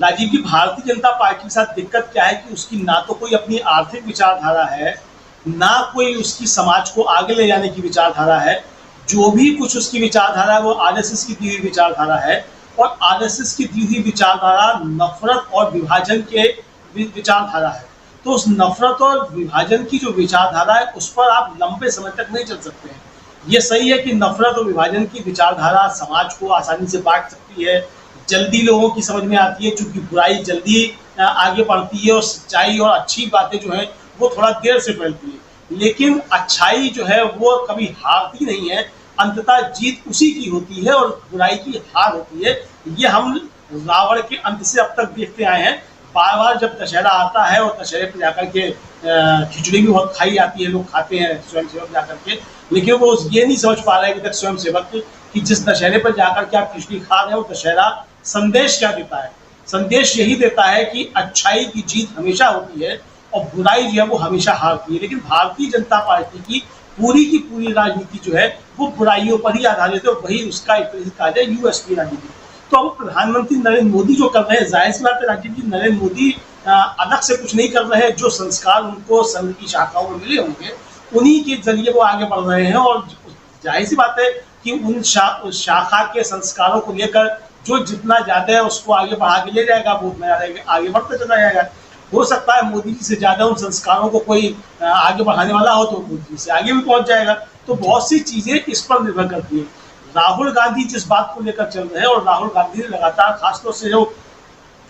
राजीव जी, भारतीय जनता पार्टी के साथ दिक्कत क्या है कि उसकी ना तो कोई अपनी आर्थिक विचारधारा है, ना कोई उसकी समाज को आगे ले जाने की विचारधारा है। जो भी कुछ उसकी विचारधारा है वो आरएसएस की दी हुई विचारधारा है, और आरएसएस की दी हुई विचारधारा नफरत और विभाजन के विचारधारा है। तो उस नफरत और विभाजन की जो विचारधारा है उस पर आप लंबे समय तक नहीं चल सकते हैं। ये सही है कि नफरत और विभाजन की विचारधारा समाज को आसानी से बांट सकती है, जल्दी लोगों की समझ में आती है, क्योंकि बुराई जल्दी आगे बढ़ती है और सच्चाई और अच्छी बातें जो है वो थोड़ा देर से फैलती है। लेकिन अच्छाई जो है वो कभी हारती नहीं है, अंततः जीत उसी की होती है और बुराई की हार होती है। ये हम रावण के अंत से अब तक देखते आए हैं। बार बार जब दशहरा आता है और दशहरे पर जाकर के खिचड़ी भी बहुत खाई जाती है, लोग खाते हैं स्वयंसेवक जाकर के, लेकिन वो ये नहीं समझ पा रहे हैं अभी तक स्वयंसेवक कि जिस दशहरे पर जाकर के आप खिचड़ी खा रहे हो, दशहरा संदेश क्या देता है? संदेश यही देता है कि अच्छाई की जीत हमेशा होती है और बुराई जो है वो हमेशा हारती है। लेकिन भारतीय जनता पार्टी की पूरी राजनीति जो है वो बुराइयों पर ही आधारित है, वही उसका एक तरह से कहा जाए यूएसपी राजनीति। तो अब प्रधानमंत्री नरेंद्र मोदी जो कर रहे हैं, जाहिर सी बात है राजीव जी, नरेंद्र मोदी अलग से कुछ नहीं कर रहे हैं। जो संस्कार उनको संघ की शाखाओं में मिले होंगे उन्हीं के जरिए वो आगे बढ़ रहे हैं, और जाहिर सी बात है कि उन शाखा के संस्कारों को लेकर जो जितना ज्यादा है उसको आगे बढ़ा के ले जाएगा, वो उतना ज्यादा आगे बढ़ता चला जाएगा। हो सकता है मोदी जी से ज्यादा उन संस्कारों को कोई आगे बढ़ाने वाला हो तो मोदी जी से आगे भी पहुंच जाएगा। तो बहुत सी चीजें इस पर निर्भर करती है। राहुल गांधी जिस बात को लेकर चल रहे हैं, और राहुल गांधी ने लगातार खासतौर से जो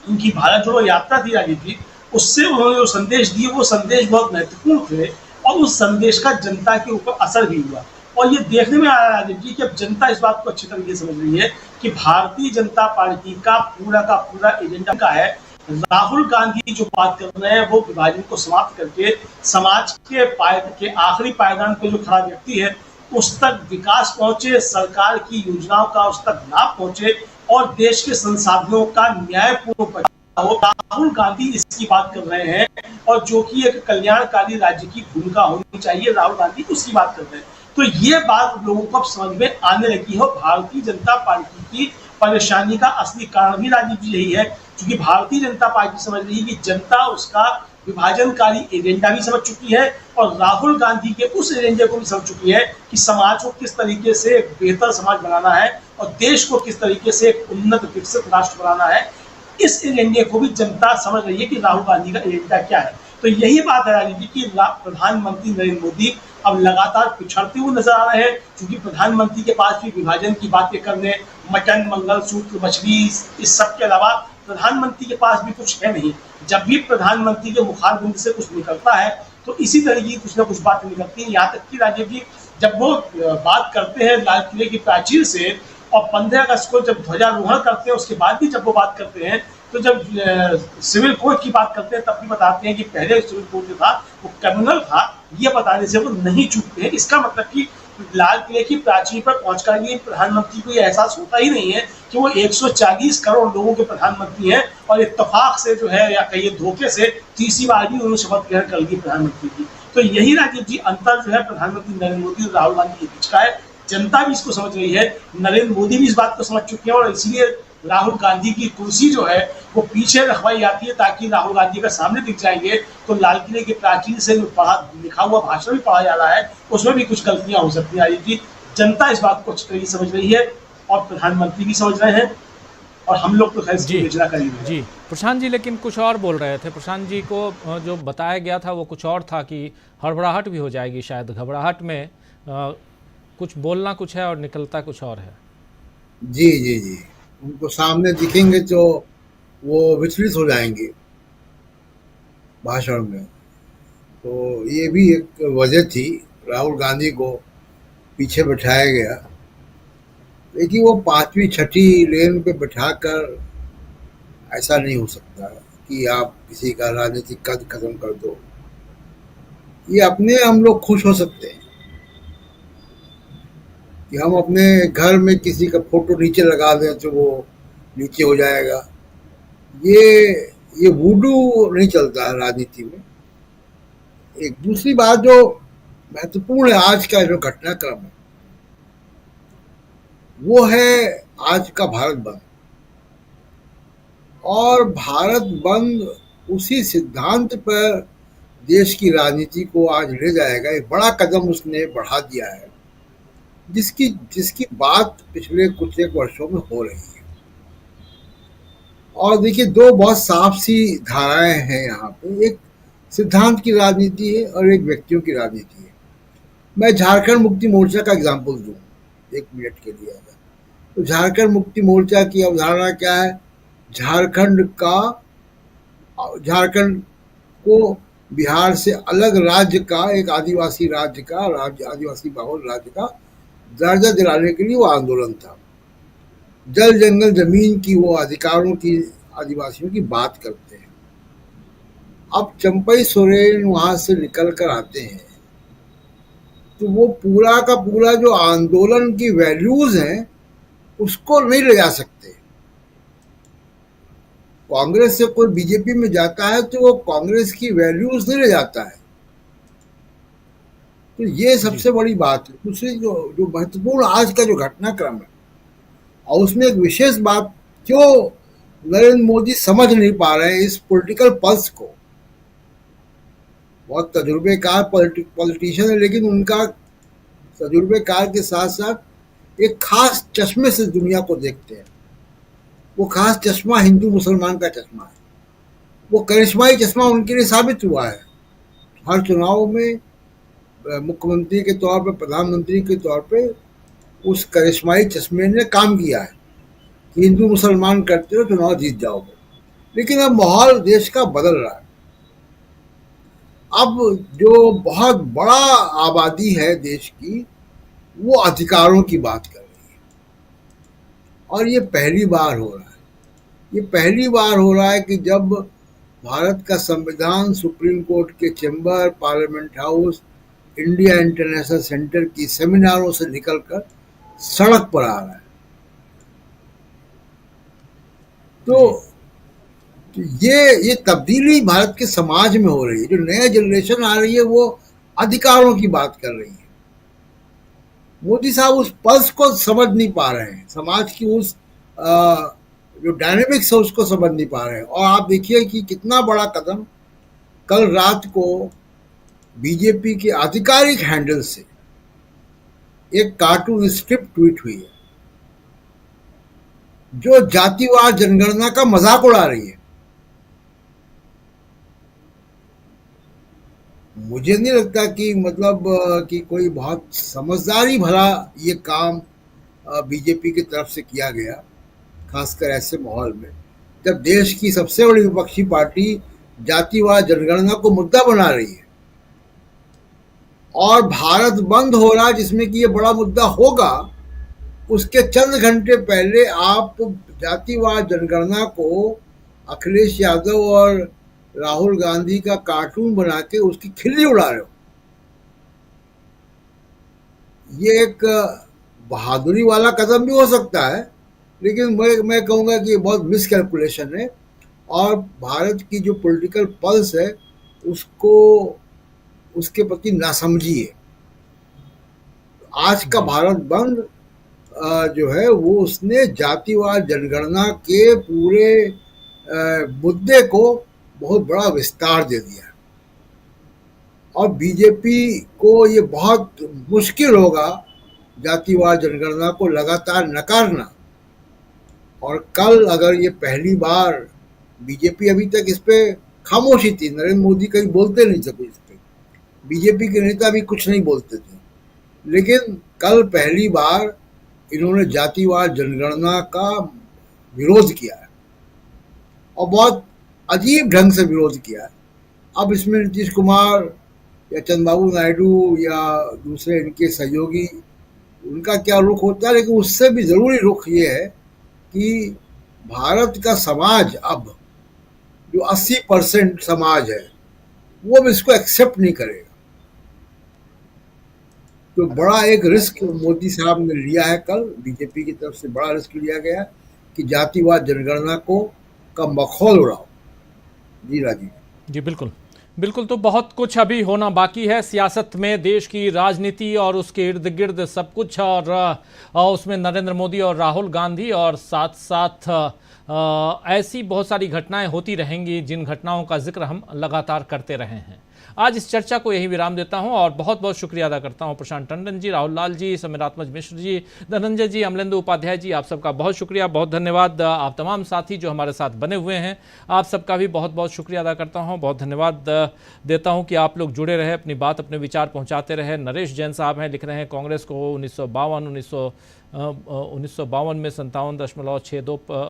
उनकी भारत जोड़ो यात्रा थी राजीव जी, उससे उन्होंने जो संदेश दिए वो संदेश बहुत महत्वपूर्ण थे, और उस संदेश का जनता के ऊपर असर भी हुआ। और ये देखने में आ रहा है राजीव जी कि अब जनता इस बात को अच्छी तरीके से समझ रही है कि भारतीय जनता पार्टी का पूरा एजेंडा का है। राहुल गांधी जो बात कर रहे हैं वो विभाजन को समाप्त करके समाज के आखिरी पायदान पे जो खड़ा व्यक्ति है उस तक विकास पहुंचे, सरकार की योजनाओं का उस तक लाभ पहुंचे, और देश के संसाधनों का न्यायपूर्ण हो, राहुल गांधी इसकी बात कर रहे हैं, और जो कि एक कल्याणकारी राज्य की भूमिका होनी चाहिए, राहुल गांधी उसकी बात कर रहे हैं। तो ये बात लोगों को अब समझ में आने लगी है। भारतीय जनता पार्टी की परेशानी का असली कारण भी राजीव जी यही है, क्योंकि भारतीय जनता पार्टी समझ रही है कि जनता उसका विभाजनकारी एजेंडा भी समझ चुकी है, और राहुल गांधी के उस एजेंडे को भी समझ चुकी है कि समाज को किस तरीके से एक बेहतर समाज बनाना है और देश को किस तरीके से एक उन्नत विकसित राष्ट्र बनाना है। इस एजेंडे को भी जनता समझ रही है कि राहुल गांधी का एजेंडा क्या है। तो यही बात है राजीव जी की प्रधानमंत्री नरेंद्र मोदी अब लगातार पिछड़ते हुए नजर आ रहे हैं, क्योंकि प्रधानमंत्री के पास भी विभाजन की बातें करने, मटन, मंगलसूत्र, मछली, इस सब के अलावा प्रधानमंत्री के पास भी कुछ है नहीं। जब भी प्रधानमंत्री के मुखारबिंद से कुछ निकलता है तो इसी तरह की कुछ ना कुछ बातें निकलती हैं। यहाँ तक कि राजीव जी जब वो बात करते हैं लाल किले की प्राचीर से, और 15 अगस्त को जब ध्वजारोहण करते हैं उसके बाद भी जब वो बात करते हैं, तो जब सिविल कोड की बात करते हैं तब भी बताते हैं कि पहले सिविल कोड जो था वो क्रिमिनल था, ये बताने से वो नहीं चूकते हैं। इसका मतलब कि लाल किले की प्राचीर पर पहुंचकर ये प्रधानमंत्री को ये एहसास होता ही नहीं है कि वो 140 करोड़ लोगों के प्रधानमंत्री हैं, और इत्तेफाक से जो है, या कहिए धोखे से, तीसरी बार भी उन्होंने शपथ ग्रहण कर ली प्रधानमंत्री की। तो यही राजीव जी अंतर जो है प्रधानमंत्री नरेंद्र मोदी और राहुल गांधी के बीच का है। जनता भी इसको समझ रही है, नरेंद्र मोदी भी इस बात को समझ चुके हैं, और इसलिए राहुल गांधी की कुर्सी जो है वो पीछे रखवाई जाती है, ताकि राहुल गांधी का सामने दिख जाएंगे तो लाल किले के प्राचीर से जो लिखा हुआ भाषण भी पढ़ा जा रहा है उसमें भी कुछ गलतियां हो सकती हैं। राजीव जी, जनता इस बात को अच्छी तरीके से समझ रही है, और प्रधानमंत्री भी समझ रहे हैं, और हम लोग तो खैर इसकी विवेचना करेंगे। जी प्रशांत जी, लेकिन कुछ और बोल रहे थे। प्रशांत जी को जो बताया गया था वो कुछ और था, कि हड़बड़ाहट भी हो जाएगी, शायद घबराहट में कुछ बोलना कुछ है और निकलता कुछ और है। जी जी जी, उनको सामने दिखेंगे तो वो विचलित हो जाएंगे भाषण में। तो ये भी एक वजह थी राहुल गांधी को पीछे बैठाया गया, लेकिन वो 5वीं 6ठी लेन पे बैठाकर ऐसा नहीं हो सकता कि आप किसी का राजनीतिक कद खत्म कर दो। ये अपने हम लोग खुश हो सकते हैं कि हम अपने घर में किसी का फोटो नीचे लगा दें तो वो नीचे हो जाएगा। ये वूडू नहीं चलता है राजनीति में। एक दूसरी बात जो महत्वपूर्ण है आज का जो घटनाक्रम है, वो है आज का भारत बंद। और भारत बंद उसी सिद्धांत पर देश की राजनीति को आज ले जाएगा। एक बड़ा कदम उसने बढ़ा दिया है, जिसकी बात पिछले कुछ एक वर्षों में हो रही है। और देखिए, दो बहुत साफ सी धाराएं हैं यहाँ पे। एक सिद्धांत की राजनीति है और एक व्यक्तियों की राजनीति है। मैं झारखंड मुक्ति मोर्चा का एग्जाम्पल दूं 1 मिनट के लिए। तो झारखंड मुक्ति मोर्चा की अवधारणा क्या है? झारखंड को बिहार से अलग राज्य का, एक आदिवासी राज्य का, आदिवासी बहुल राज्य का दर्जा दिलाने के लिए वो आंदोलन था। जल जंगल जमीन की वो अधिकारों की, आदिवासियों की बात करते हैं। अब चंपई सोरेन वहां से निकल कर आते हैं तो वो पूरा का पूरा जो आंदोलन की वैल्यूज हैं उसको नहीं ले जा सकते। कांग्रेस से कोई बीजेपी में जाता है तो वो कांग्रेस की वैल्यूज नहीं ले जाता है। तो ये सबसे बड़ी बात है। दूसरी जो महत्वपूर्ण आज का जो घटनाक्रम है, और उसमें एक विशेष बात, क्यों नरेंद्र मोदी समझ नहीं पा रहे हैं इस पॉलिटिकल पल्स को। बहुत तजुर्बेकार पॉलिटिशियन है, लेकिन उनका तजुर्बेकार के साथ साथ एक खास चश्मे से दुनिया को देखते हैं। वो खास चश्मा हिंदू मुसलमान का चश्मा है। वो करिश्माई चश्मा उनके लिए साबित हुआ है। हर चुनाव में मुख्यमंत्री के तौर पे, प्रधानमंत्री के तौर पे उस करिश्माई चश्मे ने काम किया है कि हिंदू मुसलमान करते हो चुनाव जीत जाओगे। लेकिन अब माहौल देश का बदल रहा है। अब जो बहुत बड़ा आबादी है देश की, वो अधिकारों की बात कर रही है। और ये पहली बार हो रहा है। ये पहली बार हो रहा है कि जब भारत का संविधान सुप्रीम कोर्ट के chamber, parliament house, India international centre की सेमिनारों से निकलकर सड़क पर आ रहा है। तो तो ये तब्दीली भारत के समाज में हो रही है। जो नया जनरेशन आ रही है वो अधिकारों की बात कर रही है। मोदी साहब उस पल्स को समझ नहीं पा रहे हैं, समाज की उस जो डायनेमिक्स है उसको समझ नहीं पा रहे हैं। और आप देखिए कि कितना बड़ा कदम कल रात को बीजेपी के आधिकारिक हैंडल से एक कार्टून स्क्रिप्ट ट्वीट हुई है जो जातिवाद जनगणना का मजाक उड़ा रही है। मुझे नहीं लगता कि मतलब कि कोई बहुत समझदारी भरा ये काम बीजेपी की तरफ से किया गया, खासकर ऐसे माहौल में जब देश की सबसे बड़ी विपक्षी पार्टी जातिवाद जनगणना को मुद्दा बना रही है और भारत बंद हो रहा है जिसमें कि ये बड़ा मुद्दा होगा। उसके चंद घंटे पहले आप जातिवाद जनगणना को अखिलेश यादव और राहुल गांधी का कार्टून बना के उसकी खिल्ली उड़ा रहे हो। ये एक बहादुरी वाला कदम भी हो सकता है, लेकिन मैं कहूँगा कि ये बहुत मिसकैलकुलेशन है और भारत की जो पॉलिटिकल पल्स है उसको उसके प्रति नासमझी है। आज का भारत बंद जो है वो उसने जातिवाद जनगणना के पूरे मुद्दे को बहुत बड़ा विस्तार दे दिया और बीजेपी को ये बहुत मुश्किल होगा जातिवाद जनगणना को लगातार नकारना। और कल अगर ये पहली बार बीजेपी अभी तक इस पे खामोशी थी, नरेंद्र मोदी कहीं बोलते नहीं थे कुछ इस पे, बीजेपी के नेता भी कुछ नहीं बोलते थे, लेकिन कल पहली बार इन्होंने जातिवाद जनगणना का विरोध किया है और बहुत अजीब ढंग से विरोध किया है। अब इसमें नीतीश कुमार या चंद्रबाबू नायडू या दूसरे इनके सहयोगी उनका क्या रुख होता है, लेकिन उससे भी ज़रूरी रुख ये है कि भारत का समाज अब जो 80% समाज है वो अब इसको एक्सेप्ट नहीं करेगा। तो बड़ा एक रिस्क मोदी साहब ने लिया है, कल बीजेपी की तरफ से बड़ा रिस्क लिया गया कि जातिवाद जनगणना का मखौल उड़ाओ। जी राजीव जी बिल्कुल बिल्कुल। तो बहुत कुछ अभी होना बाकी है सियासत में, देश की राजनीति और उसके इर्द गिर्द सब कुछ, और उसमें नरेंद्र मोदी और राहुल गांधी और साथ साथ ऐसी बहुत सारी घटनाएं होती रहेंगी जिन घटनाओं का जिक्र हम लगातार करते रहे हैं। आज इस चर्चा को यही विराम देता हूं और बहुत बहुत शुक्रिया अदा करता हूं प्रशांत टंडन जी, राहुल लाल जी, समीरात्मज मिश्र जी, धनंजय जी, अमलेंदु उपाध्याय जी, आप सबका बहुत शुक्रिया, बहुत धन्यवाद। आप तमाम साथी जो हमारे साथ बने हुए हैं आप सबका भी बहुत बहुत शुक्रिया अदा करता हूं, बहुत धन्यवाद देता हूं कि आप लोग जुड़े रहे, अपनी बात अपने विचार पहुंचाते रहे। नरेश जैन साहब हैं, लिख रहे हैं कांग्रेस को 1952 में 57.62